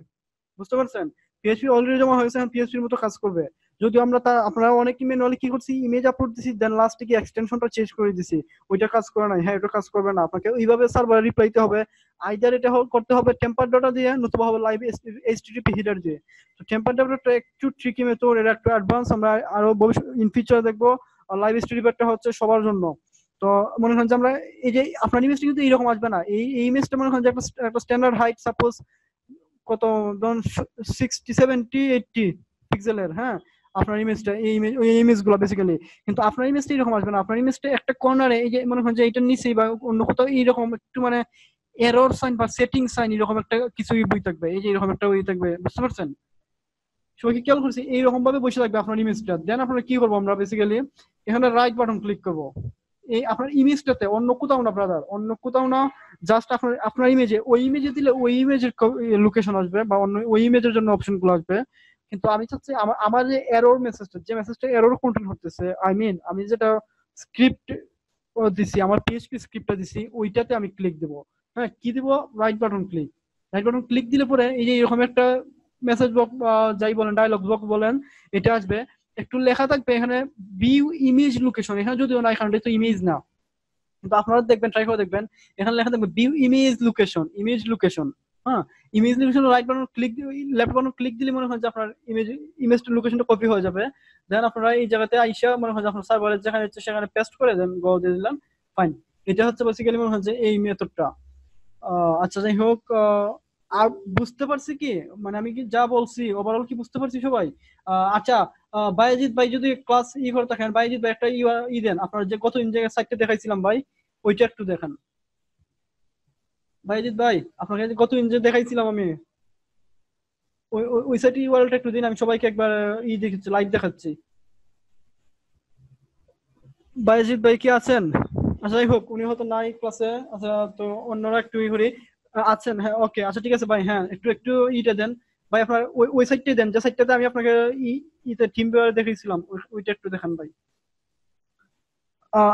বুঝতে পারছেন? পিএইচপি অলরেডি জমা হয়েছে, এখন পিএইচপির মতো কাজ করবে। যদিও আমরা আপনারা অনেক ম্যানুয়ালি কি করছি, ইমেজ আপলোড দিছি, দেন লাস্টে কি এক্সটেনশনটা চেঞ্জ করে দিছি, ওইটা কাজ করে নাই। হ্যাঁ এটা কাজ করবে না, আপনাকে ওইভাবে সার্ভার রিপ্লাইতে হবে। আইদার এটা করতে হবে টেম্পার ডাটা দিয়ে, নতুবা হবে লাইভ এইচটিটিপি হিডার দিয়ে। তো টেম্পার ডাটাটা একটু ট্রিকি মেথড, এটা একটু অ্যাডভান্স, আমরা আরো ভবিষ্যৎ ইন ফিউচার দেখবো। আর লাইভ এইচটিটিপিটা হচ্ছে সবার জন্য। তো মনে করেন যে আমরা এই যে আপনার ইমেজটা কিন্তু এইরকম আসবে না, এই ইমেজটা মনে করেন যে একটা স্ট্যান্ডার্ড হাইট সাপোজ কত ধরুন 60 70 80 পিক্সেলের, হ্যাঁ আপনার ইমেজটা ওই ইমেজ গুলো বেসিক্যালি, কিন্তু আপনার ইমেজটা এরকম আসবে না। আপনার ইমেজটা একটা কর্নারে এই যে মনে করেন যে এটার নিচেই বা অন্য কোথাও এইরকম একটু মানে এরর সাইন বা সেটিং সাইন এরকম একটা কিছু বই থাকবে, এই যে এরকম একটা ওই থাকবে, বুঝতে পারছেন? সবাইকে খেয়াল করছি এইরকম ভাবে বসে থাকবে আপনার ইমেজটা। দেন আপনারা কি করবো আমরা বেসিক্যালি এখানে রাইট বাটন ক্লিক করব, এই আপনার ইমেজটাতে, অন্য কোথাও না ব্রাদার, অন্য কোথাও না, জাস্ট আপনার ইমেজে, ওই ইমেজে দিলে ওই ইমেজের লোকেশন আসবে বা অন্য ওই ইমেজের জন্য অপশন গুলো আসবে। কিন্তু আমি চাচ্ছি আমার যে এরর মেসেজটা, যে মেসেজটা এরর কন্টেন্ট করতেছে, আই মিন আমি যেটা স্ক্রিপ্ট দিছি, আমার পিএইচপি স্ক্রিপ্টটা দিছি, ওইটাতে আমি ক্লিক দেব। হ্যাঁ, কি দিব? Right button click. Right button click দিলে পরে এই যে এরকম একটা মেসেজ বক্স বা যাই বলেন, ডায়লগ বক্স বলেন, এটা আসবে। একটু লেখা থাকবে এখানে ভিউ ইমেজ লোকেশন, এখানে যদিও না, এখানে তো ইমেজ না, কিন্তু আপনারা দেখবেন, ট্রাই করে দেখবেন, এখানে লেখা থাকবে view image location, image location. হ্যাঁ, image location right button click, left button click দিলে মনে হয় যে আপনার ইমেজটা লোকেশনটা কপি হয়ে যাবে। দেন আপনারা এই জায়গাতে আইসা মনে হয় যে আপনার সার্ভারে যেখানে হচ্ছে সেখানে পেস্ট করে দেন, গো দিয়ে দিলাম, ফাইন। এটা হচ্ছে বেসিক্যালি মনে হয় যে এই মেথডটা। আচ্ছা যাই হোক, আর বুঝতে পারছি কি, মানে আমি কি যা বলছি ওভারঅল কি বুঝতে পারছি সবাই? আচ্ছা, বায়েজিৎ ভাই যদি ক্লাস করে থাকেন, বায়েজিৎ ভাই একটা দেন, আপনার যে গত জায়গায় সাইটটা দেখাইছিলাম ভাই, ওইটা একটু দেখান। বায়েজিৎ ভাই আপনাকে গত যে দেখাইছিলাম আমি, ওই সাইটে ইউআরএলটা একটু দিন, আমি সবাইকে একবার দেখাচ্ছি, লাইভ দেখাচ্ছি। বায়েজিৎ ভাই কি আছেন? আচ্ছা যাই হোক, উনি হয়তো নাই ক্লাসে। আচ্ছা, তো অন্যরা একটু করি আছেন, হ্যাঁ ওকে, আচ্ছা ঠিক আছে ভাই, হ্যাঁ একটু একটু দেন ভাই, আপনার ওই সাইটটাই দেন, যে সাইটটাতে আমি আপনাকে টিম ভিউয়ারে দেখিয়েছিলাম, ওইটা একটু দেখান ভাই।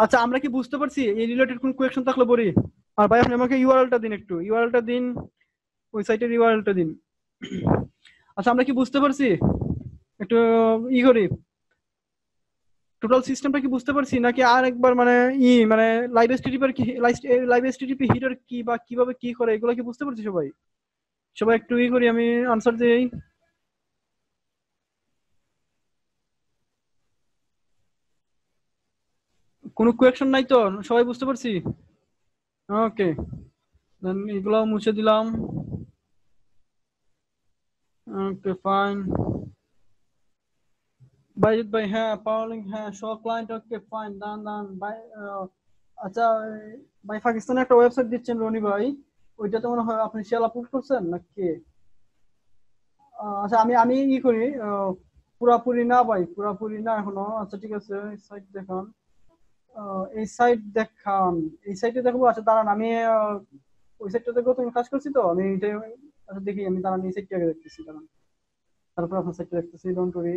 আচ্ছা, আমরা কি বুঝতে পারছি? এই রিলেটেড কোন কোয়েশ্চন থাকলে বলি। আর ভাই আপনি আমাকে ইউআরএলটা দিন, একটু ইউআরএলটা দিন, ওই সাইটের ইউআরএলটা দিন। আচ্ছা, আমরা কি বুঝতে পারছি? একটু করি, টোটাল সিস্টেমটা কি বুঝতে পারছি নাকি আর একবার মানে মানে লাইভ এসটিটিপি হিটার কি বা কিভাবে কি করে এগুলো কি বুঝতে পারছি সবাই? সবাই একটু করি, আমি আনসার দিই। কোনো কোয়েশ্চন নাই তো? সবাই বুঝতে পারছি? ওকে, দেন এগুলো মুছে দিলাম। Okay fine. বাইজিৎ ভাই, হ্যাঁ পাওয়ারলিং, হ্যাঁ শো ক্লায়েন্ট, ওকে ফাইন, ডান ডান ভাই। আচ্ছা ভাই, পাকিস্তানে একটা ওয়েবসাইট দিচ্ছেন রনি ভাই, ওইটাতে মনে হয় আপনি সেল আপলোড করছেন নাকি? আচ্ছা, আমি করি, পুরাপুরি না ভাই, পুরাপুরি না এখনো। আচ্ছা ঠিক আছে, সাইট দেখান, এই সাইট দেখান, এই সাইটে দেখবো। আচ্ছা দাঁড়ান, আমি ওই সাইটটা দেখবো, তুমি কাজ করছি তো আমি এটাই। আচ্ছা দেখি, আমি দাঁড়ান এই সাইটটা আগে দেখতেছি, দাঁড়ান, তারপর আপনার সাইটটা দেখতেছি, ডোন্ট ওয়ারি।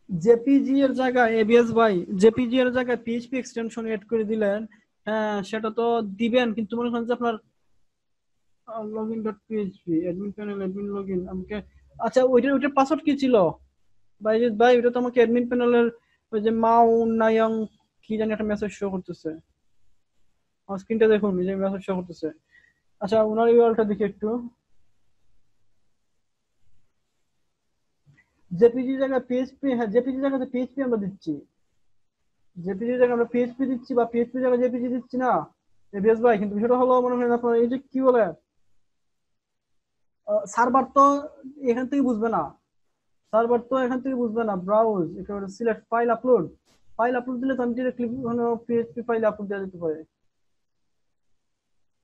জেপিজি এর জায়গায় এবিএস ভাই, জেপিজি এর জায়গায় পিএইচপি এক্সটেনশন এড করে দিলেন, হ্যাঁ সেটা তো দিবেন, কিন্তু মনে করেন যে আপনার login.php admin panel admin login আমাকে। আচ্ছা, ওইটার পাসওয়ার্ড কি ছিল বাইজিৎ ভাই? ওইটা তো আমাকে অ্যাডমিন প্যানেলের ওই যে মাউ নায়াং কি জানি একটা মেসেজ শো করতেছে, আমার স্ক্রিনটা দেখুন, এই যে মেসেজ শো করতেছে। আচ্ছা, ওনার ইউআরএলটা দেখি একটু। জেপিজি জায়গায় পিএইচপি, হ্যাঁ জেপিজি জায়গাতে পিএইচপি আমরা দিচ্ছি, জেপিজি জায়গায় আমরা পিএইচপি দিচ্ছি, বা পিএইচপি জায়গায় জেপিজি দিচ্ছি না এবিএস ভাই। কিন্তু বিষয়টা হলো মনে হয় আপনার এই যে কি বলে, সার্ভার তো এখান থেকে বুঝবে না, সার্ভার তো এখান থেকে বুঝবে না। ব্রাউজ একেবারে select file upload, file upload দিলে তো আমি ডিরেক্টলি পিএইচপি ফাইল আপলোড দেওয়া যেতে পারে,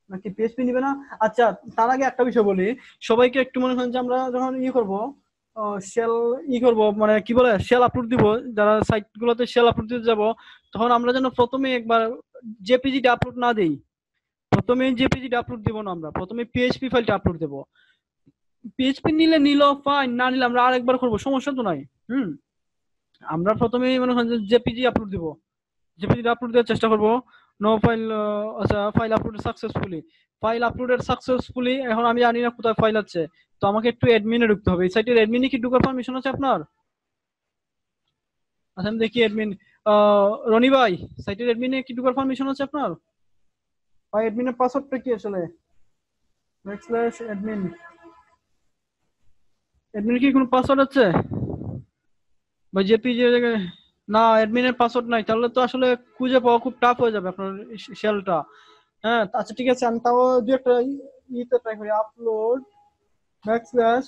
নাকি পিএইচপি নিবে না? আচ্ছা, তার আগে একটা বিষয় বলি সবাইকে একটু, মনে করেন যে আমরা যখন করবো শেল করবো, মানে কি বলে শেল আপলোড দিব, যারা সাইট গুলোতে শেল আপলোড দিতে যাবো, তখন আমরা যেন প্রথমে একবার জেপিজিটা আপলোড না দেই, প্রথমে জেপিজিটা আপলোড দিব না, আমরা প্রথমে পিএইচপি ফাইলটা আপলোড দেবো। পিএইচপি নিলে নিল ফাইন, না নিলে আমরা আরেকবার করবো, সমস্যা তো নাই। আমরা প্রথমে মনে করেন যে জেপিজি আপলোড দিব, জেপিজি আপলোড দেওয়ার চেষ্টা করবো। নো ফাইল, আচ্ছা file upload successfully, file uploaded successfully. এখন আমি জানি না কোথায় ফাইল আছে, তো আমাকে একটু অ্যাডমিনে ঢুকতে হবে। এই সাইটের অ্যাডমিনে কি ঢুকার পারমিশন আছে আপনার? আচ্ছা আমি দেখি অ্যাডমিন, রনি ভাই সাইটের অ্যাডমিনে কি ঢুকার পারমিশন আছে আপনার? ভাই অ্যাডমিনের পাসওয়ার্ডটা কি আসলে? /admin, অ্যাডমিন কি কোনো পাসওয়ার্ড আছে? বা জেপিজি না, অ্যাডমিনের পাসওয়ার্ড নাই, তাহলে তো আসলে খুঁজে পাওয়া খুব টাফ হয়ে যাবে আপনার শেলটা। হ্যাঁ, আচ্ছা ঠিক আছে, আমি তাও দু একটা ইতে ট্রাই করি। আপলোড ব্যাকস্ল্যাশ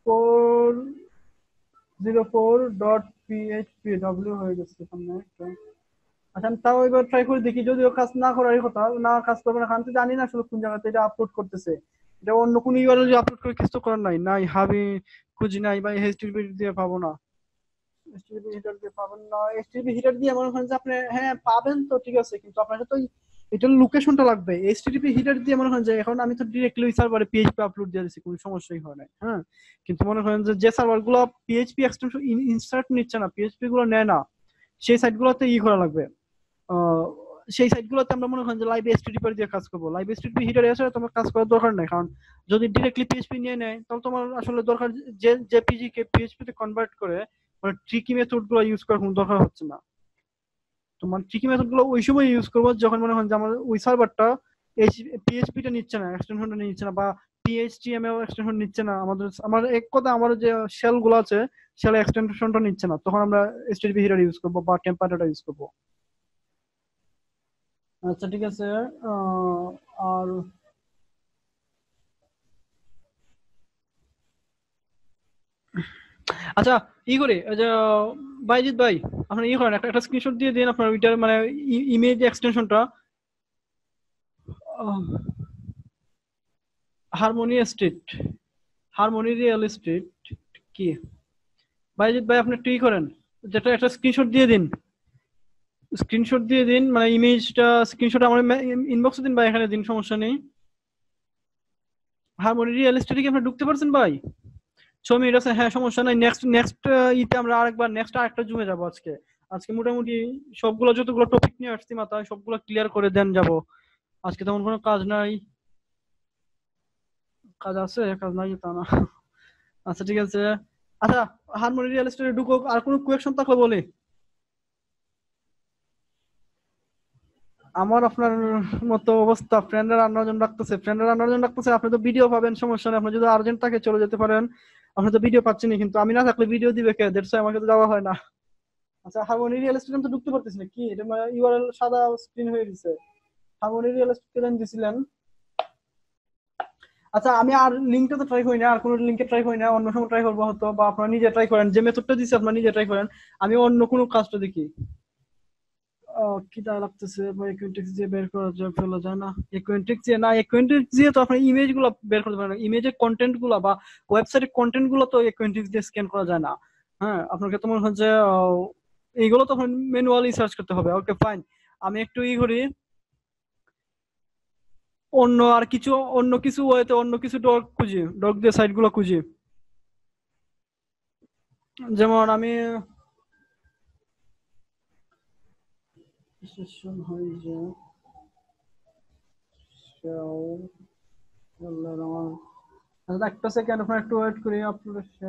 404.php হয়ে গেছে সামনে একটা। আচ্ছা আমি তাও এবার ট্রাই করে দেখি, যদিও কাজ না করারই কথা, না কাজ করবে না, আমি তো জানি না আসলে কোন জায়গাতে এটা আপলোড করতেছে। এটা অন্য কোনো ইউআরএল আপলোড করে কিছু তো করার নাই, নাই হাবি খুঁজি নাই বা এইচটিটিপি দিয়ে পাবো না, এইচটিটিপি হিটার দিয়ে পাবেন না। এইচটিটিপি হিটার দিয়ে মনে করেন যে আপনি হ্যাঁ পাবেন তো ঠিক আছে, কিন্তু আপনাকে তো এটার লোকেশনটা লাগবে। এইচটিটিপি হিটার দিয়ে মনে করেন যে এখন আমি তো ডিরেক্টলি ওই সার্ভারে পিএইচপি আপলোড দিয়ে দিচ্ছি, কোনো সমস্যাই হয় না। হ্যাঁ, কিন্তু মনে করেন যে সার্ভার গুলো পিএইচপি এক্সটেনশন ইনসার্ট নিচ্ছে না, পিএইচপি গুলো নেয় না, সেই সাইট গুলোতে করা লাগবে। আহ, সেই সাইট গুলোতে আমরা মনে করেন যে লাইভ এইচটিটিপি দিয়ে কাজ করবো। লাইভ এইচটিটিপি হিটার এসে তোমার কাজ করার দরকার নাই, কারণ যদি ডিরেক্টলি পিএইচপি নিয়ে নেয় তাহলে তোমার আসলে দরকার যে জেপিজি কে পিএইচপি তে কনভার্ট করে মানে ট্রিকি মেথড গুলো ইউজ করার কোনো দরকার হচ্ছে না। তোমার ট্রিকি মেথড গুলো ওই সময় ইউজ করবো যখন মনে হয় যে আমার ওই সার্ভারটা পিএইচপি টা নিচ্ছে না, এক্সটেনশনটা নিচ্ছে না, বা পিএইচটিএমএল এক্সটেনশন নিচ্ছে না, আমার এক কথা আমার যে শেল গুলো আছে শেল এক্সটেনশনটা নিচ্ছে না, তখন আমরা এইচটিটিপি হিটার ইউজ করবো বা টেম্পারেটা ইউজ করবো। আচ্ছা ঠিক আছে। আর আচ্ছা করি ওই যে বাইজিৎ ভাই, আপনার করেন একটা স্ক্রিনশট দিয়ে দিন আপনার ওইটার মানে ইমেজ এক্সটেনশনটা। Harmony street, harmony real street কি বাইজিৎ ভাই আপনি একটু করেন, যেটা একটা স্ক্রিনশট দিয়ে দিন, স্ক্রিনশট দিয়ে দিন মানে ইমেজটা স্ক্রিনশট আমার ইনবক্সে দিন ভাই, এখানে দিন, সমস্যা নেই। হারমোনি রিয়েল স্টেটে কি আপনি ঢুকতে পারছেন ভাই? 6 মিনিট আছে, হ্যাঁ সমস্যা নাই। নেক্সট নেক্সট ইতে আমরা আরেকবার নেক্সট আরেকটা জুমে যাব আজকে। আজকে মোটামুটি সবগুলো যতগুলো টপিক নিয়ে আসছি মাথায় সবগুলো ক্লিয়ার করে দেন যাব। আজকে তেমন কোনো কাজ নাই, কাজ আছে কাজ নাই তা না। আচ্ছা ঠিক আছে। আচ্ছা হারমোনি রিয়েল এস্টেটে ঢুকো, আর কোনো কোয়েকশন থাকলে বলি। আমার আপনার মতো অবস্থা, ফ্রেন্ডরা 9 জন রাখতেছে, ফ্রেন্ডরা 9 জন রাখতেছে, আপনি তো ভিডিও পাবেন, সমস্যা নেই, আপনি যদি আর্জেন্ট থাকে চলে যেতে পারেন, আপনি তো ভিডিও পাচ্ছেন, কিন্তু আমি না থাকলে ভিডিও দিবে কে? দ্যাটস ওয়াই আমাকে তো যাওয়া হয় না। আচ্ছা হারমোনি রিয়েল এস্টেট তো ঢুকতে পারতেছি না, কি এটা মানে ইউআরএল সাদা স্ক্রিন হয়ে গেছে। হারমোনি রিয়েল এস্টেট কেন দিছিলেন? আচ্ছা আমি আর লিংকটা তো ট্রাই করি না, আর কোনো লিংকে ট্রাই করি না, অন্য সময় ট্রাই করবো হয়তো, বা আপনারা নিজে ট্রাই করেন, যে মেথডটা দিছি আপনারা নিজে ট্রাই করেন, আমি অন্য কোনো কাজটা দেখি। কি তা লাগতেছে ভাই, অ্যাকুয়েন্টিক্স দিয়ে বের করা যায়, ফেলা যায় না? অ্যাকুয়েন্টিক্স দিয়ে না, অ্যাকুয়েন্টিক্স দিয়ে তো আপনি ইমেজ গুলো বের করতে পারেন না, ইমেজের কন্টেন্ট গুলো বা ওয়েবসাইটের কন্টেন্ট গুলো তো অ্যাকুয়েন্টিক্স দিয়ে স্ক্যান করা যায় না। হ্যাঁ, আপনাকে তো মনে হচ্ছে এইগুলো তো ম্যানুয়ালি সার্চ করতে হবে। ওকে ফাইন, আমি একটু করি, অন্য আর কিছু অন্য কিছু ওয়েতে অন্য কিছু ডগ খুঁজি, ডগ দিয়ে সাইট গুলো খুঁজি। যেমন আমি হয় যে আচ্ছা একটা সেকেন্ড আপনার একটু ওয়েট করি, আপনার একটু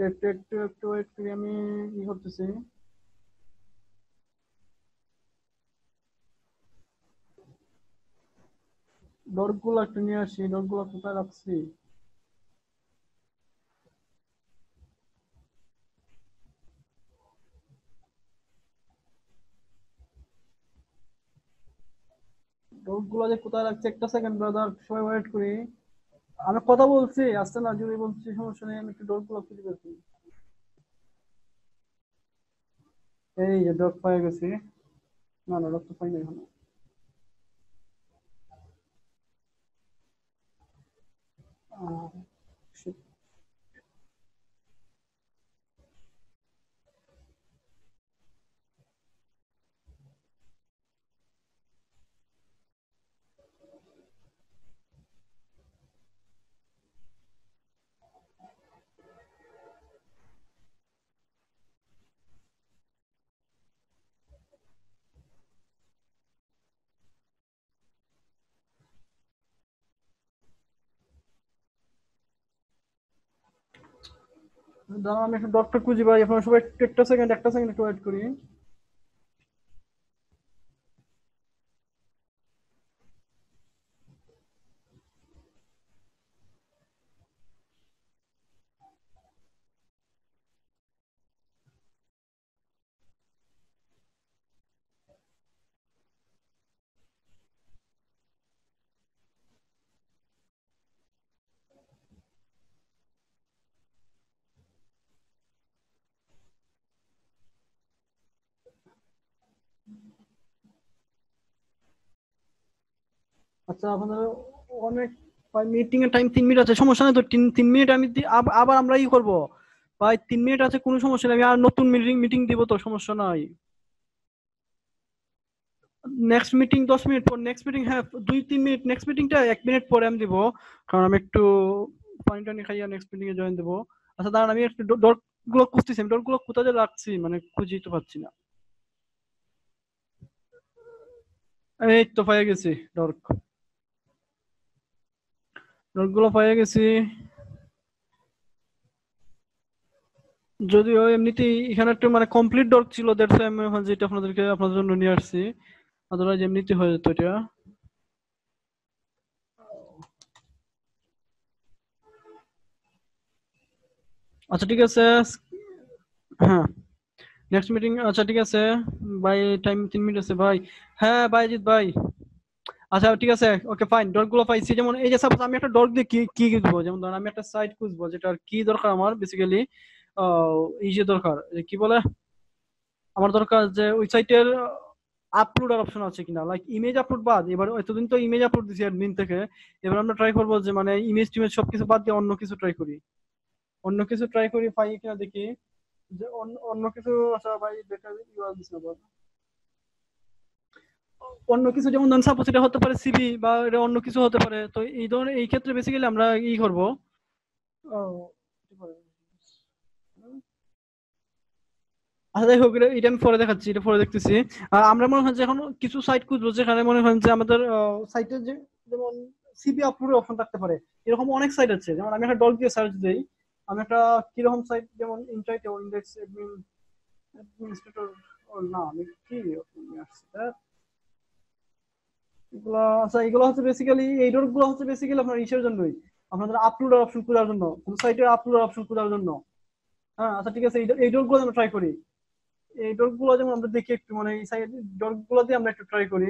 একটু একটু একটু ওয়েট করি, আমি করতেছি। ডট গুলো একটু নিয়ে আসি, ডট গুলো কোথায় রাখছি? ডট গুলো যে কোথায় রাখছি, একটা সেকেন্ড ব্রাদার, সবাই ওয়েট করি। আমি কথা বলছি, আসছে না জুড়ে বলছি, সমস্যা নেই, আমি একটু ডট গুলো খুঁজে পেয়েছি। এই যে ডট পেয়ে গেছি। না না, ডট তো পাই না এখানে। shit. দাঁড়ান আমি একটু ডটটা খুঁজি ভাই, আপনারা সবাই একটা সেকেন্ড একটু ওয়েট করি। আচ্ছা আপনাদের অনেক ভাই মিটিং এর টাইম 3 মিনিট আছে, সমস্যা নেই তো। 3 মিনিট আমি আবার আমরা ই করব ভাই, 3 মিনিট আছে, কোনো সমস্যা নেই, আমি আর নতুন মিটিং দিব তো, সমস্যা নাই। নেক্সট মিটিং 10 মিনিট পর, নেক্সট মিটিং হ্যাঁ 2-3 মিনিট, নেক্সট মিটিংটা 1 মিনিট পরে আমি দিব, কারণ আমি একটু পানি টানি খাইয়া নেক্সট মিটিং এ জয়েন দেব। আচ্ছা দাঁড়ান, আমি একটু ডট গুলো খুঁজতেছি, আমি ডট গুলো কোথায় যে রাখছি মানে খুঁজেই তো পাচ্ছি না। এই তো পেয়ে গেছি ডট গুলো পেয়ে গেছি। যদিও এমনিতেই এখানে একটা মানে কমপ্লিট ডট ছিল, দ্যাটস আমি এখন যেটা আপনাদের জন্য নিয়ে আসছি, আদারওয়াইজ এমনিতেই হয়ে যেত এটা। আচ্ছা ঠিক আছে, হ্যাঁ নেক্সট মিটিং, আচ্ছা ঠিক আছে ভাই, টাইম 3 মিনিট আছে ভাই। হ্যাঁ বাইজিৎ ভাই, আচ্ছা ঠিক আছে, ওকে ফাইন, ডট গুলো পাইছি। যেমন এই যে সাপোজ আমি একটা ডট দিয়ে কি কি খুঁজবো, যেমন ধরেন আমি একটা সাইট খুঁজবো যেটার কি দরকার আমার বেসিক্যালি, এই যে দরকার কি বলে, আমার দরকার যে ওই সাইটের আপলোড অপশন আছে কিনা, লাইক ইমেজ আপলোড বাদ। এবার এতদিন তো ইমেজ আপলোড দিছি অ্যাডমিন থেকে, এবার আমরা ট্রাই করবো যে মানে ইমেজ টিমেজ সবকিছু বাদ দিয়ে অন্য কিছু ট্রাই করি, পাই কিনা দেখি যে অন্য কিছু। আচ্ছা ভাই বেটার ইউআর দিস না, অন্য কিছু যেমন ধরুন সাপোজ এটা হতে পারে সিভি বা এটা অন্য কিছু হতে পারে। তো এই ধরনের এই ক্ষেত্রে বেসিক্যালি আমরা ই করবো, আচ্ছা যাই হোক এটা আমি পরে দেখাচ্ছি, এটা পরে দেখতেছি। আমরা মনে হয় যে এখন কিছু সাইট খুঁজবো যেখানে মনে হয় যে আমাদের সাইটে যে যেমন সিভি আপলোডের অপশন থাকতে পারে, এরকম অনেক সাইট আছে। যেমন আমি একটা ডট দিয়ে সার্চ দিই, আমি একটা কিরকম সাইট, যেমন ইনসাইট ও ইন্ডেক্স অ্যাডমিনিস্ট্রেটর, না আমি কি আসছে এগুলো। আচ্ছা এগুলো হচ্ছে বেসিক্যালি, এই ডট গুলো হচ্ছে বেসিক্যালি আপনার ইসের জন্যই, আপনাদের আপলোড অপশন খোঁজার জন্য, কোন সাইটের আপলোড অপশন খোঁজার জন্য। হ্যাঁ আচ্ছা ঠিক আছে, এই ডট গুলো আমরা ট্রাই করি। এই ডট গুলো যেমন আমরা দেখি একটু, মানে এই সাইড ডট গুলো দিয়ে আমরা একটু ট্রাই করি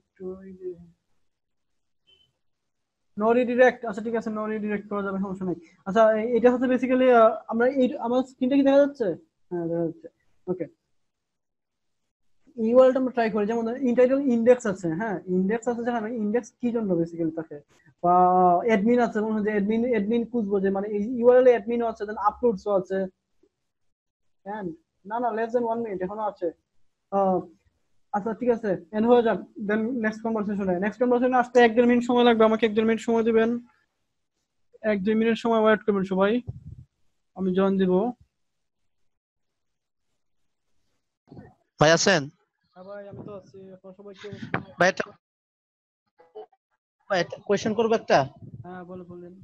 একটু। এই যে নো রিডিরেক্ট, আচ্ছা ঠিক আছে নো রিডিরেক্ট করা যাবে, সমস্যা নেই। আচ্ছা এটা হচ্ছে বেসিক্যালি আমরা এই, আমার স্ক্রিনটা কি দেখা যাচ্ছে? হ্যাঁ দেখা যাচ্ছে, ওকে। ইউআরএলটা আমরা ট্রাই করি, যেমন ইন্টাইটেল ইন্ডেক্স আছে, হ্যাঁ ইন্ডেক্স আছে, যেখানে ইন্ডেক্স কি জন্য বেসিক্যালি থাকে, বা অ্যাডমিন আছে, মনে হয় যে অ্যাডমিন খুঁজবো, যে মানে এই ইউআরএল এডমিনও আছে, দেন আপলোডসও আছে। হ্যাঁ না না, লেস দেন 1 মিনিট এখনো আছে। আচ্ছা ঠিক আছে, এন্ড হয়ে যাক, দেন নেক্সট কনভারসেশনে আসতে 1-1.5 মিনিট সময় লাগবে, আমাকে 1-1.5 মিনিট সময় দিবেন, 1-2 মিনিট সময় ওয়েট করবেন সবাই, আমি জয়েন দিব। ভাই আছেন? হ্যাঁ ভাই আমি তো আছি, আপনারা সবাই কি ভাই একটা কোয়েশ্চেন করবো একটা। হ্যাঁ বলেন।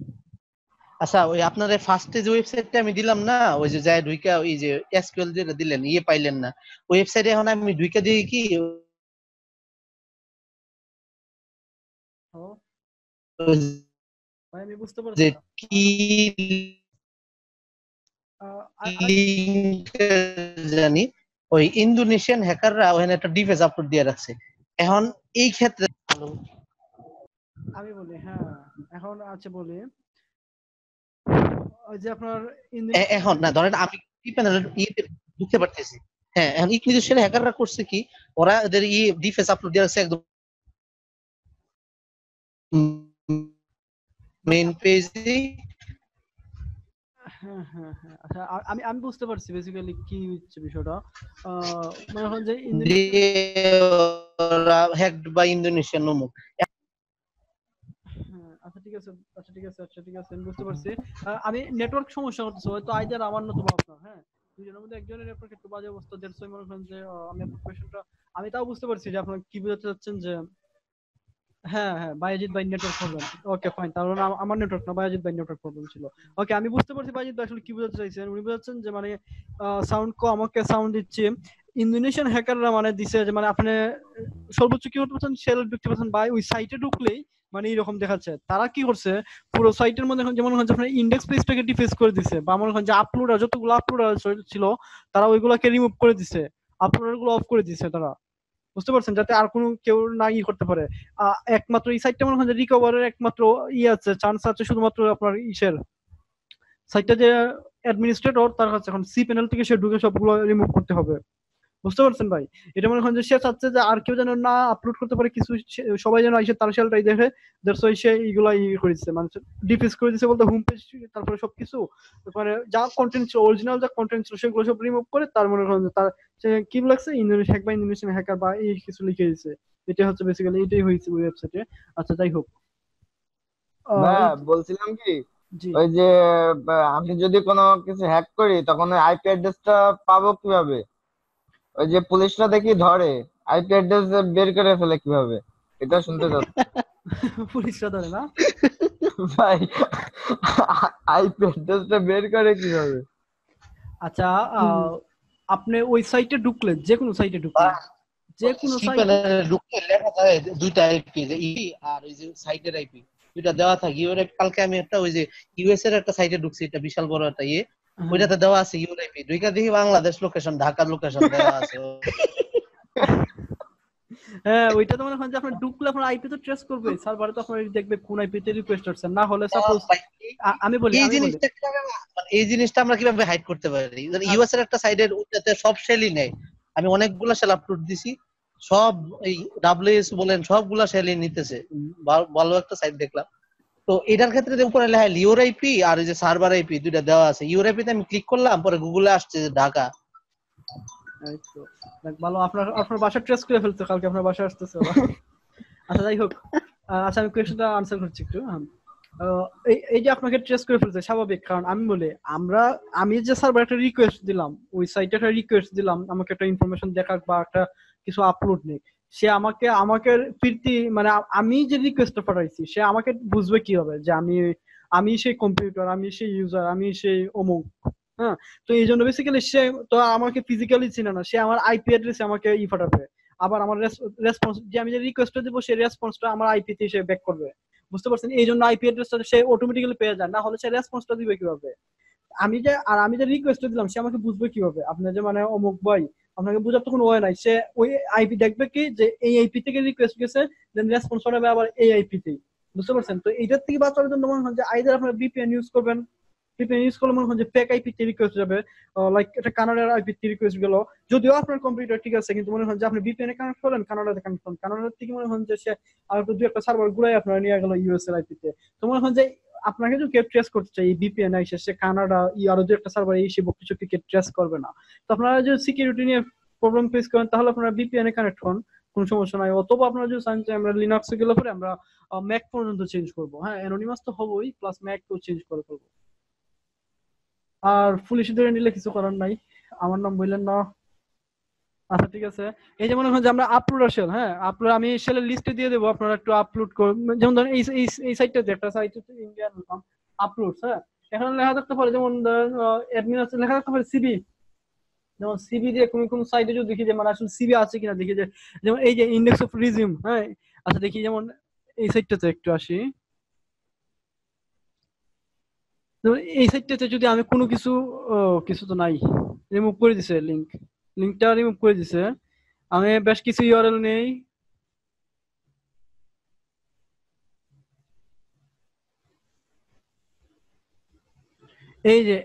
আচ্ছা ওই আপনার ফার্স্টে যে ওয়েবসাইটটা আমি দিলাম না, ওই যে যায় ঢুইকা ওই যে এসকিউএল যেটা দিলেন ইয়ে পাইলেন না, ওয়েবসাইটে এখন আমি ঢুইকা দিই কি ভাই আমি বুঝতে পারছি যে না। কি জানি ওই ইন্দোনেশিয়ান হ্যাকাররা ওখানে একটা ডিভাইস আপলোড দিয়ে রাখছে। এখন এই ক্ষেত্রে আমি বলি, হ্যাঁ এখন আছে বলি, ওই যে আপনার এখন না ধরেন আমি কি প্যানেল ঢুকতে পারতেছি, হ্যাঁ এখন ইন্দোনেশিয়ান হ্যাকাররা করছে কি, ওরা ওদের ই ডিভাইস আপলোড দিয়ে রাখছে একদম মেইন পেজে। হ্যাঁ হ্যাঁ হ্যাঁ আচ্ছা আমি বুঝতে পারছি বেসিক্যালি কি হচ্ছে বিষয়টা। মনে হয় যে হ্যাকড বাই ইন্দোনেশিয়ান নোমো। আচ্ছা ঠিক আছে আমি বুঝতে পারছি। আমি নেটওয়ার্ক সমস্যা হচ্ছে, হয়তো আইদার আমার নতুবা আপনার, হ্যাঁ দুজনের মধ্যে একজনের নেটওয়ার্ক একটু বাজে অবস্থা, দ্যাটস ওয়াই মনে করেন যে আমি আপনার কোয়েশ্চেনটা আমি তাও বুঝতে পারছি যে আপনারা কি বোঝাতে চাচ্ছেন যে হ্যাঁ হ্যাঁ বায়েজিৎ ভাই নেটওয়ার্ক প্রবলেম, ওকে ফাইন, তার মানে আমার নেটওয়ার্ক না, বায়েজিৎ ভাই নেটওয়ার্ক প্রবলেম ছিল। ওকে আমি বুঝতে পারছি বায়েজিৎ ভাই আসলে কি বোঝাতে চাইছেন। উনি বোঝাচ্ছেন যে মানে সাউন্ড কম, আমাকে সাউন্ড দিচ্ছে ইন্দোনেশিয়ান হ্যাকাররা মানে দিছে যে মানে আপনি সর্বোচ্চ কি করতে পারছেন, শেল ঢুকতে পারছেন, বা ওই সাইটে ঢুকলেই মানে এরকম দেখাচ্ছে। তারা কি করছে পুরো সাইটের মধ্যে যেমন হচ্ছে আপনার ইন্ডেক্স পেজটাকে ডিফেস করে দিছে, বা মনে হয় যে আপলোডার যতগুলো আপলোডার ছিল তারা ওইগুলোকে রিমুভ করে দিছে, আপলোডার গুলো অফ করে দিছে তারা, বুঝতে পারছেন, যাতে আর কোনো কেউ না ই করতে পারে। একমাত্র এই সাইটটা মনে হয় যে রিকভারের একমাত্র আছে, চান্স আছে শুধুমাত্র আপনার ইসের সাইটটা যে অ্যাডমিনিস্ট্রেটর তার কাছে, এখন সি প্যানেল থেকে সে ঢুকে সবগুলো রিমুভ করতে হবে। বুঝতে পারছেন ভাই? এটা মনে হয় যে সে চাচ্ছে যে আর কেউ যেন না আপলোড করতে পারে কিছু, সবাই যেন এসে তার শেলটাই দেখে। দ্যাটস ওয়াই সে এইগুলা করেছে, মানে ডিফিউজ করে দিয়েছে বলতে হোম পেজ, তারপরে সবকিছু মানে যা কন্টেন্ট ছিল, অরিজিনাল যা কন্টেন্ট ছিল সেগুলো সব রিমুভ করে তার মনে হয় যে তার সে কি লাগছে ইন্দোনেশিয়া হ্যাক বা ইন্দোনেশিয়ান হ্যাকার বা এই কিছু লিখে দিয়েছে। এটা হচ্ছে বেসিক্যালি এটাই হয়েছে ওয়েবসাইটে। আচ্ছা যাই হোক, না বলছিলাম কি, জি ওই যে আমি যদি কোনো কিছু হ্যাক করি তখন ওই আইপি অ্যাড্রেসটা পাবো কিভাবে? ওই যে পুলিশরা দেখি ধরে, আইপি অ্যাড্রেস বের করে ফেলে কিভাবে, এটা শুনতে চাচ্ছি। পুলিশরা ধরে না ভাই, আইপি অ্যাড্রেসটা বের করে কিভাবে? আচ্ছা আপনি ওই সাইটে ঢুকলেন, যে কোনো সাইটে ঢুকলেন, যে কোনো সাইটে ঢুকতে লেখা থাকে দুইটা আইপি, যে ইপি আর ওই যে সাইটের আইপি দুইটা দেওয়া থাকে। কালকে আমি একটা ওই যে ইউএস এর একটা সাইটে ঢুকছি, এটা বিশাল বড় একটা ওইটাতে দেওয়া আছে ইউআইপি, দুইটা দেখি বাংলাদেশ লোকেশন, ঢাকার লোকেশন দেওয়া আছে। হ্যাঁ ওইটা তো মনে হয় যে আপনি ঢুকলে আপনার আইপি তো ট্রেস করবে, সার্ভারে তো আপনার দেখবে কোন আইপি তে রিকোয়েস্ট আসছে। না হলে সাপোজ আমি বলি এই জিনিসটা আমরা কিভাবে হাইড করতে পারি? ইউএস এর একটা সাইডের ওইটাতে সব শেলই নেই, আমি অনেকগুলা শেল আপলোড দিছি, সব এই ডাব্লিউএস বলেন সবগুলা শেলই নিতেছে, ভালো একটা সাইট দেখলাম। তো এটার ক্ষেত্রে যে উপরে লেখা লিওর আইপি আর এই যে সার্ভার আইপি দুইটা দেওয়া আছে, ইউর আইপি তে আমি ক্লিক করলাম, পরে গুগলে আসছে ঢাকা। ভালো, আপনার বাসা ট্রেস করে ফেলতে, কালকে আপনার বাসা আসতেছে। আচ্ছা যাই হোক, আচ্ছা আমি কোয়েশ্চনটা আনসার করছি একটু। এই যে আপনাকে ট্রেস করে ফেলছে স্বাভাবিক, কারণ আমি বলি আমি যে সার্ভার একটা রিকোয়েস্ট দিলাম, ওই সাইটে একটা রিকোয়েস্ট দিলাম আমাকে একটা ইনফরমেশন দেখাক বা একটা কিছু আপলোড নেই, সে আমাকে ফিরতি মানে আমি যে রিকোয়েস্টটা পাঠাইছি সে আমাকে বুঝবে কিভাবে যে আমি সেই কম্পিউটার, আমি সেই ইউজার, আমি সেই অমুক। হ্যাঁ, তো এই জন্য বেসিক্যালি সে তো আমাকে ফিজিক্যালি চিনে না, সে আমার আইপি অ্যাড্রেসে আমাকে পাঠাবে, আবার আমার রেসপন্স যে আমি যে রিকোয়েস্টটা দেবো সেই রেসপন্সটা আমার আইপি তে সে ব্যাক করবে। বুঝতে পারছেন? এই জন্য আইপি অ্যাড্রেসটা সে অটোমেটিক্যালি পেয়ে যায়, না হলে সে রেসপন্সটা দিবে কিভাবে? আমি যে রিকোয়েস্ট দিলাম সে আমাকে বুঝবে কিভাবে? আপনি যে মানে অমুক ভাই, আপনাকে বোঝার তো কোনো ওয়ে নাই। সে ওই আইপি দেখবে কি যে এই আইপি থেকে রিকোয়েস্ট গেছে, দেন রেসপন্স পাঠাবে আবার এই আইপি তেই। বুঝতে পারছেন? তো এইটার থেকে বাঁচার জন্য মনে হয় যে আইদার আপনারা ভিপিএন ইউজ করবেন, ভিপিএন ইউজ করলে মনে হয় যে ফেক আইপি তে রিকোয়েস্ট যাবে, লাইক এটা কানাডার আইপি তে রিকোয়েস্ট গেল, যদিও আপনার কম্পিউটার ঠিক আছে কিন্তু মনে হয় যে আপনি ভিপিএন এ কানেক্ট করলেন, কানাডাতে কানেক্ট করলেন, কানাডার থেকে মনে হয় যে সে আর একটু দুই একটা সার্ভার ঘুরাই আপনারা নিয়ে গেল ইউএস এর আইপি তে। তো মনে হয় যে আপনাকে যদি কেউ ট্রেস করতে চাই এই ভিপিএন এসে, সে কানাডা আরো দুই একটা সার্ভার এই সে কিছু কে ট্রেস করবে না। তো আপনারা যদি সিকিউরিটি নিয়ে প্রবলেম ফেস করেন তাহলে আপনারা ভিপিএন এ কানেক্ট হন, কোনো সমস্যা নাই। অথবা আপনারা যদি চান যে আমরা লিনাক্সে গেলে পরে আমরা ম্যাক পর্যন্ত চেঞ্জ করবো, হ্যাঁ অ্যানোনিমাস তো হবোই, প্লাস ম্যাক তো চেঞ্জ করে ফেলবো। আর পুলিশ ধরে নিলে কিছু করার নাই, আমার নাম বললেন না। আচ্ছা ঠিক আছে, এই যে মনে হয় যে আমরা আপলোড শেল, হ্যাঁ আপলোড আমি শেলের লিস্টে দিয়ে দেবো, আপনারা একটু আপলোড করুন। যেমন ধরেন এই সাইটটাতে একটা সাইট হচ্ছে ইন্ডিয়ান আপলোড, হ্যাঁ এখানে লেখা থাকতে পারে যেমন অ্যাডমিন আছে, লেখা থাকতে পারে সিবি, যেমন সিবি দিয়ে কোন সাইটে যদি দেখি যে মানে আসলে সিবি আছে কিনা দেখি, যে যেমন এই যে ইন্ডেক্স অফ রিজিউম, হ্যাঁ আচ্ছা দেখি যেমন এই সাইটটাতে একটু আসি, এই সাইটটাতে যদি আমি কোনো কিছু কিছু তো নাই, রিমুভ করে দিছে, লিংকটা রিমুভ করে দিছে, আমি বেশ কিছু ইউআরএল নেই, এই যে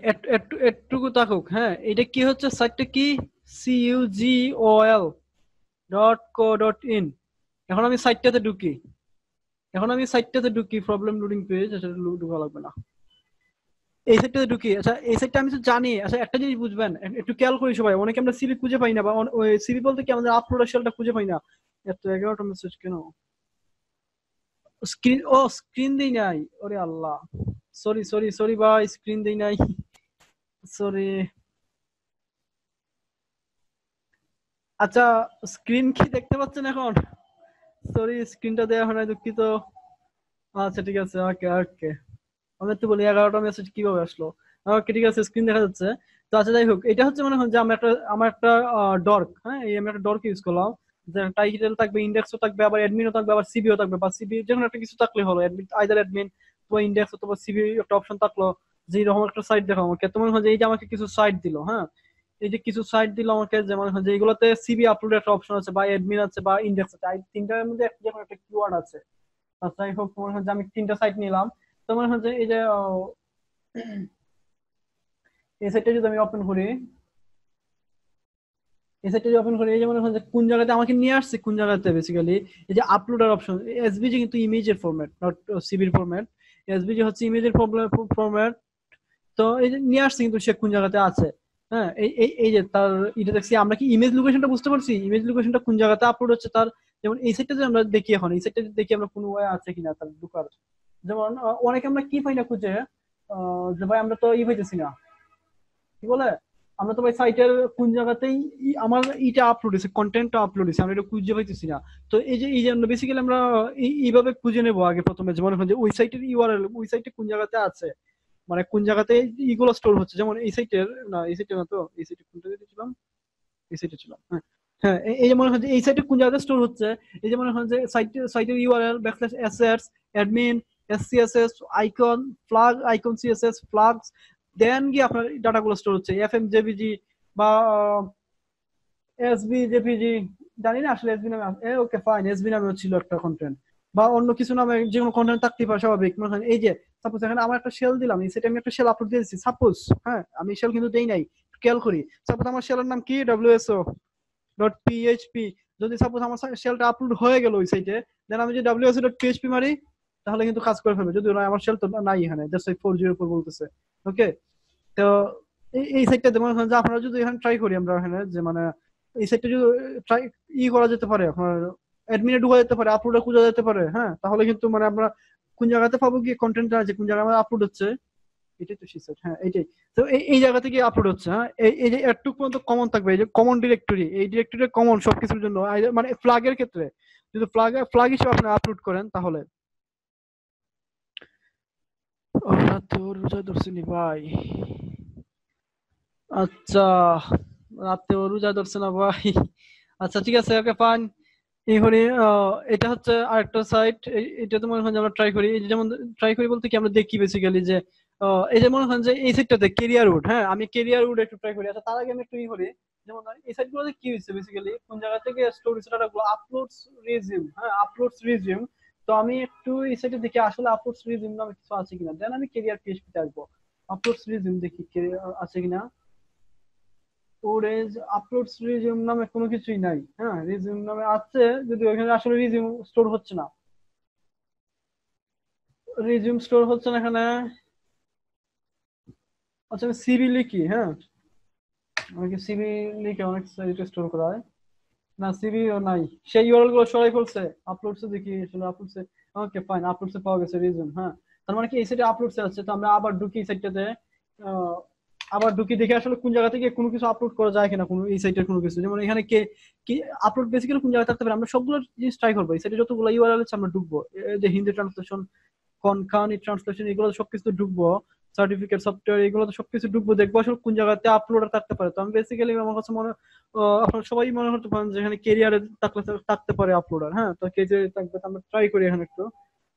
একটুকু তাকুক, হ্যাঁ এটা কি হচ্ছে সাইটটা কি cugol.co.in। এখন আমি সাইটটাতে ঢুকি, প্রবলেম লোডিং পেজ, আচ্ছা ঢুকা লাগবে না, এই সাইটটাতে ঢুকি। আচ্ছা এই সাইটটা আমি তো জানি, আচ্ছা একটা জিনিস বুঝবেন, একটু খেয়াল করি সবাই, অনেকে আমরা সিভি খুঁজে পাই না, বা ওই সিভি বলতে কি আমাদের আপলোড শেলটা খুঁজে পাই না। এত 11টা মেসেজ কেন? স্ক্রিন দেই নাই, ওরে আল্লাহ, সরি ভাই, স্ক্রিন দেই নাই, সরি। আচ্ছা স্ক্রিন কি দেখতে পাচ্ছেন এখন? সরি স্ক্রিনটা দেওয়া হয় না, দুঃখিত। আচ্ছা ঠিক আছে, ওকে আমি তো বলি 11টা মেসেজ কিভাবে আসলো। ওকে ঠিক আছে, স্ক্রিন দেখা যাচ্ছে। তো আচ্ছা যাই হোক, এটা হচ্ছে মনে হয় যে আমার একটা ডর্ক, হ্যাঁ এই আমি একটা ডর্ক ইউজ করলাম, যে টাইটেল থাকবে, ইন্ডেক্সও থাকবে, আবার অ্যাডমিনও থাকবে, আবার সিবিও থাকবে, বা সিবি যেকোনো একটা কিছু থাকলে হলো, আইদার অ্যাডমিন অথবা ইন্ডেক্স অথবা সিবি একটা অপশন থাকলো, যে এরকম একটা সাইট দেখো আমাকে। তো মনে হয় যে এই যে আমাকে কিছু সাইট দিল, হ্যাঁ এই যে কিছু সাইট দিল আমাকে, যে মনে হয় যে এইগুলোতে সিবি আপলোড একটা অপশন আছে, বা অ্যাডমিন আছে, বা ইন্ডেক্স আছে, এই তিনটার মধ্যে যেকোনো একটা কিওয়ার্ড আছে। আচ্ছা যাই হোক, মনে হয় যে আমি 3টা সাইট নিলাম। তো মনে হয় যে এই যে এই সাইটটা যদি আমি ওপেন করি, এই সাইটটা যদি ওপেন করি, এই যে মনে করেন যে কোন জায়গাতে আমাকে নিয়ে আসছে, কোন জায়গাতে বেসিক্যালি এই যে আপলোডার অপশন। এসভিজি কিন্তু ইমেজের ফরম্যাট, নট সিবির ফরম্যাট। এসভিজি হচ্ছে ইমেজের ফরম্যাট। তো এই যে নিয়ে আসছে কিন্তু সে কোন জায়গাতে আছে। হ্যাঁ, এই এই এই যে তার এটা দেখছি আমরা, কি ইমেজ লোকেশনটা বুঝতে পারছি, ইমেজ লোকেশনটা কোন জায়গাতে আপলোড হচ্ছে তার। যেমন এই সাইটটা যদি আমরা দেখি, এখন এই সাইটটা দেখি আমরা কোনো ওয়ে আছে কিনা তার ঢোকার। যেমন অনেকে আমরা কি পাই না খুঁজে, যে ভাই আমরা তো পাইতেছি না, কি বলে, আমরা তো ভাই সাইটের কোন জায়গাতেই আমার ইটা আপলোড হয়েছে, কন্টেন্টটা আপলোড হয়েছে, আমরা এটা খুঁজে পাইতেছি না। তো এই যে বেসিক্যালি আমরা এইভাবে খুঁজে নেবো আগে প্রথমে, যেমন যে ওই সাইটের ইউআরএল, ওই সাইটে কোন জায়গাতে আছে, মানে কোন জায়গাতে ইগুলো স্টোর হচ্ছে। যেমন এই সাইটের না, এই সাইটে না, তো এই সাইটে কোনটা দিয়েছিলাম, এই সাইটে ছিলাম। হ্যাঁ হ্যাঁ, এই যে মনে হয় যে এই সাইটে কোন জায়গাতে স্টোর হচ্ছে, এই যে মনে হয় যে সাইটের URL /assets admin SCSS icon flag icon CSS flags, then গিয়ে আপনার ডাটাগুলো স্টোর হচ্ছে FMJPG বা SBJPG, জানি না আসলে এসবি নামে, ওকে ফাইন, এসবি নামে ছিল একটা কন্টেন্ট, বা অন্য কিছু নামে যে কোনো কন্টেন্ট থাকতে পারে স্বাভাবিক। মনে হয় এই যে সাপোজ এখানে আমার একটা শেল দিলাম, এই সেটা আমি একটা শেল আপলোড দিয়েছি সাপোজ। হ্যাঁ, আমি শেল কিন্তু দেই নাই, খেয়াল করি। সাপোজ আমার শেলের নাম কি wso.php, যদি সাপোজ আমার শেলটা আপলোড হয়ে গেল ওই সাইটে, দেন আমি যদি wso.php মারি তাহলে কিন্তু কাজ করে ফেলবে, যদি আমার শেল তো নাই এখানে, জাস্ট 404 বলতেছে। ওকে, তো এই সাইটটা মনে হয় যে আপনারা যদি এখানে ট্রাই করি আমরা এখানে, যে মানে এই সাইটটা যদি ট্রাই করা যেতে পারে, আপনার অ্যাডমিনে ঢোকা যেতে পারে, আপলোডে খোঁজা যেতে পারে। হ্যাঁ, তাহলে কিন্তু মানে আমরা কোন জায়গাতে পাবো কি কন্টেন্টটা আছে, কোন জায়গায় আমার আপলোড হচ্ছে, এটাই তো সেই সাইট। হ্যাঁ, এইটাই তো, এই জায়গা থেকে আপলোড হচ্ছে। হ্যাঁ, এই যে এটুকু পর্যন্ত কমন থাকবে, এই যে কমন ডিরেক্টরি, এই ডিরেক্টরি কমন সবকিছুর জন্য, মানে ফ্ল্যাগের ক্ষেত্রে যদি ফ্ল্যাগ হিসেবে আপনি আপলোড করেন তাহলে। রোজা ধরছিনি ভাই, আচ্ছা রাতে রোজা ধরছে না ভাই, আচ্ছা ঠিক আছে, ওকে ফাইন। এইখানে এটা হচ্ছে আরেকটা সাইট, এটা তো মনে হয় যে আমরা ট্রাই করি। এই যে যেমন ট্রাই করি বলতে কি, আমরা দেখি বেসিক্যালি যে এই যে মনে হয় যে এই সাইটটাতে ক্যারিয়ার উড। হ্যাঁ, আমি ক্যারিয়ার উড একটু ট্রাই করি। আচ্ছা, তার আগে আমি একটু করি, যেমন এই সাইটগুলোতে কি হয়েছে বেসিক্যালি, কোন জায়গা থেকে স্টোরেজ ডাটাগুলো আপলোডস রিজিউম। হ্যাঁ, আপলোডস রিজিউম। তো আমি একটু এই সাইটে দেখি আসলে আপলোডস রিজিউম নামে কিছু আছে কিনা, দেন আমি ক্যারিয়ার PHP তে আসবো। আপলোডস রিজিউম দেখি আছে কিনা, ওরেজ আপলোডস রিজিউম নামে কোনো কিছুই নাই। হ্যাঁ, রিজিউম নামে আছে, যদি ওখানে আসলে রিজিউম স্টোর হচ্ছে না, রিজিউম স্টোর হচ্ছে না এখানে। আচ্ছা, আমি সিবি লিখি। হ্যাঁ, অনেকে সিবি লিখে অনেক সাইটে স্টোর করা হয় না, সিবি ও নাই, সেই ইউআরএল গুলো সরাই ফেলছে। আপলোডসে দেখি আসলে আপলোডসে, ওকে ফাইন, আপলোডসে পাওয়া গেছে রিজিউম। হ্যাঁ, তার মানে কি এই সাইটে আপলোডসে আছে। তো আমরা আবার ঢুকি সাইটটাতে, আবার ঢুকি দেখে আসলে কোন জায়গা থেকে কোনো কিছু আপলোড করা যায় কিনা, কোনো এই সাইটের কোনো কিছু। যেমন এখানে কে কি আপলোড বেসিক্যালি কোন জায়গায় থাকতে পারে, আমরা সবগুলো জিনিস ট্রাই করবো। এই সাইটে যতগুলো ইউআরএল আছে আমরা ঢুকবো, এই যে হিন্দি ট্রান্সলেশন, কনকানি ট্রান্সলেশন, এগুলো সবকিছু ঢুকবো, সার্টিফিকেট সফটওয়্যার, এগুলো তো সবকিছু ঢুকবো, দেখবো আসলে কোন জায়গাতে আপলোডার থাকতে পারে। তো আমি বেসিক্যালি আমার কাছে মনে, আপনারা সবাই মনে করতে পারেন যে এখানে কেরিয়ারে থাকতে পারে আপলোডার। হ্যাঁ, তো কেরিয়ারে থাকবে, তো আমরা ট্রাই করি এখানে একটু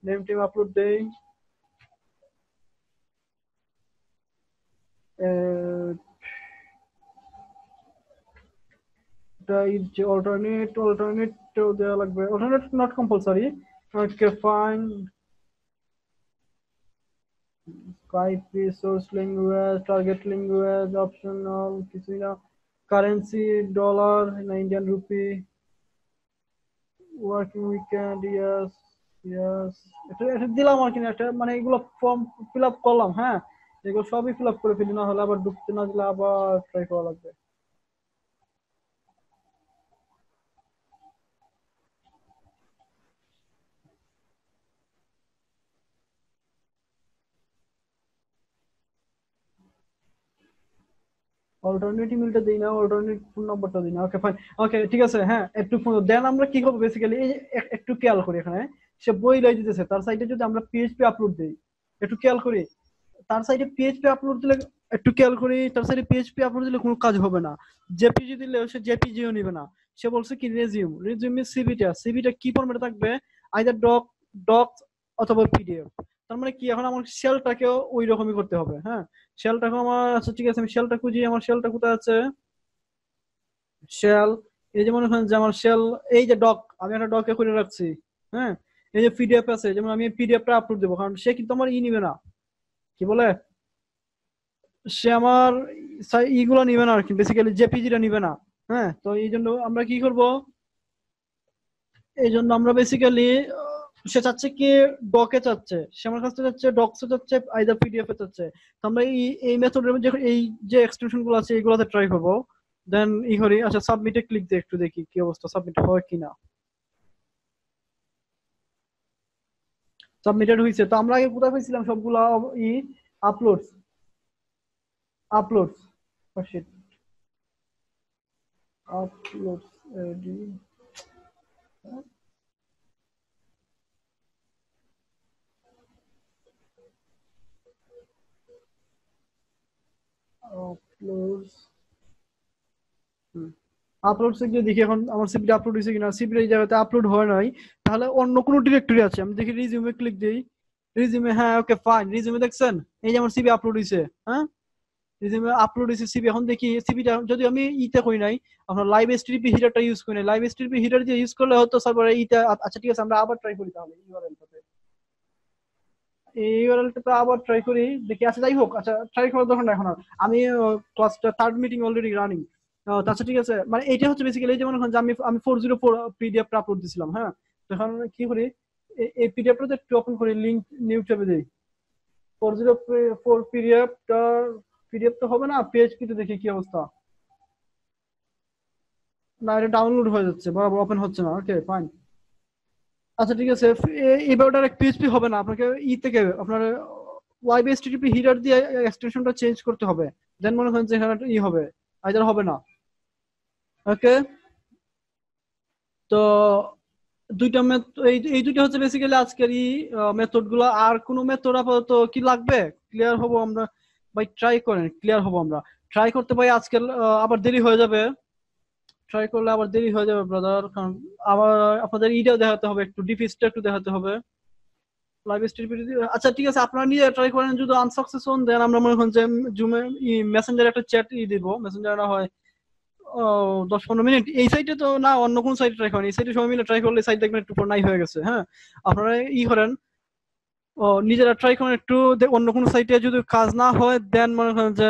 নেম টিম আপলোড দেই। যে alternate দেওয়া লাগবে, alternate not compulsory. Okay fine. Skype resource language, target language optional, কিছুই না। currency dollar না Indian rupee, working weekend yes এটা দিলাম আর কি, একটা মানে এগুলো ফর্ম ফিল আপ করলাম। হ্যাঁ, এগুলো সবই ফিল আপ করে ফেলি, না হলে আবার ঢুকতে না দিলে আবার ট্রাই করা লাগবে। অল্টারনেট ইমেলটা দেই না, অল্টারনেট ফোন নাম্বারটা দিই না। ওকে ফাইন, ওকে ঠিক আছে। হ্যাঁ, একটু দেন আমরা কি করবো বেসিক্যালি, এই যে একটু খেয়াল করি এখানে সে বই লাই দিতেছে, তার সাইটে যদি আমরা পিএইচপি আপলোড দেই, একটু খেয়াল করি তার সাইটে পিএইচপি আপলোড দিলে, একটু খেয়াল করি তার সাইটে পিএইচপি আপলোড দিলে কোনো কাজ হবে না। জেপিজি দিলে সে জেপিজিও নিবে না, সে বলছে কি রেজিউম সিভিটা কি ফরম্যাটে থাকবে, আইদার ডক অথবা পিডিএফ। তার মানে কি এখন আমার শেলটাকেও ওই রকমই করতে হবে। হ্যাঁ, শেলটাকে আমার, আচ্ছা ঠিক আছে, আমি শেলটা খুঁজি, আমার শেলটা কোথায় আছে, শেল, এই যে মনে করেন যে আমার শেল, এই যে ডক, আমি একটা ডকে করে রাখছি। হ্যাঁ, এই যে পিডিএফ আছে, যেমন আমি পিডিএফটা আপলোড দেবো, কারণ সে কিন্তু আমার নিবে না, কি বলে, সে আমার ইগুলো নিবে না আর কি, বেসিক্যালি জেপিজিটা নিবে না। হ্যাঁ, তো এই জন্য আমরা কি করব, এই জন্য আমরা বেসিক্যালি সে চাচ্ছে কি ডকে চাচ্ছে, সে আমার কাছে চাচ্ছে ডক্সে চাচ্ছে, আইদার পিডিএফ এ চাচ্ছে। তো আমরা এই মেথডের এই যে এক্সটেনশন গুলো আছে এইগুলোতে ট্রাই করব, দেন ই করি। আচ্ছা সাবমিটে ক্লিক দিয়ে একটু দেখি কি অবস্থা, সাবমিট হয় কিনা। সাবমিটেড হয়েছে। তো আমরা আগে কোথায় পেয়েছিলাম সবগুলা ই আপলোডস আপলোডস শিট আপলোডস এডি আপলোডস আপলোডসে গিয়ে দেখি এখন আমার সিপিটা আপলোড হয়েছে কিনা। সিপিটা এই জায়গাতে আপলোড হয় নাই, তাহলে অন্য কোনো ডিরেক্টরি আছে। আমি দেখি রিজিউমে ক্লিক দেই, রিজিউমে, হ্যাঁ ওকে ফাইন, রিজিউমে দেখছেন এই যে আমার সিপি আপলোড হয়েছে। হ্যাঁ, রিজিউমে আপলোড হয়েছে সিপি। এখন দেখি সিপিটা যদি আমি ইতে করি নাই, আপনার লাইভ এসটিপি হিডারটা ইউজ করি নাই, লাইভ এসটিপি হিডার দিয়ে ইউজ করলে হয়তো সার্ভারে ইটা। আচ্ছা ঠিক আছে, আমরা আবার ট্রাই করি তাহলে ইউআরএলটাতে, এই ইউআরএলটাতে আবার ট্রাই করি দেখি। আচ্ছা যাই হোক, আচ্ছা ট্রাই করার দরকার না এখন আর, আমি ক্লাসটা থার্ড মিটিং অলরেডি রানিং। আচ্ছা ঠিক আছে, মানে এইটা হচ্ছে বেসিক্যালি এই যে মনে করেন যে আমি 404 পিডিএফটা আপলোড দিছিলাম। হ্যাঁ, এখন কি করি, এই পিডিএফটাতে একটু ওপেন করি, লিংক নিউ ট্যাবে দেই। 404 পিডিএফ তো হবে না, পিএইচপি তে দেখি কি অবস্থা। না, এটা ডাউনলোড হয়ে যাচ্ছে, বরাবর ওপেন হচ্ছে না। Okay fine. আচ্ছা ঠিক আছে, এবার ডাইরেক্ট পিএইচপি হবে না, আপনাকে ই থেকে আপনার ওয়েব এইচটিটিপি হিডার দিয়ে এক্সটেনশনটা চেঞ্জ করতে হবে, দেন মনে করেন যে এখানে ই হবে, আইদার হবে না। ওকে, তো দুইটা এই দুইটা হচ্ছে বেসিক্যালি আজকের ই মেথড গুলো। আর কোনো মেথড আপাতত কি লাগবে, ক্লিয়ার হবো আমরা ভাই, ট্রাই করেন, ক্লিয়ার হবো আমরা। ট্রাই করতে ভাই আজকাল আবার দেরি হয়ে যাবে, ট্রাই করলে আবার দেরি হয়ে যাবে ব্রাদার, কারণ আবার আপনাদের ইটাও দেখাতে হবে, একটু ডিফিসটা একটু দেখাতে হবে, লাইভ স্ট্রিম। আচ্ছা ঠিক আছে, আপনারা নিয়ে ট্রাই করেন, যদি আনসাকসেস হন দেন আমরা মনে করেন যে জুমে মেসেঞ্জারে একটা চ্যাট দিব, মেসেঞ্জার না হয় 10-15 মিনিট। এই সাইটে তো না, অন্য কোন সাইটে ট্রাই করেন, এই সাইটে সবাই মিলে ট্রাই করলে সাইট দেখবেন একটু নাই হয়ে গেছে। হ্যাঁ, আপনারা ই করেন, নিজেরা ট্রাই করেন একটু, অন্য কোনো সাইটে যদি কাজ না হয় দেন মনে করেন যে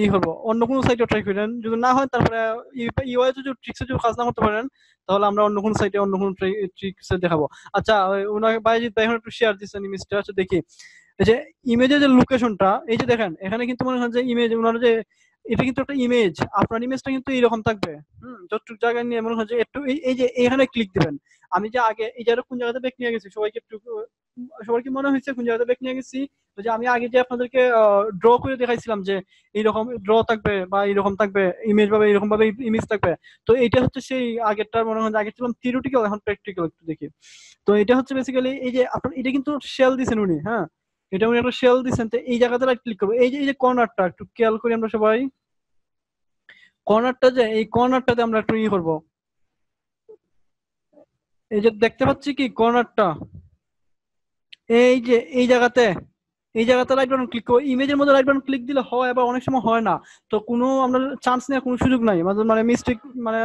ই হবো, অন্য কোনো সাইটে ট্রাই করেন, যদি না হয় তারপরে ইউআই যদি ট্রিক্সে যদি কাজ না করতে পারেন তাহলে আমরা অন্য কোনো সাইটে অন্য কোনো ট্রিক্সে দেখাবো। আচ্ছা ওনাকে বাইজিৎ ভাই এখন একটু শেয়ার দিচ্ছেন ইমেজটা। আচ্ছা দেখি, এই যে ইমেজের যে লোকেশনটা, এই যে দেখেন এখানে কিন্তু মনে করেন যে ইমেজ, ওনারা যে এটা কিন্তু একটা ইমেজ, আপনার ইমেজটা কিন্তু এরকম থাকবে। যতটুকু জায়গায় নিয়ে মনে হয় যে একটু এই যে এখানে ক্লিক দিবেন। আমি যে আগে এই জায়গাটা কোন জায়গাতে ব্যাক নিয়ে গেছি, সবাইকে একটু, সবার কি মনে হয়েছে কোন জায়গাতে ব্যাক নিয়ে গেছি? যে আমি আগে যে আপনাদেরকে ড্র করে দেখাইছিলাম যে এইরকম ড্র থাকবে বা এইরকম থাকবে ইমেজ, ভাবে এরকম ভাবে ইমেজ থাকবে। তো এটা হচ্ছে সেই আগেরটার, মনে হয় আগে ছিলাম থিওরিটিক্যাল, এখন প্র্যাকটিক্যাল একটু দেখি। তো এটা হচ্ছে বেসিক্যালি এই যে আপনার এটা কিন্তু শেল দিছেন উনি। হ্যাঁ, এটা উনি একটা শেল দিছেন। তো এই জায়গাতে রাইট ক্লিক করবো, এই যে কর্নারটা একটু খেয়াল করি আমরা সবাই, কর্নারটা যে এই কর্নারটাতে আমরা একটু ই করবো, এই যে দেখতে পাচ্ছি কি কর্নারটা, এই যে এই জায়গাতে রাইট বাটন ক্লিক করবো। ইমেজের মধ্যে রাইট বাটন ক্লিক দিলে হয়, আবার অনেক সময় হয় না। তো কোনো আমরা চান্স নেওয়ার কোনো সুযোগ নাই, মানে মিস্টেক, মানে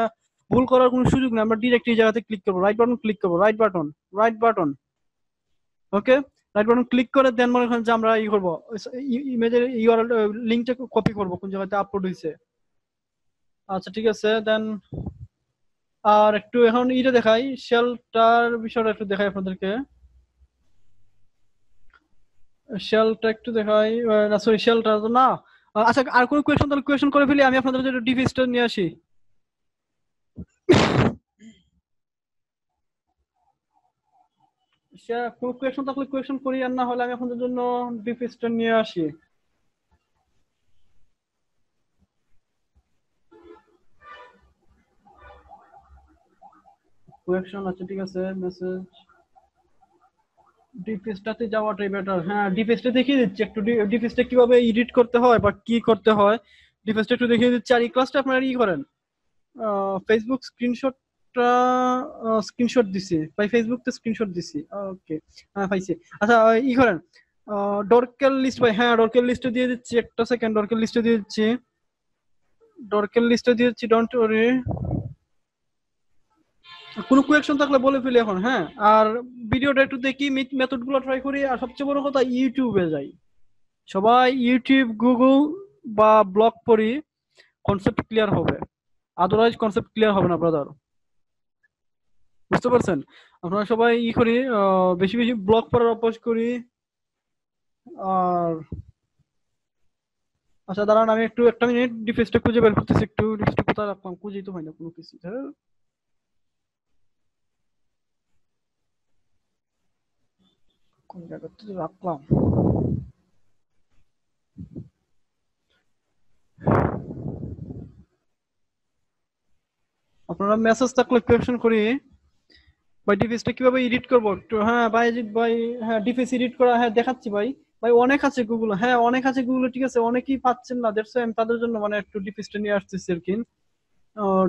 ভুল করার কোনো সুযোগ নেই। আমরা ডিরেক্ট এই জায়গাতে ক্লিক করবো, রাইট বাটন ক্লিক করবো, রাইট বাটন ওকে, রাইট বাটন ক্লিক করে দেন মনে করেন যে আমরা ই করবো, ইমেজের ইউআরএল লিংকটা কপি করবো কোন জায়গাতে আপলোড হয়েছে। আচ্ছা ঠিক আছে, দেন আর একটু এখন ইটা দেখাই, শেলটার বিষয়টা একটু দেখাই আপনাদেরকে, শেলটা একটু দেখাই না, সরি শেলটা তো না। আচ্ছা আর কোন কোয়েশ্চন, তাহলে কোয়েশ্চন করে ফেলি, আমি আপনাদের জন্য ডিভিসটা নিয়ে আসি। কোন কোয়েশ্চন থাকলে কোয়েশ্চন করি, আর না হলে আমি আপনাদের জন্য ডিভিসটা নিয়ে আসি। কোয়েশ্চন আচ্ছা ঠিক আছে, মেসেজ ডিফেসটাতে যাওয়াটাই বেটার। হ্যাঁ, ডিফেসটা দেখিয়ে দিচ্ছি একটু, ডিফেসটা কিভাবে এডিট করতে হয় বা কি করতে হয়, ডিফেসটা একটু দেখিয়ে দিচ্ছি। আর এই ক্লাসটা আপনারা ই করেন, ফেসবুক স্ক্রিনশট দিছি ভাই, ফেসবুক তে স্ক্রিনশট দিছি। ওকে হ্যাঁ পাইছি। আচ্ছা ই করেন, ডরকেল লিস্ট ভাই, হ্যাঁ ডরকেল লিস্টে দিয়ে দিচ্ছি, একটা সেকেন্ড, ডরকেল লিস্টে দিয়ে দিচ্ছি, ডোন্ট ওয়ারি। কোনো কোয়েকশন থাকলে বলে ফেলি এখন। হ্যাঁ, আর ভিডিওটা একটু দেখি, মেথড গুলো ট্রাই করি। আর সবচেয়ে বড় কথা ইউটিউবে যাই, সবাই ইউটিউব, গুগল বা ব্লগ পড়ি, কনসেপ্ট ক্লিয়ার হবে। আদারওয়াইজ কনসেপ্ট ক্লিয়ার হবে না ব্রাদার, বুঝতে পারছেন? আপনারা সবাই ই করি, বেশি বেশি ব্লগ পড়ার অভ্যাস করি। আর আচ্ছা দাঁড়ান, আমি একটু একটা মিনিট ডিফেন্সটা খুঁজে বের করতেছি, একটু ডিফেন্সটা কোথায় রাখলাম, খুঁজেই তো হয় না কোনো কিছু। হ্যাঁ কোন জায়গাতে রাখলাম, আপনারা মেসেজ থাকলে কোয়েকশন করি ভাই। ডিফেন্সটা কিভাবে এডিট করবো একটু, হ্যাঁ ভাই ভাই, হ্যাঁ ডিফেন্স এডিট করা, হ্যাঁ দেখাচ্ছি ভাই। ভাই অনেক আছে গুগল, হ্যাঁ অনেক আছে গুগল, ঠিক আছে, অনেকেই পাচ্ছেন না, দ্যাটস আমি তাদের জন্য মানে একটু ডিফেন্সটা নিয়ে আসতেছি আর কি।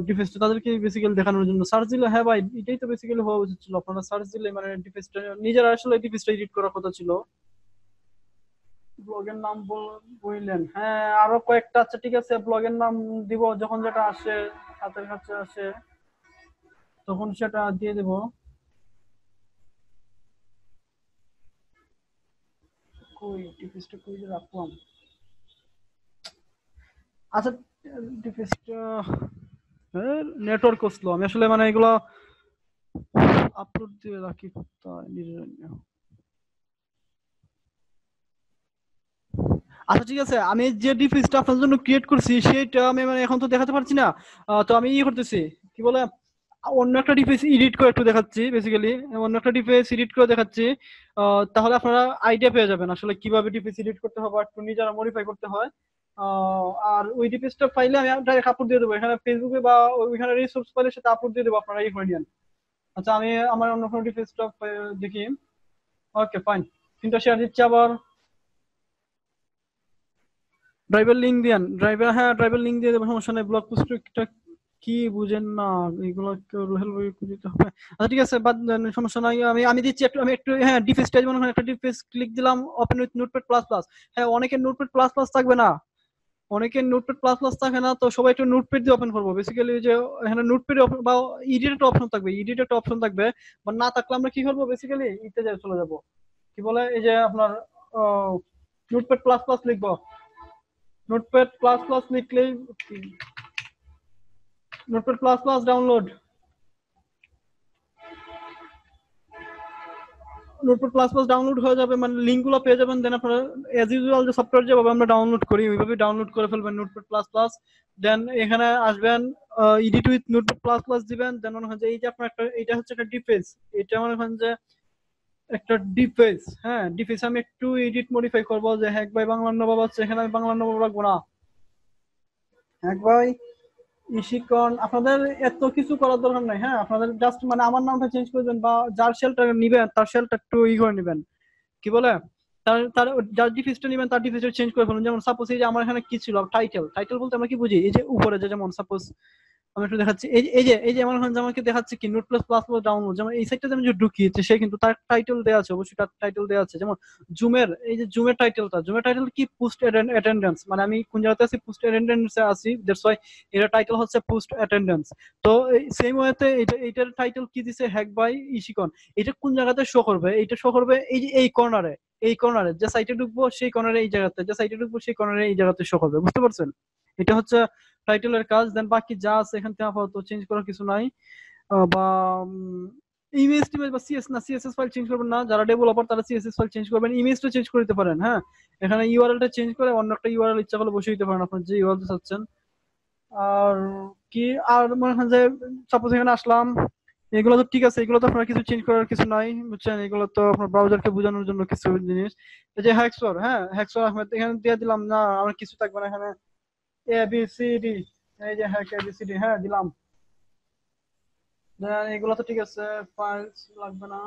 ডিফেন্সটা তাদেরকে বেসিক্যালি দেখানোর জন্য সার্চ দিলে, হ্যাঁ ভাই এটাই তো বেসিক্যালি হওয়া উচিত ছিল, আপনারা সার্চ দিলে মানে ডিফেন্সটা নিজেরা আসলে ডিফেন্সটা এডিট করার কথা ছিল। ব্লগের নাম বললেন, হ্যাঁ আরো কয়েকটা আছে, ঠিক আছে ব্লগের নাম দিব, যখন যেটা আসে হাতের কাছে আসে তখন সেটা দিয়ে দেব। কই ডিফেন্সটা কই রাখলাম, আচ্ছা ডিফেন্সটা নেটওয়ার্ক স্লো, আমি আসলে মানে এগুলো আপলোড দিয়ে রাখি কোথায় নিজের। আচ্ছা ঠিক আছে, আমি যে ডিফেন্সটা আপনার জন্য ক্রিয়েট করছি সেটা আমি মানে এখন তো দেখাতে পারছি না, তো আমি করতেছি কি বলে অন্য একটা ডিফেন্স এডিট করে একটু দেখাচ্ছি, বেসিক্যালি অন্য একটা ডিফেন্স এডিট করে দেখাচ্ছি, তাহলে আপনারা আইডিয়া পেয়ে যাবেন আসলে কিভাবে ডিফেন্স এডিট করতে হবে, একটু নিজেরা মডিফাই করতে হয়। আর ওই ডিফেন্সটা ফাইলে আমি ডাইরেক্ট আপলোড দিয়ে দেবো এখানে ফেসবুকে, বা ওইখানে রিসোর্স ফাইলের সাথে আপলোড দিয়ে দেবো, আপনারা এই করে নিন। আচ্ছা আমি আমার অন্য কোনো ডিফেন্সটা দেখি, ওকে ফাইন, তিনটা শেয়ার দিচ্ছি আবার। ড্রাইভার লিঙ্ক দিয়েন, ড্রাইভার, হ্যাঁ ড্রাইভার লিঙ্ক দিয়ে দেবো, সমস্যা নেই। ব্লগ পোস্টটা কি বুঝেন না, এগুলো রুহেল ভাই দিতে হবে। আচ্ছা ঠিক আছে বাদ দেন, সমস্যা নাই, আমি দিচ্ছি একটু, আমি একটু হ্যাঁ ডিফেন্স টাইজ মনে হয় একটা ডিফেন্স ক্লিক দিলাম, open with notepad plus plus. হ্যাঁ অনেকের নোটপ্যাড প্লাস প্লাস থাকবে না, অনেকের নোটপ্যাড প্লাস প্লাস থাকে না, তো সবাই একটু নোটপ্যাড দিয়ে ওপেন করবো। বেসিক্যালি যে এখানে নোটপ্যাড বা এডিট একটা অপশন থাকবে, এডিট একটা অপশন থাকবে, বা না থাকলে আমরা কি করবো বেসিক্যালি ইতে চলে যাবো, কি বলে এই যে আপনার নোটপ্যাড প্লাস প্লাস লিখবো, নোটপ্যাড প্লাস প্লাস লিখলেই notepad plus plus download, notepad plus plus download হয়ে যাবে, মানে লিঙ্কগুলো পেয়ে যাবেন। দেন আপনারা এজ ইউজুয়াল যে সফটওয়্যার যেভাবে আমরা ডাউনলোড করি ওইভাবে ডাউনলোড করে ফেলবেন নোটপ্যাড প্লাস প্লাস। দেন এখানে আসবেন, edit with notepad plus plus দিবেন। দেন মনে হয় যে এই যে আপনার একটা, এটা হচ্ছে একটা ডিফেন্স, এটা মনে হয় যে একটা ডিফেন্স, হ্যাঁ ডিফেন্স আমি একটু এডিট মডিফাই করবো, যে হ্যাক ভাই বাংলার নবাব আছে, এখানে আমি বাংলার নবাব রাখবো না, হ্যাক ভাই ইশিকন, আপনাদের এত কিছু করার দরকার নাই, হ্যাঁ আপনাদের জাস্ট মানে আমার নামটা চেঞ্জ করে দেন, বা যার শেলটা নিবেন তার শেলটা একটু করে নেবেন, কি বলে তার তার যার ডিফেন্সটা নেবেন তার ডিফেন্সটা চেঞ্জ করে ফেলুন। যেমন সাপোজ এই যে আমার এখানে কি ছিল টাইটেল, টাইটেল বলতে আমরা কি বুঝি, এই যে উপরে যে যেমন সাপোজ আমি একটু দেখাচ্ছি, এই যে আমার এখানে আমাকে দেখাচ্ছে কি note plus plus plus download, যেমন এই সাইটটাতে আমি যে ঢুকি সে কিন্তু তার টাইটেল দেওয়া আছে, অবশ্যই তার টাইটেল দেওয়া আছে। যেমন জুমের, এই যে জুমের টাইটেল কি পোস্ট অ্যাটেন্ডেন্স, মানে আমি কোন জায়গাতে আছি পোস্ট অ্যাটেন্ডেন্সে আছি, দ্যাটস ওয়াই এর টাইটেল হচ্ছে পোস্ট অ্যাটেন্ডেন্স। তো সেম ওয়েতে এইটার টাইটেল কি দিছে হ্যাক বাই ইশিকন, এটা কোন জায়গাতে শো করবে, এইটা শো করবে এই যে এই কর্নারে, এই কর্নারে যে সাইটে ঢুকবো সেই কর্নারে এই জায়গাতে, যে সাইটে ঢুকবো সেই কর্নারে এই জায়গাতে শো করবে, বুঝতে পারছেন? এটা হচ্ছে টাইটেলের কাজ। দেন বাকি যা আছে এখান থেকে আপাতত চেঞ্জ করার কিছু নাই, বা ইমেজ বা সিএসএস ফাইল চেঞ্জ করবেন না, যারা ডেভেলপার তারা সিএসএস ফাইল চেঞ্জ করবেন, ইমেজটা চেঞ্জ করে দিতে পারেন, হ্যাঁ এখানে ইউআরএলটা চেঞ্জ করে অন্য একটা ইউআরএল ইচ্ছা করলে বসিয়ে দিতে পারেন আপনার যে ইউআরএল চাচ্ছেন। আর কি আর মনে হয় যে সাপোজ এখানে আসলাম, এগুলো তো ঠিক আছে, এগুলো তো আপনার কিছু চেঞ্জ করার কিছু নাই, বুঝছেন? এগুলো তো আপনার ব্রাউজারকে বোঝানোর জন্য কিছু জিনিস। এই যে হ্যাকসর, হ্যাঁ হ্যাকসর আহমেদ এখানে দিয়ে দিলাম না, আমার কিছু থাকবে না এখানে, এবিসিডি, এই যে হ্যাক এবিসিডি, হ্যাঁ দিলাম। দেন এগুলো তো ঠিক আছে, ফাইলস লাগবে না।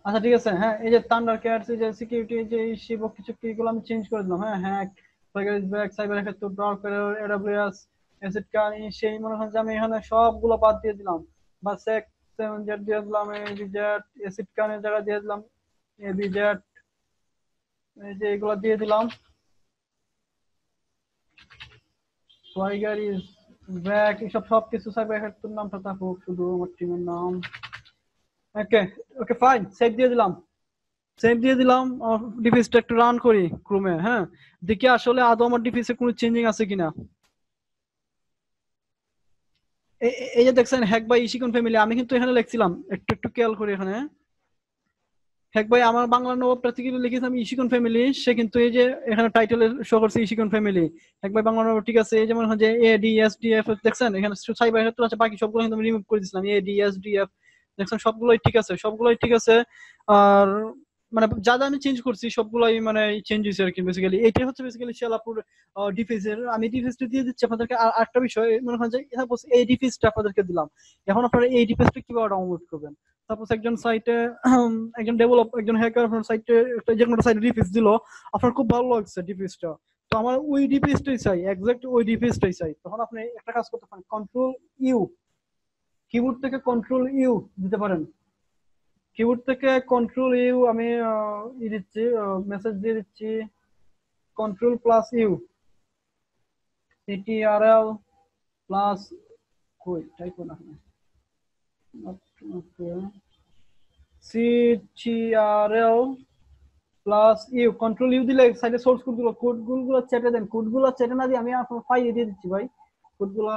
আচ্ছা ঠিক আছে, হ্যাঁ এই যে থান্ডার ক্যাটস, এই যে সিকিউরিটি, যে শিব কিছু এগুলো আমি চেঞ্জ করে দিলাম, হ্যাঁ hack package back cyber hacker, browser AWS asset কার, সেই মনে হয় যে আমি এখানে সবগুলো বাদ দিয়ে দিলাম, বা সেক 7z দিয়ে দিলাম, এবিজেড অ্যাসেট কারের জায়গা দিয়ে দিলাম এবিজেড, এই যে এগুলো দিয়ে দিলাম। সোয়াইগার ইজ ব্যাক, এসব সবকিছু সাইবার হ্যাকার নামটা থাকুক, শুধু আমার টিমের নাম। ওকে ওকে ফাইন, সেভ দিয়ে দিলাম। সেভ দিয়ে দিলাম, ডিফিসটা একটু রান করি ক্রোমে, হ্যাঁ, দেখি আসলে আদৌ আমার ডিফিসে কোনো চেঞ্জিং আছে কিনা। এই যে দেখছেন হ্যাক বাই ইশিকন ফ্যামিলি, আমি কিন্তু এখানে লিখছিলাম, একটু একটু খেয়াল করি এখানে, হ্যাক ভাই আমার বাংলা নবাবটা থেকে লিখেছিলাম ইশিকন ফ্যামিলি, সে কিন্তু এই যে এখানে টাইটেলে শো করছে ইশিকন ফ্যামিলি। হ্যাক ভাই বাংলা নবাব ঠিক আছে, এই যেমন যে A D S D F দেখছেন এখানে সাইবার ক্ষেত্র আছে, বাকি সবগুলো কিন্তু আমি রিমুভ করে দিয়েছিলাম, A D S D F দেখছেন সবগুলোই ঠিক আছে, সবগুলোই ঠিক আছে। আর মানে যা যা আমি চেঞ্জ করছি সবগুলাই মানে চেঞ্জ হয়েছে আর কি। বেসিক্যালি এটাই হচ্ছে বেসিক্যালি শেলাপুর ডিফেন্সের। আমি ডিফেন্সটা দিয়ে দিচ্ছি আপনাদেরকে। আর একটা বিষয় মনে হয় যে সাপোজ এই ডিফেন্সটা আপনাদেরকে দিলাম, এখন আপনারা এই ডিফেন্সটা কিভাবে ডাউনলোড করবেন। সাপোজ একজন সাইটে একজন ডেভেলপ একজন হ্যাকার আপনার সাইটে যে কোনো সাইটে ডিফেন্স দিল, আপনার খুব ভালো লাগছে ডিফেন্সটা, তো আমার ওই ডিফেন্সটাই চাই, এক্সাক্ট ওই ডিফেন্সটাই চাই। তখন আপনি একটা কাজ করতে পারেন, কন্ট্রোল ইউ, কিবোর্ড থেকে কন্ট্রোল ইউ দিতে পারেন। কিবোর্ড থেকে কন্ট্রোল ইউ আমি দিচ্ছি, মেসেজ দিয়ে দিচ্ছি, control plus U, CTRL plus কই টাইপ না, CTRL plus U, control U দিলে সাইডে সোর্স কোডগুলো চ্যাটে দেন, কোডগুলো চ্যাটে না দিয়ে আমি আপনার ফাইলে দিয়ে দিচ্ছি ভাই কোডগুলো।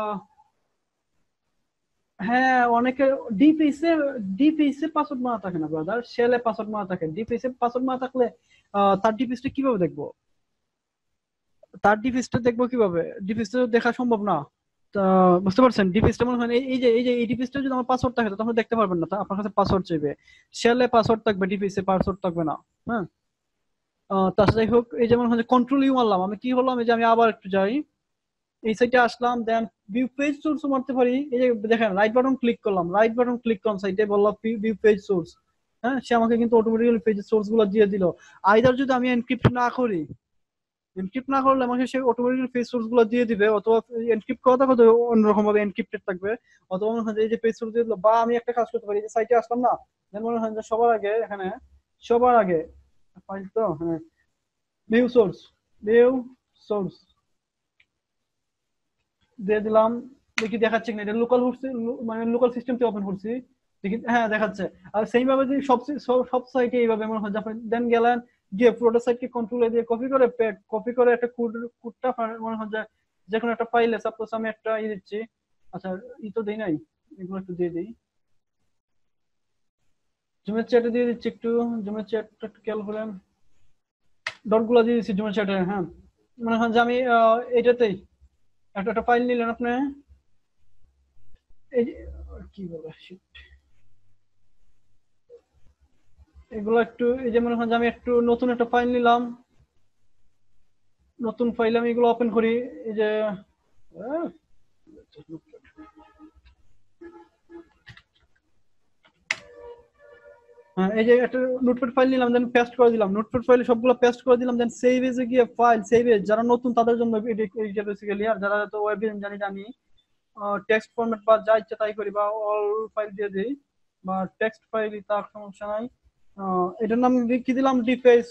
হ্যাঁ অনেকে ডিপিএসে পাসওয়ার্ড মারা থাকে না ব্রাদার, শেলে পাসওয়ার্ড মারা থাকে। ডিপিএসে পাসওয়ার্ড মারা থাকলে তার ডিপিএসটা কিভাবে দেখবো, তার ডিপিএসটা দেখবো কিভাবে, ডিপিএসটা দেখা সম্ভব না। বুঝতে পারছেন, ডিপিএসটা মনে হয় এই ডিপিএসটা যদি আমার পাসওয়ার্ড থাকে তখন দেখতে পারবেন না, আপনার কাছে পাসওয়ার্ড চাইবে, শেলে পাসওয়ার্ড থাকবে, ডিপিএসে পাসওয়ার্ড থাকবে না। হ্যাঁ তাছাড়া যাই হোক, এই যেমন হচ্ছে কন্ট্রোল ইউ মারলাম, আমি কি হলাম, এই যে আমি আবার একটু যাই এই সাইটে আসলাম, দেন ভিউ পেজ সোর্স মারতে পারি। এই যে দেখেন রাইট বাটন ক্লিক করলাম, সাইটে বললাম ভিউ পেজ সোর্স, হ্যাঁ সে আমাকে কিন্তু অটোমেটিক্যালি পেজ সোর্স গুলো দিয়ে দিল। আইদার যদি আমি এনক্রিপ্ট না করি, এনক্রিপ্ট না করলে আমাকে সে অটোমেটিক্যালি পেজ সোর্স গুলো দিয়ে দিবে, অথবা এনক্রিপ্ট করা থাকবে অন্যরকম ভাবে এনক্রিপ্টেড থাকবে, অথবা মনে হয় এই যে পেজ সোর্স দিয়ে দিল। বা আমি একটা কাজ করতে পারি, এই যে সাইটে আসলাম না, দেন মনে হয় যে সবার আগে ফাইল তো হ্যাঁ ভিউ সোর্স দিয়ে দিলাম, দেখি দেখাচ্ছে কিনা, এটা লোকাল হচ্ছে মানে লোকাল সিস্টেম থেকে ওপেন করছি, দেখি হ্যাঁ দেখাচ্ছে। আর সেই ভাবে যদি সব সাইটে এইভাবে মনে হয় আপনি দেন গেলেন গিয়ে পুরোটা সাইটকে কন্ট্রোল দিয়ে কপি করে একটা কোডটা মনে হয় যে কোনো একটা ফাইলে, সাপোজ আমি একটা দিচ্ছি, আচ্ছা তো দেই নাই, এগুলো একটু দিয়ে দিই, জুমের চ্যাটে দিয়ে দিচ্ছি, একটু জুমের চ্যাটটা একটু খেয়াল করেন, ডট গুলো দিয়ে দিচ্ছি জুমের চ্যাটে। হ্যাঁ মনে হয় যে আমি এটাতেই একটা ফাইল নিলেন আপনি, এই কি বলে এগুলো একটু, এই যে মনে হয় যে আমি একটু নতুন একটা ফাইল নিলাম, নতুন ফাইল আমি এগুলো ওপেন করি, এই যে হ্যাঁ এই যে একটা নোটপ্যাড ফাইল নিলাম, দেন পেস্ট করে দিলাম, নোটপ্যাড ফাইলে সবগুলো পেস্ট করে দিলাম, দেন সেভ এজে গিয়ে ফাইল সেভ এজ, যারা নতুন তাদের জন্য এটা বেসিক্যালি, আর যারা তো ওয়েব জানি টেক্সট ফরম্যাট বা যা ইচ্ছা তাই করি, বা অল ফাইল দিয়ে দিই, বা টেক্সট ফাইলই তার সমস্যা নাই। এটার নাম কি দিলাম, ডিফেস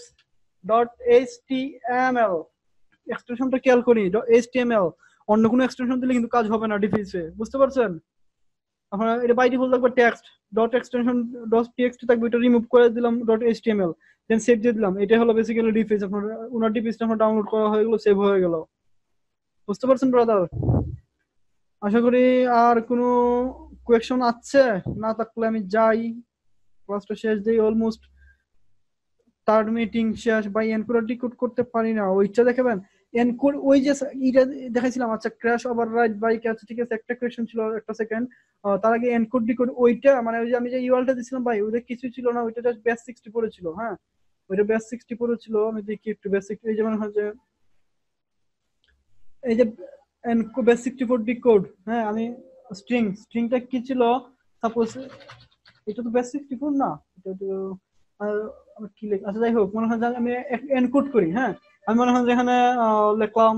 ডট এইচটিএমএল, এক্সটেনশনটা খেয়াল করি এইচটিএমএল, অন্য কোনো এক্সটেনশন দিলে কিন্তু কাজ হবে না ডিফেসে, বুঝতে পারছেন। আপনারা এটা বাই ডিফল্ট থাকবে text dot extension dot TXT থাকবে, এটা রিমুভ করে দিলাম ডট এইচটিএমএল, দেন সেভ দিয়ে দিলাম। এটা হলো বেসিক্যালি ডিফেস, আপনার ওনার ডিফেসটা আপনার ডাউনলোড করা হয়ে গেল, সেভ হয়ে গেল, বুঝতে পারছেন ব্রাদার। আশা করি আর কোনো কোয়েকশন আছে, না থাকলে আমি যাই, ক্লাসটা শেষ দিই, অলমোস্ট থার্ড মিটিং শেষ। ভাই এনকোড ডিকোড করতে পারি না, ওইটা দেখাবেন এনকোড, ওই যে এটা দেখাইছিলাম। আচ্ছা ক্র্যাশ ওভাররাইড বাইক আছে, ঠিক আছে, একটা কোয়েশ্চন ছিল, একটা সেকেন্ড, তার আগে এনকোড ডিকোড ওইটা মানে ওই যে আমি যে ইউআরএলটা দিছিলাম ভাই, ওইটা কিছু ছিল না, ওইটা জাস্ট বেস 64 ছিল। হ্যাঁ ওইটা বেস 64 ছিল, আমি দেখি একটু বেসিক, এই যেমন হচ্ছে এই যে বেস 64 ডিকোড, হ্যাঁ আমি স্ট্রিংটা কি ছিল, সাপোজ এটা তো বেস 64 না, এটা তো কি লেখা, আচ্ছা যাই হোক, মনে হয় আমি এনকোড করি। হ্যাঁ আমি মনে হয় যেখানে লিখলাম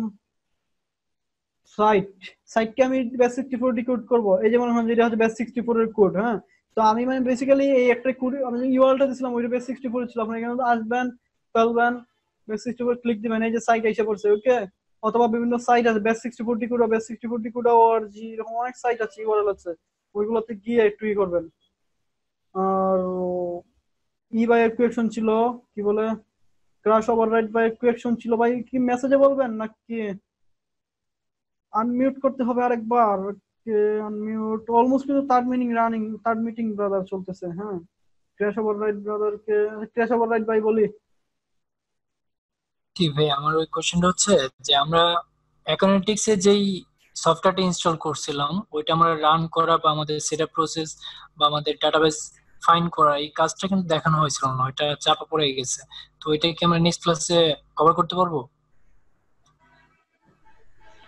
সাইটকে আমি বেস 64 ডিকোড করব, এই যে মনে হয় যেটা হচ্ছে বেস 64 এর কোড। হ্যাঁ তো আমি মানে বেসিক্যালি এই একটা কোড আমি ইউআরএলটা দিছিলাম, ওইটা বেস 64 ছিল, আপনি এখানে আসবেন ফেলবেন বেস 64 ক্লিক দিবেন, এই যে সাইট এসে পড়ছে। ওকে, অথবা বিভিন্ন সাইট আছে বেস 64 ডিকোড, বেস 64 ডিকোড অর্জি, এরকম অনেক সাইট আছে, ইউআরএল আছে, ওইগুলোতে গিয়ে একটু করবেন। আর ই ভাই কোয়েকশন ছিল, কি বলে ক্রাশ ওভাররাইড ভাই কোয়েকশন ছিল ভাই, কি মেসেজে বলবেন নাকি আনমিউট করতে হবে আরেকবার? আনমিউট অলমোস্ট কিন্তু থার্ড মিটিং ব্রাদার চলতেছে। হ্যাঁ, ক্র্যাশ ওভাররাইড ব্রাদারকে ক্র্যাশ ওভাররাইড ভাই বলি। জি ভাই, আমার ওই কোশ্চেনটা হচ্ছে যে আমরা অ্যাকাউন্টিক্স এর যেই সফটওয়্যারটা ইনস্টল করছিলাম ওইটা আমরা রান করা বা আমাদের সেটআপ প্রসেস বা আমাদের ডাটাবেস ফাইন্ড করা এই কাজটা কিন্তু দেখানো হয়েছিল না, ওইটা চাপা পড়ে গেছে। তো এটা কি আমরা নেক্সট ক্লাসে কভার করতে পারবো?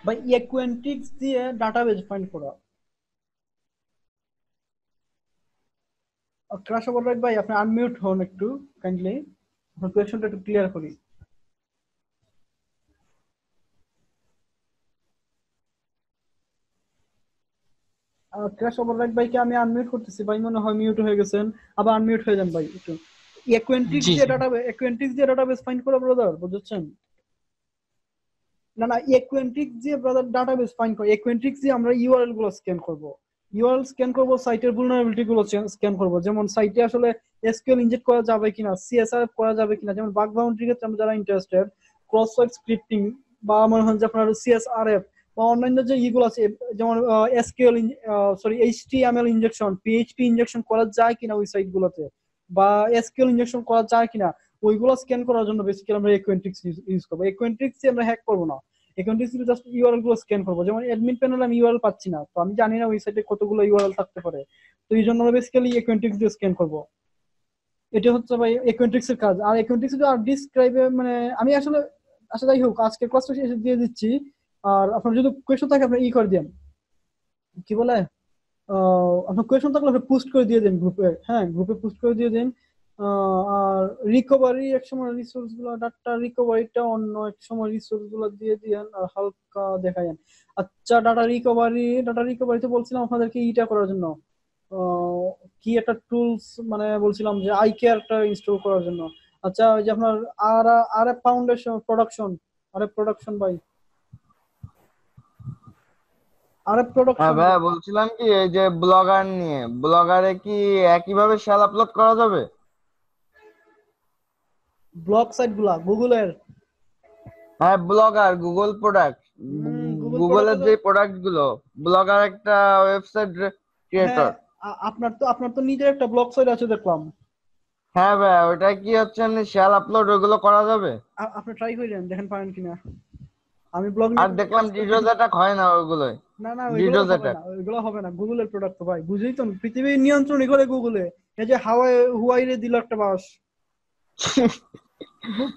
ভাই অ্যাকাউন্টিক্স দিয়ে ডাটাবেস ফাইন্ড করা। ক্র্যাশ ওভাররাইড ভাই আপনি আনমিউট হন একটু কাইন্ডলি, আপনার কোয়েশ্চনটা একটু ক্লিয়ার করি। ক্র্যাশ ওভাররাইড ভাইকে আমি আনমিউট করতেছি ভাই, মনে হয় মিউট হয়ে গেছেন, আবার আনমিউট হয়ে যান ভাই একটু। অ্যাকাউন্টিক্স দিয়ে ডাটাবেস ফাইন্ড করা ব্রাদার, বুঝছেন? না না, অ্যাকাউন্টিক্স দিয়ে ব্রাদার ডাটাবেস ফাইন্ড করা। অ্যাকাউন্টিক্স দিয়ে আমরা ইউআরএল গুলো স্ক্যান করব, সাইটের ভুলনারেবিলিটি গুলো স্ক্যান করব, যেমন সাইটে আসলে এসকিউএল ইনজেক্ট করা যাবে কিনা, সিএসআরএফ করা যাবে কিনা, যেমন বাগ বাউন্ডারির ক্ষেত্রে আমরা যারা ইন্টারেস্টেড, ক্রস সাইট স্ক্রিপ্টিং বা মনে হয় যে আপনার সিএসআরএফ বা অন্যান্য যে ইগুলো আছে যেমন SQL HTML injection, PHP injection করা যায় কিনা ওই সাইট গুলোতে, বা এসকিউএল ইনজেকশন করা যায় কিনা, ওইগুলো স্ক্যান করার জন্য বেসিক্যালি আমরা অ্যাকাউন্টিক্স ইউজ করব। অ্যাকাউন্টিক্স আমরা হ্যাক করব না, অ্যাকাউন্টিক্স জাস্ট ইউআরএল গুলো স্ক্যান করবো। যেমন অ্যাডমিন প্যানেলে আমি ইউআরএল পাচ্ছি না, তো আমি জানি না ওই সাইটে কতগুলো ইউআরএল থাকতে পারে, তো এই জন্য আমরা বেসিক্যালি অ্যাকাউন্টিক্স দিয়ে স্ক্যান করবো। এটা হচ্ছে ভাই অ্যাকাউন্টিক্স এর কাজ। আর অ্যাকাউন্টিক্স আর ডিসক্রাইবে মানে আমি আসলে যাই হোক আজকে ক্লাসটা শেষে দিয়ে দিচ্ছি। আর আপনার যদি কোয়েশ্চন থাকে আপনি করে দেন, কি বলে আপনার কোয়েশ্চন থাকলে আপনি পোস্ট করে দিয়ে দেন গ্রুপে। হ্যাঁ, গ্রুপে পোস্ট করে দিয়ে দেন। আর রিকভারি এক সময় রিসোর্স গুলো, ডাটা রিকভারিটা অন্য এক সময় রিসোর্স গুলো দিয়ে দিয়েন আর হালকা দেখায়েন। আচ্ছা, ডাটা রিকভারিতে বলছিলাম আপনাদেরকে ইটা করার জন্য কি একটা টুলস মানে বলছিলাম যে আই কেয়ারটা ইনস্টল করার জন্য। আচ্ছা, ওই যে আপনার আর ফাউন্ডেশন প্রোডাকশন ভাই, হ্যাঁ ভাই বলছিলাম কি এই যে ব্লগার নিয়ে, ব্লগারে কি একইভাবে শেল আপলোড করা যাবে? ব্লগ সাইট গুলা গুগলের, হ্যাঁ ব্লগার গুগল প্রোডাক্ট, গুগলের যে প্রোডাক্ট গুলো, ব্লগার একটা ওয়েবসাইট ক্রিয়েটর। আপনার তো নিজের একটা ব্লগ সাইট আছে দেখলাম। হ্যাঁ ভাই, ওটা কি হচ্ছে এমনি শেল আপলোড ওগুলো করা যাবে? আপনি ট্রাই করেন দেখেন পারেন কিনা। আমি ব্লগ আর দেখলাম ডিডোজ অ্যাটাক হয় না ওগুলোই। না ওইগুলো হবে না, গুগলের প্রোডাক্ট তো ভাই, বুঝেই তো পৃথিবীর নিয়ন্ত্রণ করে গুগলে। এই যে হুয়াই রে দিল একটা বাস,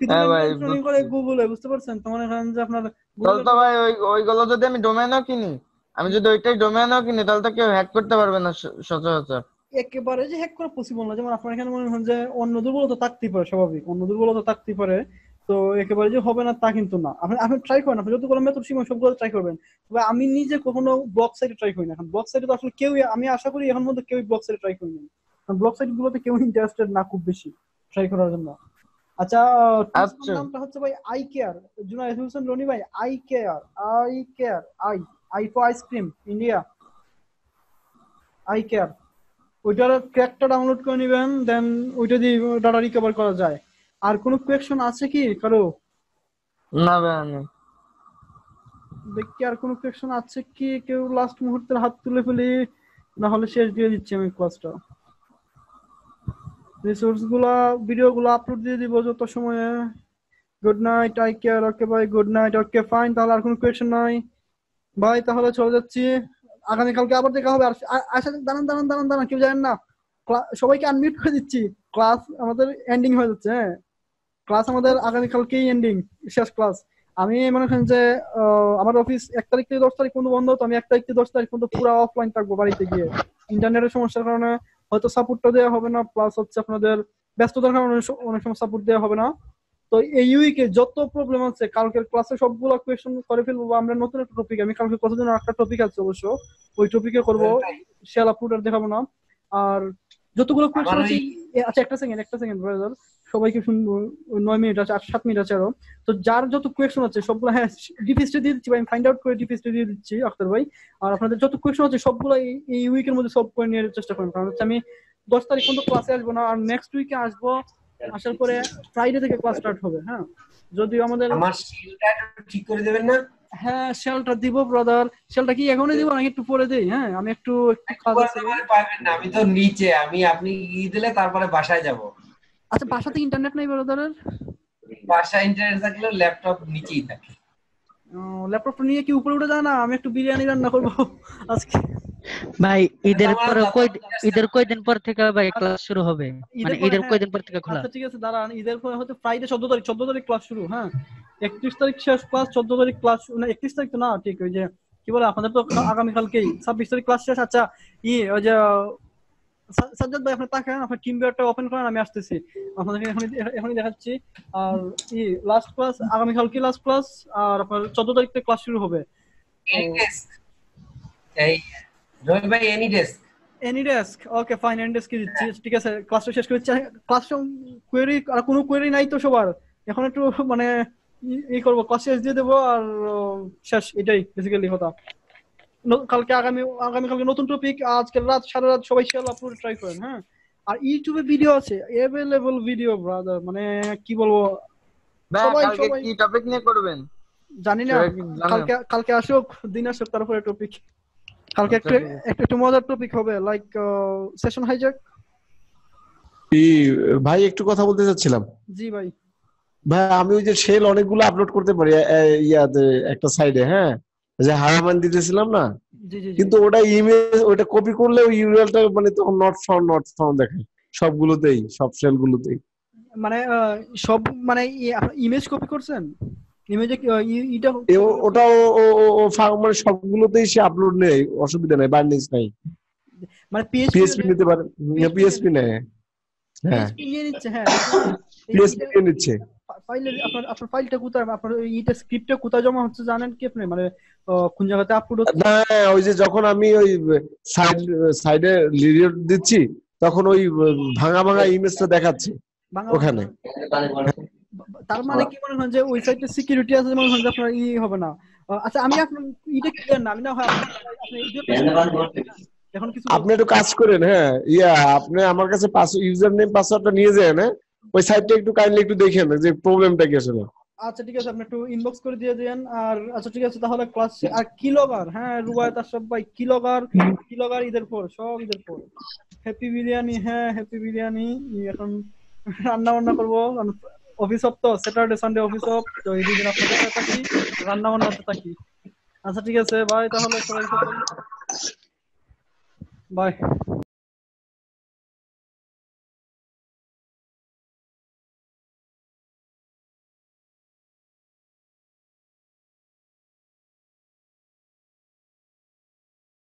নিয়ন্ত্রণ করে গুগলে, বুঝতে পারছেন? তো মনে করেন যে আপনার তাহলে তো ভাই ওইগুলো যদি আমি ডোমেইনও কিনি, আমি যদি ওইটাই ডোমেইনও কিনি তাহলে তো কেউ হ্যাক করতে পারবে না সচরাচর। একেবারে যে হ্যাক করা পসিবল না। যেমন আপনার এখানে মনে হয় যে অন্য দুর্বলতা থাকতেই পারে, স্বাভাবিক অন্য দুর্বলতা থাকতেই পারে, তো একেবারে যে হবে না তা কিন্তু না। আপনি ট্রাই করেন, আপনি যতগুলো মেথড সীমা সবগুলো ট্রাই করবেন। তবে আমি নিজে কখনো ব্লগ সাইটে ট্রাই করি না, এখন ব্লগ সাইটে তো আসলে কেউ, আমি আশা করি এখন মধ্যে কেউ ব্লগ সাইটে ট্রাই করি না, কারণ ব্লগ সাইট গুলোতে কেউ ইন্টারেস্টেড না খুব বেশি ট্রাই করার জন্য। আচ্ছা, নামটা হচ্ছে ভাই আই কেয়ার, জুনায়েদ হোসেন রনি ভাই, eye care I for ice cream India, eye care, ওইটার ক্র্যাকটা ডাউনলোড করে নেবেন, দেন ওইটা দিয়ে ডাটা রিকভার করা যায়। আর কোনো কোয়েশ্চন আছে কি কারো? না ভাই, দেখি আর কোনো কোয়েশ্চন আছে কি কেউ লাস্ট মুহূর্তের হাত তুলে ফেলি, না হলে শেষ দিয়ে দিচ্ছি আমি ক্লাসটা। রিসোর্স গুলা ভিডিও গুলো আপলোড দিয়ে দিব যত সময়ে। গুড নাইট, আই কেয়ার, ওকে ভাই, গুড নাইট, ওকে ফাইন। তাহলে আর কোনো কোয়েশ্চন নাই ভাই, তাহলে চলে যাচ্ছি। আগামীকালকে আবার দেখা হবে। আর আচ্ছা, দাঁড়ান, কেউ জানেন না, সবাইকে আনমিউট করে দিচ্ছি, ক্লাস আমাদের এন্ডিং হয়ে যাচ্ছে। হ্যাঁ, ক্লাস আমাদের আগামীকালকেই এন্ডিং, শেষ ক্লাস। আমি মনে করেন যে আমার অফিস 1 তারিখ থেকে 10 তারিখ পর্যন্ত বন্ধ, তো আমি 1 তারিখ থেকে 10 তারিখ পর্যন্ত পুরো অফলাইন থাকবো বাড়িতে গিয়ে। ইন্টারনেটের সমস্যার কারণে হয়তো সাপোর্টটা দেওয়া হবে না, প্লাস হচ্ছে আপনাদের ব্যস্ততার কারণে অনেক সময় সাপোর্ট দেওয়া হবে না। তো এই উইকে যত প্রবলেম আছে কালকের ক্লাসে সবগুলো কোয়েশ্চেন করে ফেলবো। আমরা নতুন একটা টপিক, আমি কালকে কত দিন একটা টপিক আছে অবশ্য, ওই টপিকে করবো, শেল আপলোড আর দেখাবো না। আর যতগুলো কোয়েশ্চন আছে, আচ্ছা একটা সেকেন্ড ব্রাদার, সবাইকে শুনবো, 9 মিনিট আছে, 7 মিনিট আছে আরো। তো যার যত কোয়েশ্চন আছে সবগুলো, হ্যাঁ ডিপিএসটি দিয়ে দিচ্ছি ভাই, আমি ফাইন্ড আউট করে ডিপিএসটি দিয়ে দিচ্ছি আখতার ভাই। আর আপনাদের যত কোয়েশ্চন আছে সবগুলো এই উইকের মধ্যে সলভ করে নেওয়ার চেষ্টা করেন, কারণ হচ্ছে আমি 10 তারিখ পর্যন্ত ক্লাসে আসবো না, আর নেক্সট উইকে আসবো, আসার পরে ফ্রাইডে থেকে ক্লাস স্টার্ট হবে। হ্যাঁ, যদিও আমাদের আমার শিলটা একটু ঠিক করে দেবেন না? হ্যাঁ শেলটা দিব ব্রাদার। শেলটা কি এখনই দিব নাকি একটু পরে দেই? হ্যাঁ আমি একটু কাজ আছে। পারবেন না, আমি তো নিচে, আপনি দিলে তারপরে বাসায় যাব। আচ্ছা বাসাতে ইন্টারনেট নাই ব্রাদারের? বাসায় ইন্টারনেট থাকলে ল্যাপটপ নিচেই থাকে। ল্যাপটপ নিয়ে কি উপরে উঠে যায় না? আমি একটু বিরিয়ানি রান্না করব আজকে। ভাই ঈদের কয়দিন পর থেকে ভাই ক্লাস শুরু হবে? মানে ঈদের কয়দিন পর থেকে খোলা? আচ্ছা ঠিক আছে দাঁড়ান, ঈদের পর হতে ফ্রাইডে 14 তারিখ ক্লাস শুরু। হ্যাঁ 31 তারিখ শেষ ক্লাস, 14 তারিখ ক্লাস, না 31 তারিখ তো না, ঠিক ওই যে কি বলে আপনাদের তো আগামী কালকেই 26 তারিখ ক্লাস শেষ। আচ্ছা ওই যে সাজ্জাদ ভাই আপনি তাকান, আপনার টিম ভিউয়ারটা ওপেন করেন, আমি আসতেছি আপনাদেরকে এখনই দেখাচ্ছি। আর লাস্ট ক্লাস আগামী কালকে লাস্ট ক্লাস, আর আপনার 14 তারিখ থেকে ক্লাস শুরু হবে। এই জয় ভাই any desk okay fine, any desk দিচ্ছি। ঠিক আছে ক্লাসটা শেষ করছি। ক্লাসটা কোয়েরি আর কোনো কোয়েরি নাই তো সবার? এখন একটু মানে এই করব, ক্লাস শেষ দিয়ে দেবো আর শেষ, এটাই বেসিক্যালি কথা। কালকে আগামীকালকে নতুন টপিক, আজকে রাত সারা রাত সবাই শেয়ার আপলোড ট্রাই করেন। হ্যাঁ আর ইউটিউবে ভিডিও আছে, अवेलेबल ভিডিও ব্রাদার, মানে কি বলবো। কালকে কি টপিক নিয়ে করবেন জানি না, কালকে আসুক, দিন আসুক, তারপরে টপিক। কালকে একটু মজার টপিক হবে, লাইক সেশন হাইজ্যাক। ভাই একটু কথা বলতে চাচ্ছিলাম। জি ভাই। ভাই আমি ওই যে শেল অনেকগুলো আপলোড করতে পারি ইয়াতে একটা সাইডে, হ্যাঁ যে হারামান দিতেছিলাম না, কিন্তু ওটা ইমেজ, ওটা কপি করলে ওই ইউআরএলটা মানে তখন নট ফাউন্ড দেখায় সবগুলোতেই, সব শেলগুলোতেই। মানে সব মানে ইমেজ কপি করছেন? ইমেজে এটা ওটা ও মানে সবগুলোতেই সে আপলোড নেই, অসুবিধা নাই, বার্নিশ নাই। মানে পিএসপি নিতে পারে, পিএসপি নেয়। হ্যাঁ নিয়ে নিচ্ছে। হ্যাঁ পিএসপি নিয়ে নিচ্ছে। ফাইলে আপনার ফাইলটা কোথায়, আপনার এইটা স্ক্রিপ্টটা কোথায় জমা হচ্ছে জানেন কি আপনি? মানে কোন জায়গাতে আপলোড হচ্ছে? না ওই যে যখন আমি ওই সাইডে লিরিয়ার দিচ্ছি তখন ওই ভাঙা ইমেজটা দেখাচ্ছে ওখানে। তার মানে কি মনে হয় যে ওই সাইটে সিকিউরিটি আছে, মনে হয় যে আপনার হবে না। আচ্ছা আমি আপনার এটা ক্লিয়ার না, আমি না হয় এখন কিছু আপনি একটু কাজ করেন। হ্যাঁ আপনি আমার কাছে ইউজার নেম পাসওয়ার্ডটা নিয়ে যান, হ্যাঁ ওই সাইটটা একটু কাইন্ডলি একটু দেখেন যে প্রবলেমটা কি আসলে। আচ্ছা ঠিক আছে, আপনি একটু ইনবক্স করে দিয়ে দেন। আর আচ্ছা ঠিক আছে তাহলে ক্লাস আর কিলগার, হ্যাঁ রুবায়েত আশরাফ ভাই, কিলগার ঈদের পর, সব ঈদের পর। হ্যাপি বিরিয়ানি, হ্যাঁ হ্যাপি বিরিয়ানি। এখন রান্না বান্না করবো, অফিস অফ তো স্যাটারডে সানডে অফিস অফ, তো এই দুদিন আপনাদের সাথে থাকি, রান্না বান্নাতে থাকি। আচ্ছা ঠিক আছে বাই, তাহলে সবাই বাই।